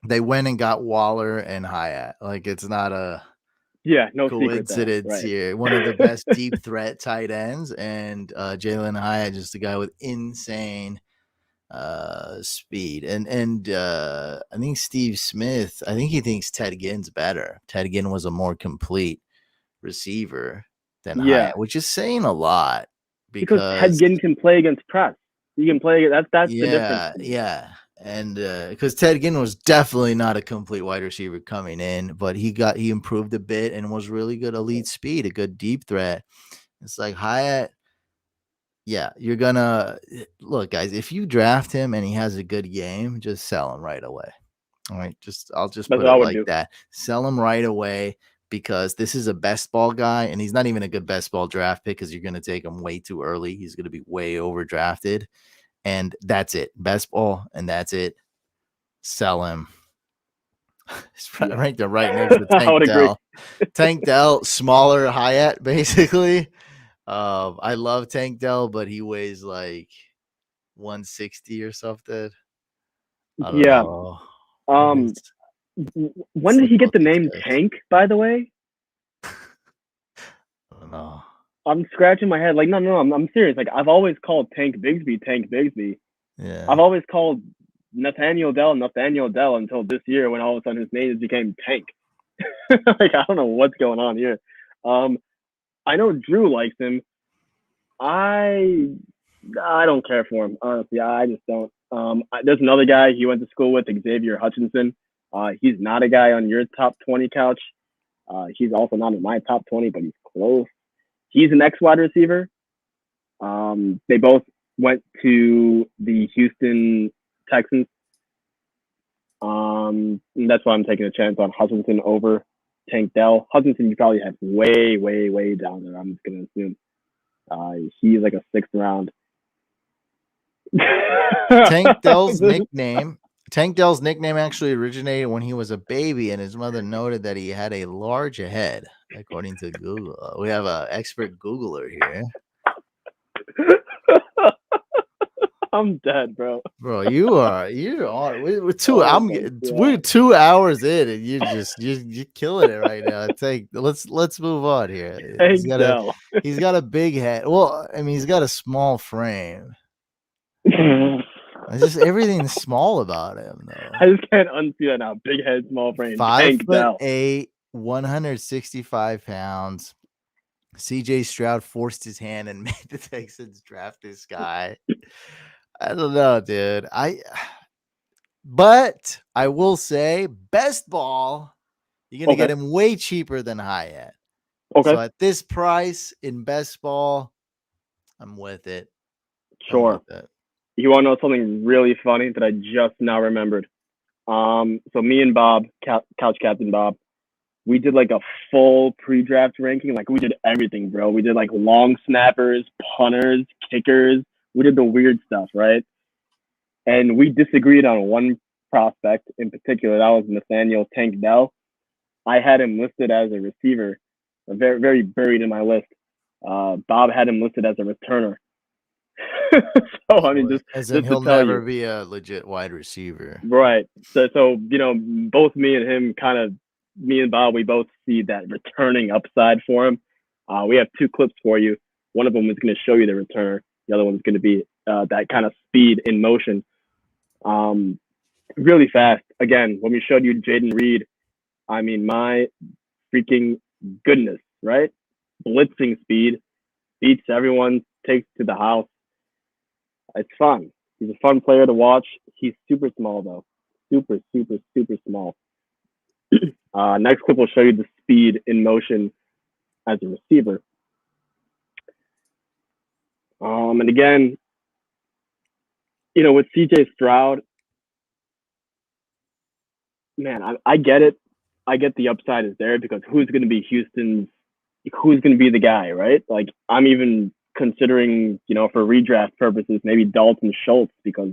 They went and got Waller and Hyatt. Like it's not a No coincidence right. here. One of the best deep threat tight ends, and Jalen Hyatt, just a guy with insane speed. And I think Steve Smith, I think he thinks Ted Ginn's better. Ted Ginn was a more complete receiver than Hyatt, which is saying a lot because Ted Ginn can play against press. He can play. That's the difference. Yeah. And because Ted Ginn was definitely not a complete wide receiver coming in, but he improved a bit and was really good elite speed, a good deep threat. It's like Hyatt. Yeah, you're gonna look, guys. If you draft him and he has a good game, just sell him right away. All right, I'll just put it like that. Sell him right away because this is a best ball guy, and he's not even a good best ball draft pick because you're gonna take him way too early. He's gonna be way overdrafted. And that's it. Best ball, and that's it. Sell him. It's right there, right next to Tank Dell. Tank Dell, smaller Hyatt, basically. I love Tank Dell, but he weighs like 160 or something. I don't know. When did he get the name Tank, by the way? I don't know. I'm scratching my head. Like, no, I'm serious. Like, I've always called Tank Bigsby. Yeah. I've always called Nathaniel Dell until this year when all of a sudden his name became Tank. Like, I don't know what's going on here. I know Drew likes him. I don't care for him, honestly. I just don't. There's another guy he went to school with, Xavier Hutchinson. He's not a guy on your top 20 couch. He's also not in my top 20, but he's close. He's an ex-wide receiver. They both went to the Houston Texans. And that's why I'm taking a chance on Hutchinson over Tank Dell. Hutchinson, you probably have way, way, way down there. I'm just going to assume. He's like a 6th round. Tank Dell's nickname actually originated when he was a baby, and his mother noted that he had a large head, according to Google. We have an expert Googler here. I'm dead, bro. Bro, we're 2 hours in, and you're killing it right now. Let's move on here. He's got a big head. Well, I mean, he's got a small frame. It's just everything's small about him, though. I just can't unsee that now. Big head, small frame. 5'8", 165 pounds. CJ Stroud forced his hand and made the Texans draft this guy. I don't know, dude. But I will say, best ball, you're gonna get him way cheaper than high end. Okay. So at this price in best ball, I'm with it. Sure. You want to know something really funny that I just now remembered? So me and Bob, Couch Captain Bob, we did like a full pre-draft ranking. Like we did everything, bro. We did like long snappers, punters, kickers. We did the weird stuff, right? And we disagreed on one prospect in particular. That was Nathaniel Tank Dell. I had him listed as a receiver, very, very buried in my list. Bob had him listed as a returner. So I mean, he'll never be a legit wide receiver, right? So both me and Bob, we both see that returning upside for him. We have 2 clips for you. One of them is going to show you the returner. The other one's going to be that kind of speed in motion, really fast. Again, when we showed you Jaden Reed, I mean, my freaking goodness, right? Blitzing speed, beats everyone, takes to the house. It's fun. He's a fun player to watch. He's super small, though. Super, super, super small. Next clip will show you the speed in motion as a receiver. And again, with CJ Stroud, man, I get it. I get the upside is there because who's going to be the guy, right? Like, I'm even considering, for redraft purposes, maybe Dalton Schultz because,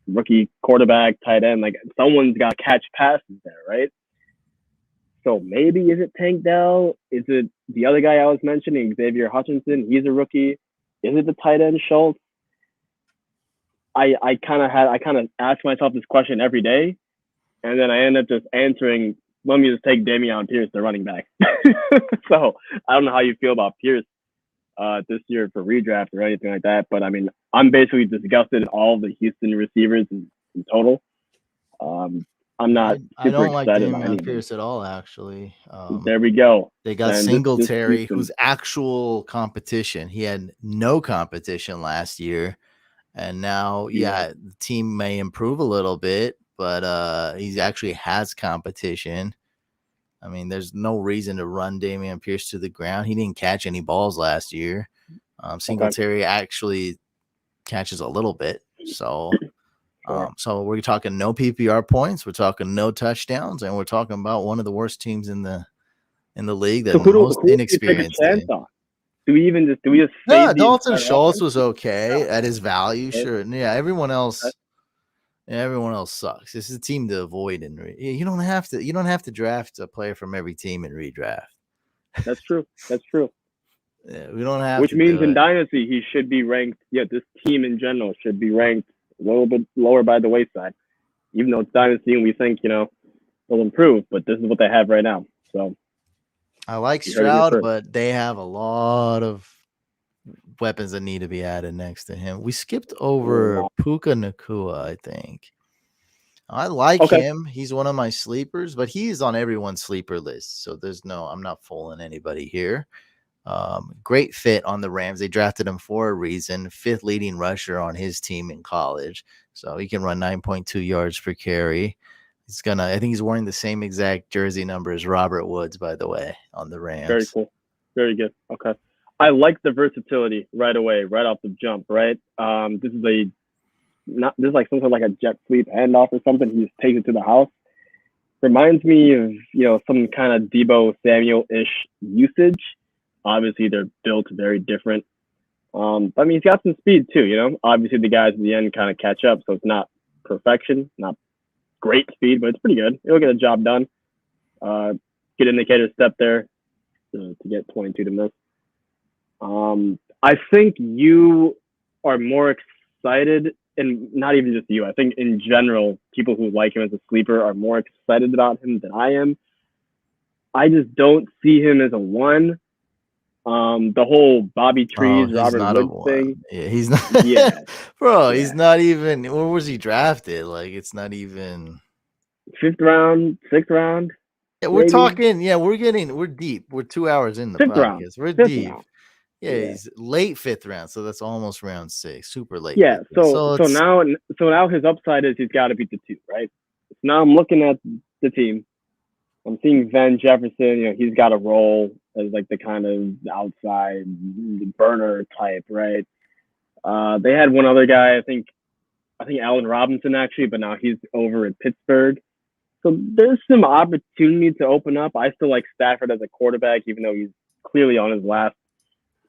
rookie quarterback, tight end, like someone's got to catch passes there, right? So maybe is it Tank Dell? Is it the other guy I was mentioning, Xavier Hutchinson? He's a rookie. Is it the tight end Schultz? I kind of ask myself this question every day, and then I end up just answering, let me just take Dameon Pierce, the running back. So I don't know how you feel about Pierce this year for redraft or anything like that, but I mean, I'm basically disgusted at all of the Houston receivers in total. I'm not super excited about Dameon Pierce at all, actually. There we go. They got Singletary, who's actual competition. He had no competition last year, and now, the team may improve a little bit, but he actually has competition. I mean, there's no reason to run Dameon Pierce to the ground. He didn't catch any balls last year. Singletary actually catches a little bit. So, so we're talking no PPR points. We're talking no touchdowns, and we're talking about one of the worst teams in the league that most inexperienced. Do we just? Yeah, Dalton Schultz was okay at his value, sure. Yeah, everyone else sucks. This is a team to avoid, and you don't have to draft a player from every team in redraft. That's true. Yeah, we don't have. Which means in Dynasty he should be ranked. Yeah, this team in general should be ranked a little bit lower by the wayside, even though it's Dynasty and we think they'll improve. But this is what they have right now. So I like Stroud, but they have a lot of weapons that need to be added next to him. We skipped over Puka Nacua, I think. I like him. He's one of my sleepers, but he's on everyone's sleeper list. So I'm not fooling anybody here. Great fit on the Rams. They drafted him for a reason. 5th leading rusher on his team in college. So he can run 9.2 yards per carry. I think he's wearing the same exact jersey number as Robert Woods, by the way, on the Rams. Very cool. Very good. Okay. I like the versatility right away, right off the jump, right? This is like something like a jet sweep handoff or something. He just takes it to the house. Reminds me of, some kind of Debo Samuel-ish usage. Obviously, they're built very different. But I mean, he's got some speed too, Obviously, the guys at the end kind of catch up, so it's not perfection, not great speed, but it's pretty good. It'll get a job done. Good indicator step there to get 22 to miss. I think you are more excited, and not even just you. I think in general, people who like him as a sleeper are more excited about him than I am. I just don't see him as a 1. The whole Bobby Trees, Robert Woods thing. Yeah, he's not. Yeah, bro, he's not even. Where was he drafted? Like, it's not even 5th round, 6th round. Yeah, we're talking. Yeah, we're deep. We're 2 hours in the 5th podcast. round. We're 5th now. round. Yeah, he's late 5th round, so that's almost round 6. Super late. Yeah, so it's- now his upside is he's got to beat the 2, right? So now I'm looking at the team. I'm seeing Van Jefferson. He's got a role as like the kind of outside burner type, right? They had one other guy, I think Allen Robinson actually, but now he's over at Pittsburgh. So there's some opportunity to open up. I still like Stafford as a quarterback, even though he's clearly on his last,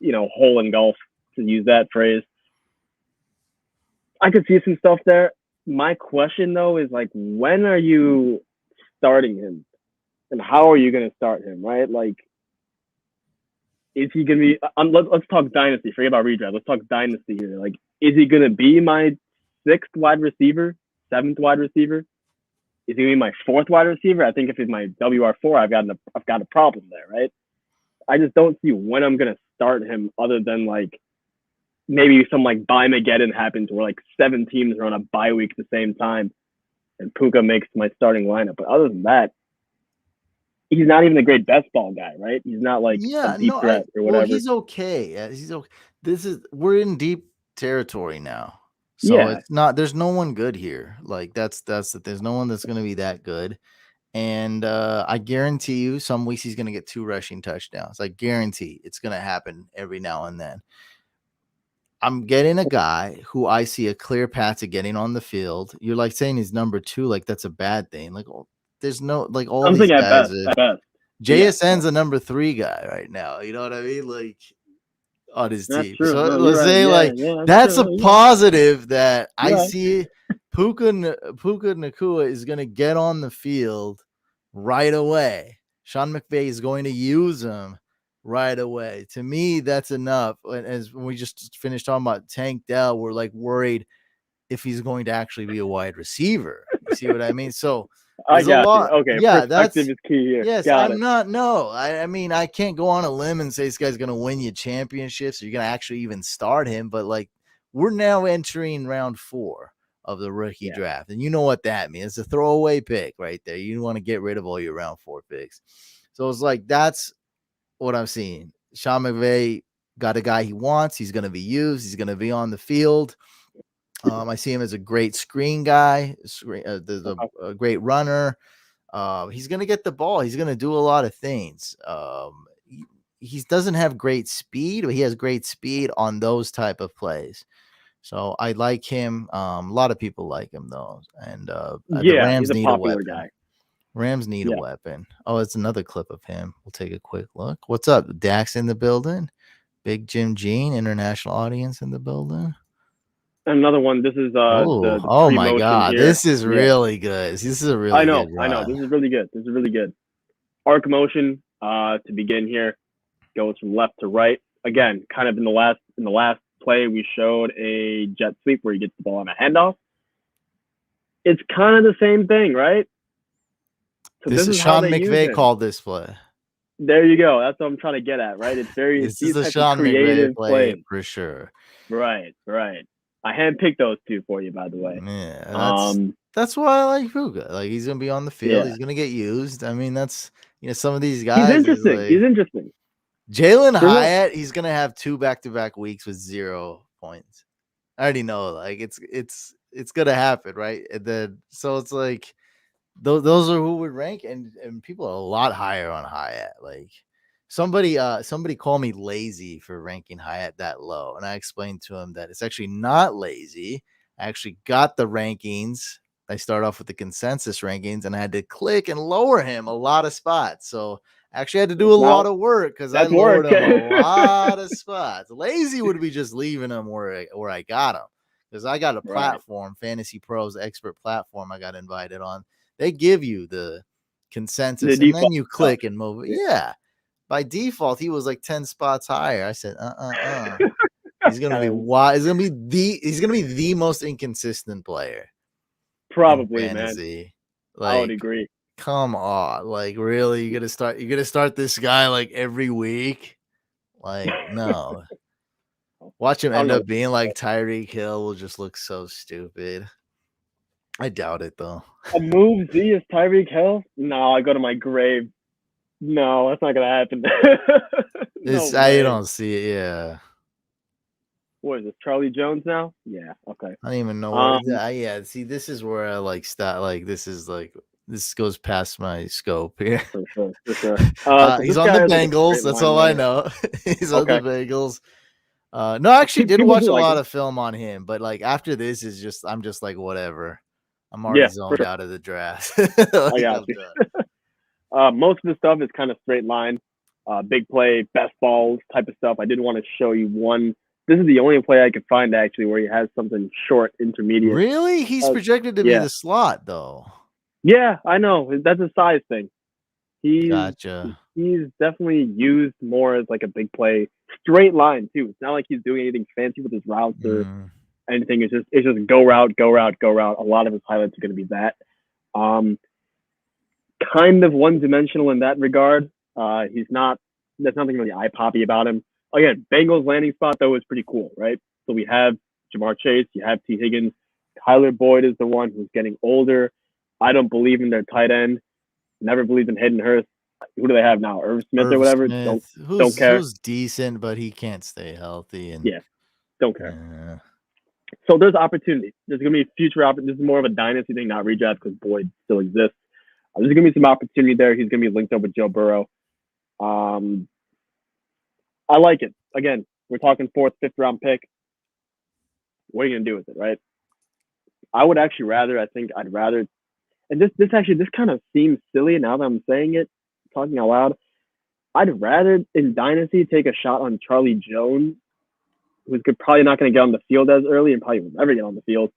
hole in golf, to use that phrase. I could see some stuff there. My question though is like, when are you starting him? And how are you going to start him, right? Like, is he going to be let's talk dynasty. Forget about redraft. Let's talk dynasty here. Like, is he going to be my 6th wide receiver, 7th wide receiver? Is he going to be my 4th wide receiver? I think if he's my WR4, I've got a problem there, right? I just don't see when I'm going to start him, other than like maybe some like Bye-Mageddon happens where like 7 teams are on a bye week at the same time and Puka makes my starting lineup. But other than that, he's not even a great best ball guy, right? He's not like a deep threat or whatever. Well, he's okay. He's okay. We're in deep territory now. So it's not, there's no one good here. Like there's no one that's going to be that good. And I guarantee you some weeks he's going to get 2 rushing touchdowns. I guarantee it's going to happen every now and then. I'm getting a guy who I see a clear path to getting on the field. You're like saying he's number 2, like that's a bad thing. Like, there's no, like, all these guys. At best. JSN's a number 3 guy right now. You know what I mean? Like, on his team. True. So No, let's say that's true. a positive that I see. Puka Nacua is going to get on the field right away. Sean McVay is going to use him right away. To me, that's enough. And as we just finished talking about Tank Dell, we're like worried if he's going to actually be a wide receiver. You see what I mean? So I got you. Okay, yeah, perspective is key here. Yes, I mean, I can't go on a limb and say this guy's going to win you championships, or you're going to actually even start him. But like, we're now entering round 4 of the rookie draft, and you know what that means. It's a throwaway pick right there. You want to get rid of all your round 4 picks. So it's like, that's what I'm seeing. Sean McVay got a guy he wants. He's going to be used. He's going to be on the field. I see him as a great screen guy, a great runner. He's going to get the ball. He's going to do a lot of things. He doesn't have great speed, but he has great speed on those type of plays. So I like him. A lot of people like him though. And the Rams he's a need popular a weapon. guy. Rams need a weapon. Oh, it's another clip of him. We'll take a quick look. What's up? Dax in the building. Big Jim Jean, international audience in the building. Another one. This is oh my god, here. This is really good. This is a really good run. I know. This is really good. Arc motion to begin here goes from left to right. Again, kind of in the last play, we showed a jet sweep where he gets the ball on a handoff. It's kind of the same thing, right? So this is Sean McVay called this play. There you go. That's what I'm trying to get at, right? It's very this is a Sean McVay play for sure. Right. I handpicked those 2 for you, by the way. Yeah, that's why I like Puka. Like, he's gonna be on the field. He's gonna get used. I mean, that's some of these guys. He's interesting. Jalen Hyatt, he's gonna have 2 back-to-back weeks with 0 points. I already know, like it's gonna happen, right? And then so it's like those are who would rank, and people are a lot higher on Hyatt. Like somebody called me lazy for ranking Hyatt that low, and I explained to him that it's actually not lazy. I actually got the rankings. I start off with the consensus rankings, and I had to click and lower him a lot of spots. So I actually had to do a lot of work because I lowered him a lot of spots. Lazy would be just leaving him where I got him, because I got a platform, Fantasy Pros expert platform. I got invited on. They give you the consensus, and then you click and move. Yeah, by default, he was like 10 spots higher. I said, He's gonna be why? He's gonna be the most inconsistent player. Probably, man. Like, I would agree. Come on, like really? You're gonna start this guy like every week? Like, no. Watch him end up being like Tyreek Hill. Will just look so stupid. I doubt it though. A move Z is Tyreek Hill? No, I go to my grave. No, that's not gonna happen. I don't see it. Yeah. What is this? Charlie Jones now? Yeah. Okay. I don't even know. Yeah. See, this is where I like start. Like, this goes past my scope here. For sure. He's on the Bengals. That's all I know. He's on the Bengals. No, I actually did watch a lot of film on him, but like after this is I'm just like whatever. I'm already zoned out of the draft. I got you. Most of the stuff is kind of straight line, big play, best balls type of stuff. I did want to show you one. This is the only play I could find actually where he has something short, intermediate. Really? He's projected to be the slot though. Yeah, I know. That's a size thing. Gotcha. He's definitely used more as like a big play, straight line too. It's not like he's doing anything fancy with his routes or anything. It's just go route, go route, go route. A lot of his highlights are going to be that. Kind of one-dimensional in that regard. There's nothing really eye-poppy about him. Again, Bengals landing spot though is pretty cool, right? So we have Jamar Chase, you have T. Higgins. Tyler Boyd is the one who's getting older. I don't believe in their tight end. Never believed in Hayden Hurst. Who do they have now? Irv Smith or whatever? Don't care. Who's decent, but he can't stay healthy. And don't care. So there's opportunity. There's going to be future opportunity. This is more of a dynasty thing, not redraft, because Boyd still exists. There's going to be some opportunity there. He's going to be linked up with Joe Burrow. I like it. Again, we're talking 4th, 5th round pick. What are you going to do with it, right? I would actually rather, and this kind of seems silly now that I'm saying it, talking out loud. I'd rather in Dynasty take a shot on Charlie Jones, who's probably not going to get on the field as early and probably will never get on the field,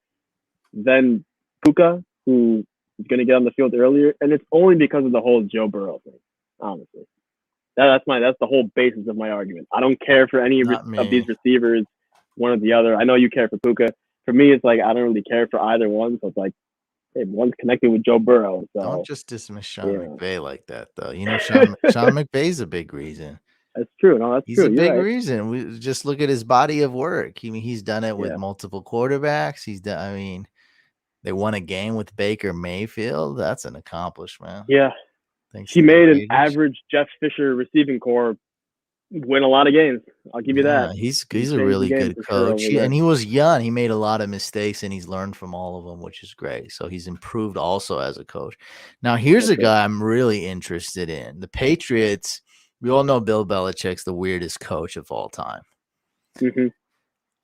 than Puka, who is going to get on the field earlier. And it's only because of the whole Joe Burrow thing, honestly. That's the whole basis of my argument. I don't care for any of these receivers, one or the other. I know you care for Puka. For me, it's like I don't really care for either one. So it's like, hey, one's connected with Joe Burrow. So don't just dismiss Sean McVay like that, though. You know, Sean McVay's a big reason. That's true. No, that's he's true. He's a big reason. We just look at his body of work. He's done it with multiple quarterbacks. They won a game with Baker Mayfield. That's an accomplishment. Yeah. He made an average Jeff Fisher receiving core win a lot of games. I'll give you that. He's a really good coach. And he was young. He made a lot of mistakes, and he's learned from all of them, which is great. So he's improved also as a coach. Now, here's a guy I'm really interested in. The Patriots, we all know Bill Belichick's the weirdest coach of all time. Mm-hmm.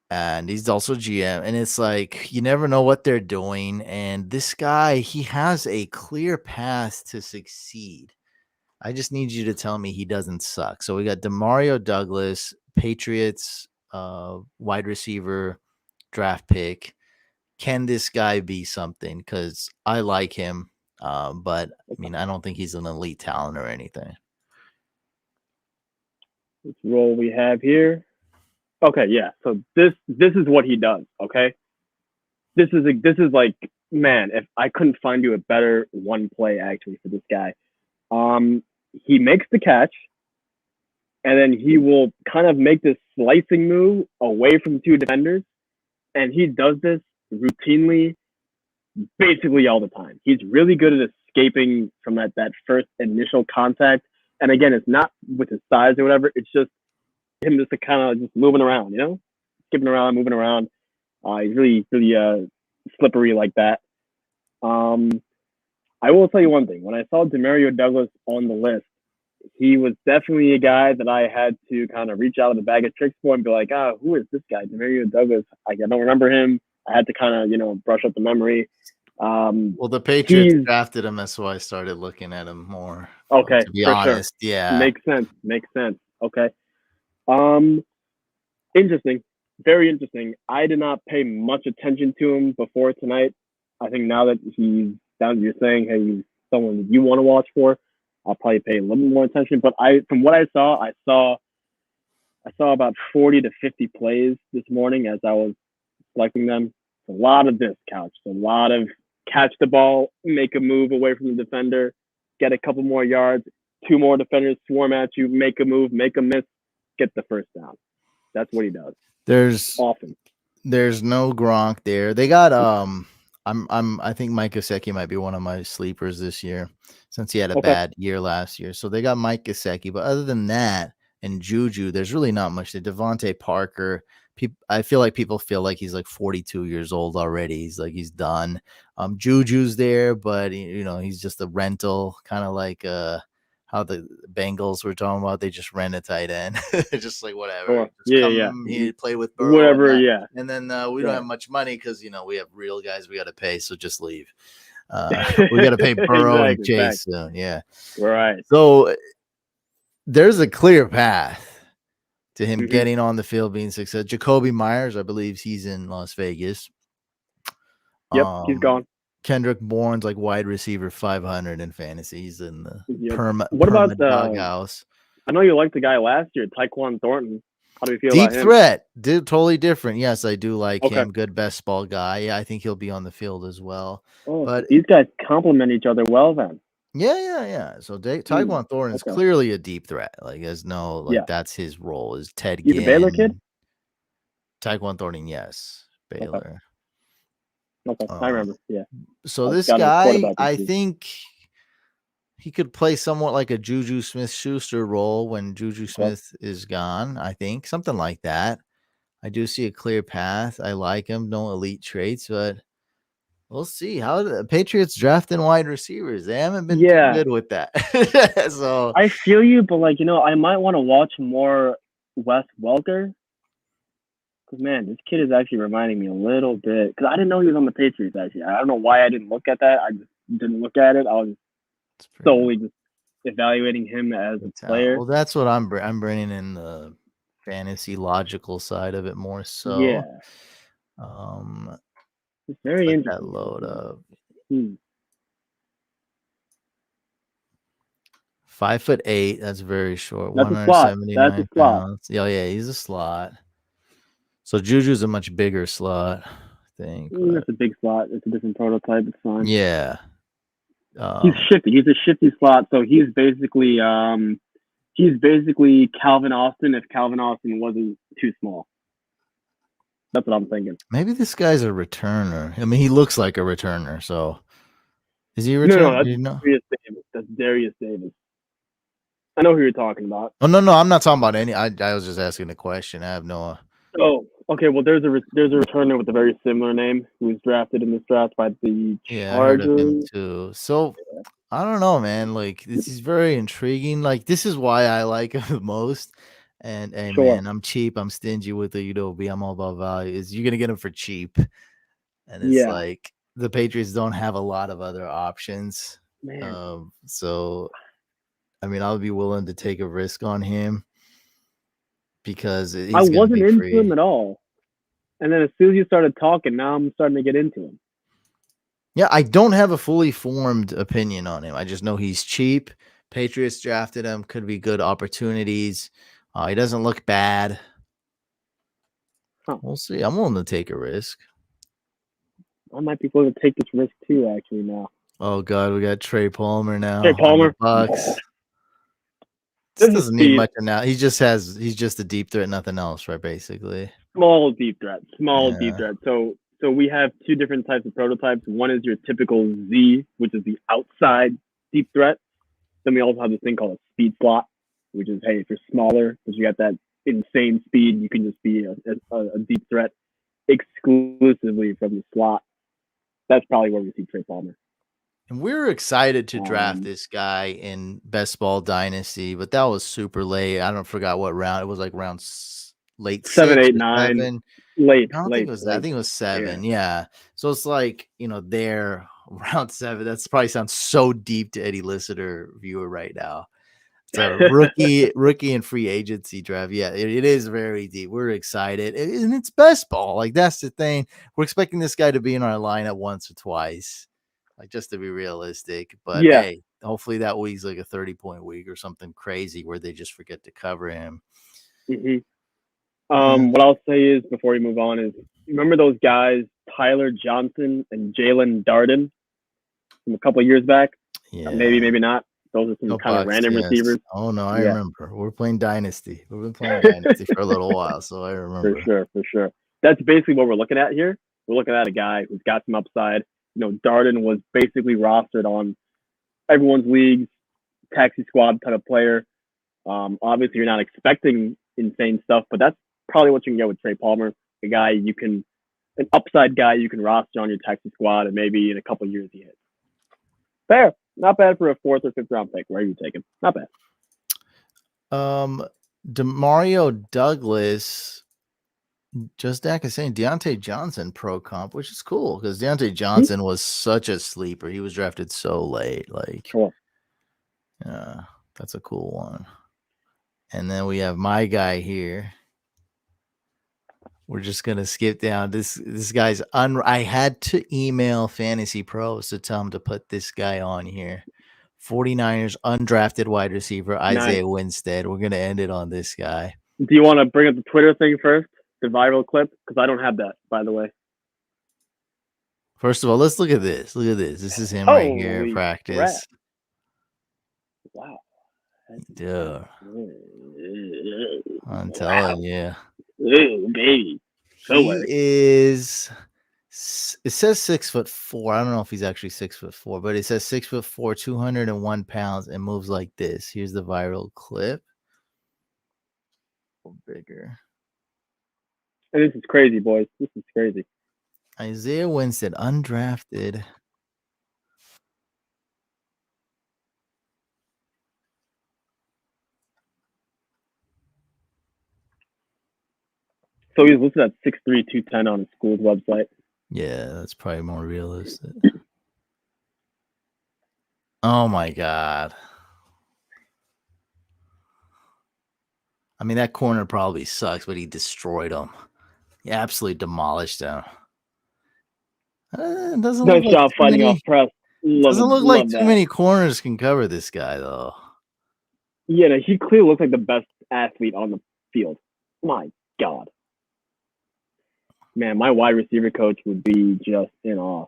And he's also GM. And it's like, you never know what they're doing. And this guy, he has a clear path to succeed. I just need you to tell me he doesn't suck. So we got Demario Douglas, Patriots wide receiver draft pick. Can this guy be something? Because I like him, but I mean, I don't think he's an elite talent or anything. Which role we have here? Okay, yeah. So this is what he does. Okay, this is like, man, if I couldn't find you a better one play actually for this guy. He makes the catch, and then he will kind of make this slicing move away from 2 defenders, and he does this routinely, basically all the time. He's really good at escaping from that first initial contact And again, it's not with his size or whatever. It's just him just kind of just moving around, skipping around, moving around. He's really, really slippery like that. I will tell you one thing. When I saw Demario Douglas on the list, he was definitely a guy that I had to kind of reach out of the bag of tricks for and be like, who is this guy? Demario Douglas. I don't remember him. I had to kind of, brush up the memory. Well, the Patriots drafted him. That's why I started looking at him more. Okay. To be honest. Sure. Yeah. Makes sense. Okay. Interesting. Very interesting. I did not pay much attention to him before tonight. I think now that he's down, you're saying, hey, he's someone that you want to watch for, I'll probably pay a little bit more attention. But from what I saw about 40 to 50 plays this morning as I was selecting them. A lot of this couch. A lot of catch the ball, make a move away from the defender, get a couple more yards, 2 more defenders swarm at you, make a move, make a miss, get the first down. That's what he does. There's no Gronk there. They got I think Mike Gesicki might be one of my sleepers this year since he had a bad year last year. So they got Mike Gesicki, but other than that and Juju, there's really not much. The Devontae Parker, I feel like people feel like he's like 42 years old already. He's done. Juju's there, but he's just a rental, kind of like how the Bengals were talking about. They just rent a tight end, just like whatever. He play with Burrow, whatever, and then we don't have much money because we have real guys we got to pay, so just leave. We got to pay Burrow and Chase. So, yeah, right. So there's a clear path to him getting on the field, being successful. Jacoby Myers, I believe he's in Las Vegas. Yep, he's gone. Kendrick Bourne's like wide receiver 500 in fantasy. He's in the What about doghouse? I know you liked the guy last year, Tyquan Thornton. How do you feel Deep about him? threat, totally different. Yes, I do like him. Good best ball guy. Yeah, I think he'll be on the field as well. But these guys complement each other well then. Yeah. So Tyquan Thornton is clearly a deep threat. Like, there's no that's his role. Is Ted Ginn. He's a Baylor kid? Tyquan Thornton, yes. Baylor. Okay. I remember. Yeah. So this guy, I think he could play somewhat like a Juju Smith-Schuster role when Juju Smith is gone. I think something like that. I do see a clear path. I like him. No elite traits, but we'll see how the Patriots drafting wide receivers. They haven't been too good with that. So I feel you, but I might want to watch more Wes Welker. Because, man, this kid is actually reminding me a little bit. Because I didn't know he was on the Patriots, actually. I don't know why I didn't look at that. I just didn't look at it. I was solely just evaluating him as a player. Well, that's what I'm bringing in the fantasy logical side of it more so. Yeah. It's very interesting. That load up. 5'8". That's very short. That's a slot. That's a slot. Pounds. Yeah, he's a slot. So Juju's a much bigger slot, I think. That's a big slot. It's a different prototype. It's fine. Yeah. He's shifty. He's a shifty slot. So he's basically Calvin Austin if Calvin Austin wasn't too small. That's what I'm thinking. Maybe this guy's a returner. I mean, he looks like a returner. So is he a returner? No, that's Darius Davis. That's Darius Davis. I know who you're talking about. Oh no, I'm not talking about any. I was just asking a question. I have no. Oh, okay. Well, there's a returner with a very similar name who was drafted in this draft by the Chargers. I heard of him too. So I don't know, man. Like, this is very intriguing. Like, this is why I like him the most. And man, I'm cheap. I'm stingy with the Udobi. I'm all about value. Is you're gonna get him for cheap, and it's like the Patriots don't have a lot of other options. Man. So, I mean, I'll be willing to take a risk on him. Because I wasn't into him at all. And then as soon as you started talking, now I'm starting to get into him. Yeah, I don't have a fully formed opinion on him. I just know he's cheap. Patriots drafted him. Could be good opportunities. He doesn't look bad. We'll see. I'm willing to take a risk. I might be willing to take this risk too, actually, now. Oh, God. We got Trey Palmer now. Trey Palmer. Bucks. This doesn't need much now. He's just a deep threat, nothing else, right? Basically, small deep threat. So we have two different types of prototypes. One is your typical Z, which is the outside deep threat. Then we also have this thing called a speed slot, which is, hey, if you're smaller, but you got that insane speed, you can just be a deep threat exclusively from the slot. That's probably where we see Trey Palmer. And we were excited to draft this guy in Best Ball Dynasty, but that was super late. I don't forgot what round. It was like round late 7, 8, 6 or 9. 7. Late. I don't think it was that. I think it was 7. Yeah. So it's like, there round 7. That's probably sounds so deep to Eddie Listeter viewer right now. It's a rookie and free agency draft. Yeah, it is very deep. We're excited. And it's best ball. Like, that's the thing. We're expecting this guy to be in our lineup once or twice. Like, just to be realistic. But hey, hopefully that week's like a 30-point week or something crazy where they just forget to cover him. Mm-hmm. What I'll say is, before we move on, is remember those guys, Tyler Johnson and Jalen Darden from a couple of years back? Yeah. Maybe not. Those are some kind of random receivers. Oh, no, I remember. We're playing Dynasty. We've been playing Dynasty for a little while, so I remember. For sure. That's basically what we're looking at here. We're looking at a guy who's got some upside. Darden was basically rostered on everyone's leagues, taxi squad type of player. Obviously, you're not expecting insane stuff, but that's probably what you can get with Trey Palmer, an upside guy you can roster on your taxi squad, and maybe in a couple of years he hits. Fair. Not bad for a 4th or 5th round pick. Where are you taking? Not bad. Demario Douglas, just Dak is saying Deontay Johnson pro comp, which is cool because Deontay Johnson was such a sleeper. He was drafted so late. Like, cool. Yeah, that's a cool one. And then we have my guy here. We're just gonna skip down. This guy's I had to email Fantasy Pros to tell him to put this guy on here. 49ers undrafted wide receiver Isaiah Winstead. We're gonna end it on this guy. Do you want to bring up the Twitter thing first? The viral clip? Because I don't have that, by the way. First of all, let's look at this. Look at this. This is him right here in practice. Crap. Wow. Dude. I'm telling you. Ooh, baby. He is, it says 6'4". I don't know if he's actually 6'4", but it says 6'4", 201 pounds, and moves like this. Here's the viral clip. Bigger. And this is crazy, boys. This is crazy. Isaiah Winstead, undrafted. So he's listed at 6'3", 210 on his school's website. Yeah, that's probably more realistic. Oh my God. I mean, that corner probably sucks, but he destroyed him. He absolutely demolished him. Doesn't nice look job like fighting off press. Doesn't look like too many corners can cover this guy, though. Yeah, no, he clearly looks like the best athlete on the field. My God. Man, my wide receiver coach would be just in awe.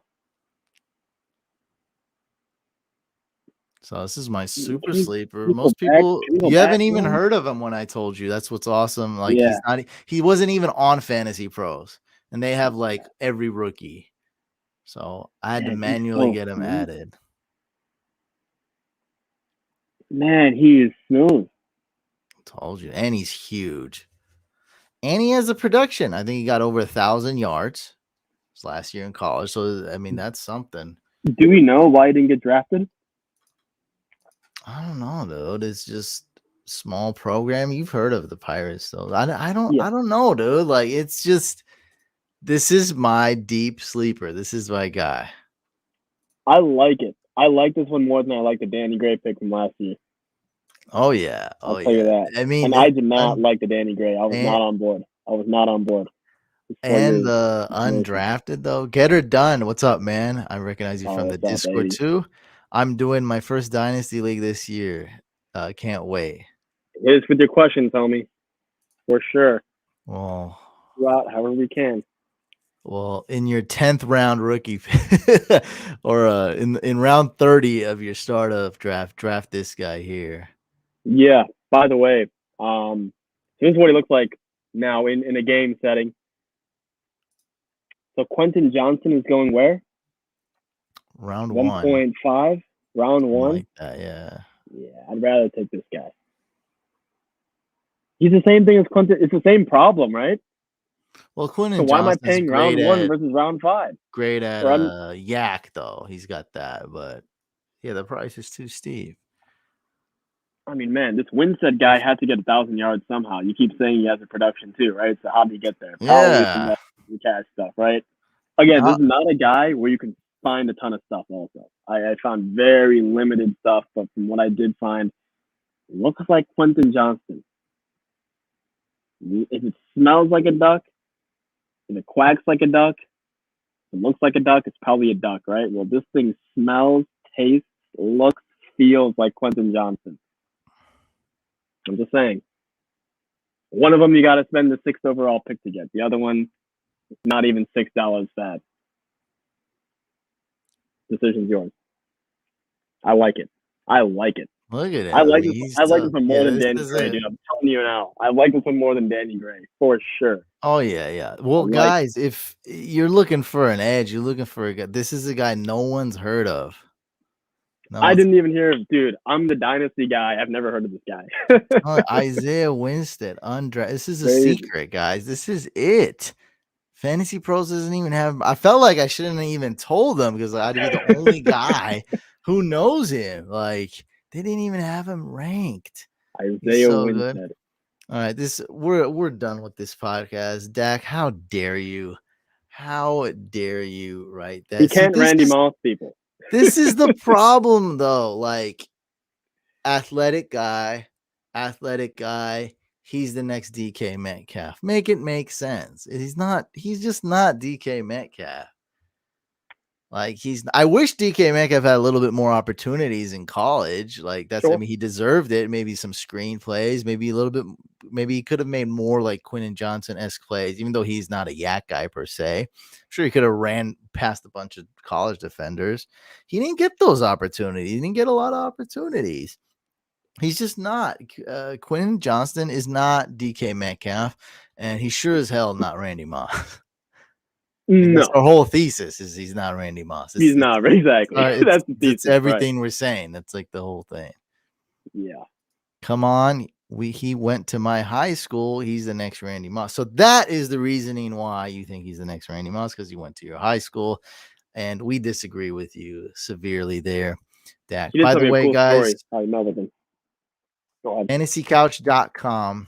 So this is my super sleeper. Most people, you haven't even heard of him when I told you. That's what's awesome. Like, he wasn't even on Fantasy Pros, and they have like every rookie. So I had to manually get him added. Man, he is smooth. Told you. And he's huge. And he has the production. I think he got over 1,000 yards last year in college. So, I mean, that's something. Do we know why he didn't get drafted? I don't know, dude. It's just small program. You've heard of the Pirates, though. I don't know, dude. Like, it's just, this is my deep sleeper. This is my guy. I like it. I like this one more than I like the Danny Gray pick from last year. Oh, yeah. I'll tell you that. I mean, and I did not like the Danny Gray. I was not on board. And the undrafted, though. Get her done. What's up, man? I recognize you from the Discord, too. I'm doing my first Dynasty League this year. Can't wait. It is with your questions, homie. For sure. Well, however we can. Well, in your 10th round rookie or in round 30 of your startup draft this guy here. Yeah. By the way, this is what he looks like now in a game setting. So Quentin Johnston is going where? Round 1.5. Round 1. Like that, yeah. Yeah. I'd rather take this guy. He's the same thing as Quentin. It's the same problem, right? Well, Quentin So why am I Johnston's paying great round 1 at versus round 5? great at Or I'm- yak though. He's got that, but yeah, the price is too steep. I mean, man, this Winstead guy had to get 1,000 yards somehow. You keep saying he has a production too, right? So how did he get there? Probably from Yeah. the cash stuff, right? Again, this is not a guy where you can find a ton of stuff also. I found very limited stuff, but from what I did find, it looks like Quentin Johnston. If it smells like a duck, if it quacks like a duck, if it looks like a duck, it's probably a duck, right? Well, this thing smells, tastes, looks, feels like Quentin Johnston. I'm just saying. One of them you got to spend the 6th overall pick to get. The other one, it's not even $6 fat. Decision's yours. I like it. I like it. Look at it. I like this. I like this one more than Danny is Gray, it. dude. I'm telling you now. I like this one more than Danny Gray for sure. Oh yeah. Well, Like- guys, if you're looking for an edge, you're looking for a guy. This is a guy no one's heard of. I didn't even hear of, dude. I'm the Dynasty guy. I've never heard of this guy. Isaiah Winstead, This is a Crazy. secret, guys. This is it. Fantasy Pros doesn't even have. I felt like I shouldn't have even told them because I'd be the only guy who knows him. Like they didn't even have him ranked. Isaiah so Winstead. good. All right, we're done with this podcast. Dak, how dare you? How dare you write that? He can't this Randy is- Moss people. This is the problem, though. Like, athletic guy. He's the next DK Metcalf. Make it make sense. He's just not DK Metcalf. Like, I wish DK Metcalf had a little bit more opportunities in college. Like, I Sure. mean, he deserved it. Maybe some screenplays, maybe a little bit, maybe he could have made more like Quentin Johnston-esque plays, even though he's not a yak guy per se. I'm sure he could have ran past a bunch of college defenders. He didn't get those opportunities. He didn't get a lot of opportunities. He's just not. Quentin Johnston is not DK Metcalf, and he's sure as hell not Randy Moss. No, That's our whole thesis is he's not Randy Moss. he's not. Exactly. That's the thesis, it's everything we're saying. That's like the whole thing. Right. Yeah. Come on. He went to my high school. He's the next Randy Moss. So that is the reasoning why you think he's the next Randy Moss, because he went to your high school. And we disagree with you severely there, Dak. He did By tell the me a way, cool guys, story how he met with him. Go ahead. fantasycouch.com.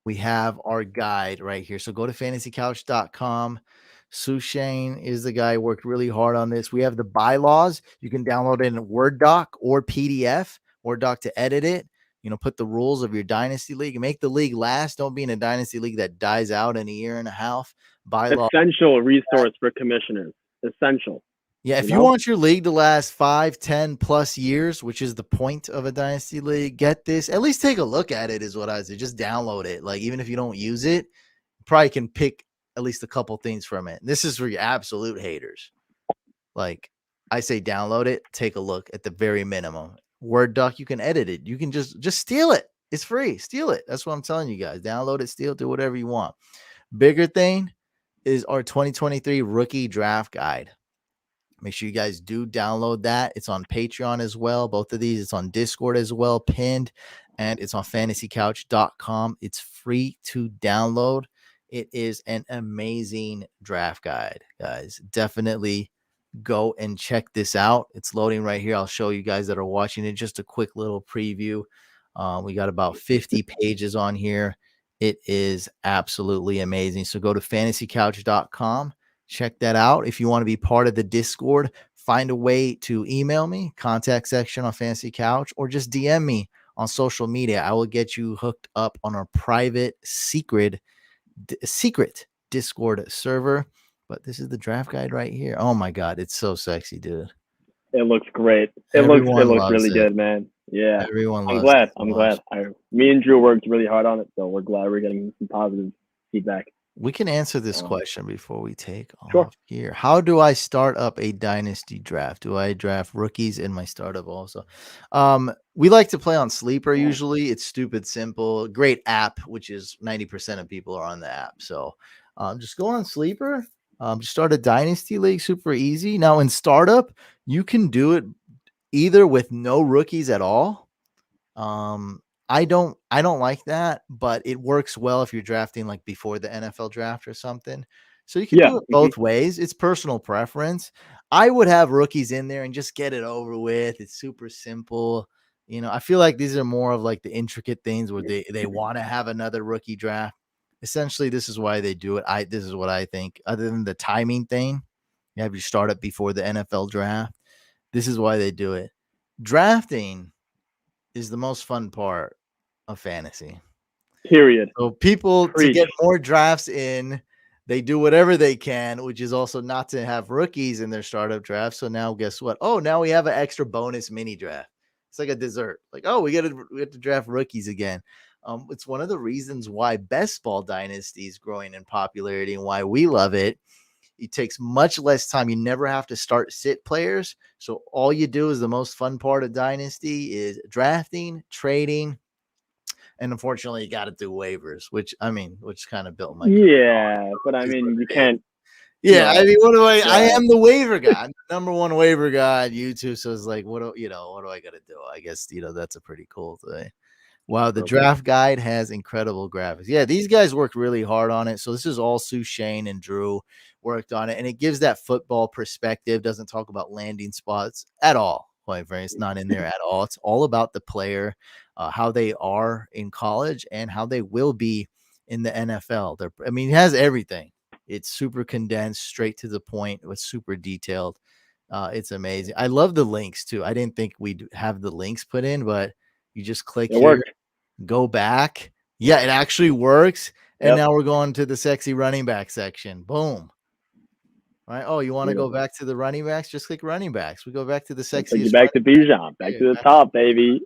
We have our guide right here. So go to fantasycouch.com. Sushane is the guy who worked really hard on this. We have the bylaws. You can download it in a Word doc or PDF, Word doc to edit it. Put the rules of your dynasty league and make the league last. Don't be in a dynasty league that dies out in a year and a half. Bylaws. Essential resource for commissioners. Essential. Yeah, if You you know? want your league to last 5, 10 plus years, which is the point of a dynasty league, get this. At least take a look at it is what I say. Just download it. Like, even if you don't use it, you probably can pick at least a couple things from it. This is for your absolute haters. Like, I say download it, take a look at the very minimum. Word doc, you can edit it. You can just steal it. It's free. Steal it. That's what I'm telling you guys. Download it, steal it, do whatever you want. Bigger thing is our 2023 rookie draft guide. Make sure you guys do download that. It's on Patreon as well. Both of these. It's on Discord as well, pinned, and it's on fantasycouch.com. It's free to download. It is an amazing draft guide, guys. Definitely go and check this out. It's loading right here. I'll show you guys that are watching it. Just a quick little preview. We got about 50 pages on here. It is absolutely amazing. So go to fantasycouch.com. Check that out. If you want to be part of the Discord, find a way to email me, contact section on Fantasy Couch, or just DM me on social media. I will get you hooked up on our private secret Discord server. But this is the draft guide right here. Oh my God, it's so sexy, dude. It looks great. It Everyone looks loves really it. good, man. Yeah. Everyone I'm loves glad. it so I'm much. glad. Me and Drew worked really hard on it, so we're glad we're getting some positive feedback. We can answer this question before we take off Sure. here. How do I start up a dynasty draft? Do I draft rookies in my startup also? We like to play on Sleeper usually. It's stupid simple. Great app, which is 90% of people are on the app. So just go on Sleeper. Just start a dynasty league, super easy. Now in startup, you can do it either with no rookies at all, I don't like that, but it works well if you're drafting like before the NFL draft or something. So you can Yeah. do it both ways. It's personal preference. I would have rookies in there and just get it over with. It's super simple. I feel like these are more of like the intricate things where they want to have another rookie draft. Essentially, this is why they do it. This is what I think. Other than the timing thing, you have your startup before the NFL draft. This is why they do it. Drafting is the most fun part of fantasy. Period. So people to Preach. get more drafts in, they do whatever they can, which is also not to have rookies in their startup draft. So now guess what? Oh, now we have an extra bonus mini draft. It's like a dessert. Like, oh, we have to draft rookies again. It's one of the reasons why best ball dynasty is growing in popularity and why we love it. It takes much less time. You never have to start sit players. So all you do is the most fun part of dynasty is drafting, trading, and unfortunately you got to do waivers, which kind of built my Yeah, but I mean, you can't. Yeah, I mean, what do I Yeah. am the waiver guy. I'm the number one waiver guy on YouTube. So it's like, what do I got to do? I guess, that's a pretty cool thing. Wow, the draft guide has incredible graphics. Yeah, these guys worked really hard on it. So this is all Sue Shane and Drew worked on it. And it gives that football perspective, doesn't talk about landing spots at all. Quite frankly, it's not in there at all. It's all about the player, how they are in college and how they will be in the NFL. It has everything. It's super condensed, straight to the point. It was super detailed. It's amazing. I love the links too. I didn't think we'd have the links put in, but you just click here, worked. go back. Yeah, it actually works. And Yep. now we're going to the sexy running back section. Boom. Right. Oh, you want to go back to the running backs? Just click running backs. We go back to the sexiest. Back to Bijan, back to the top, baby.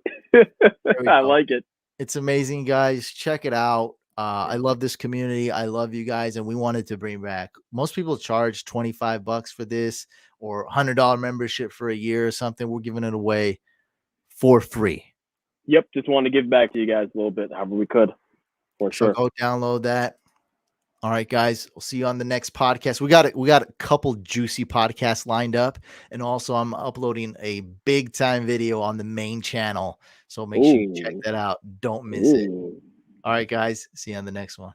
I like it. It's amazing, guys. Check it out. I love this community. I love you guys, and we wanted to bring back. Most people charge $25 for this or $100 membership for a year or something. We're giving it away for free. Yep, just wanted to give back to you guys a little bit, however we could, for sure. So go download that. All right, guys. We'll see you on the next podcast. We got a couple juicy podcasts lined up, and also I'm uploading a big time video on the main channel. So make sure you check that out. Don't miss it. All right, guys. See you on the next one.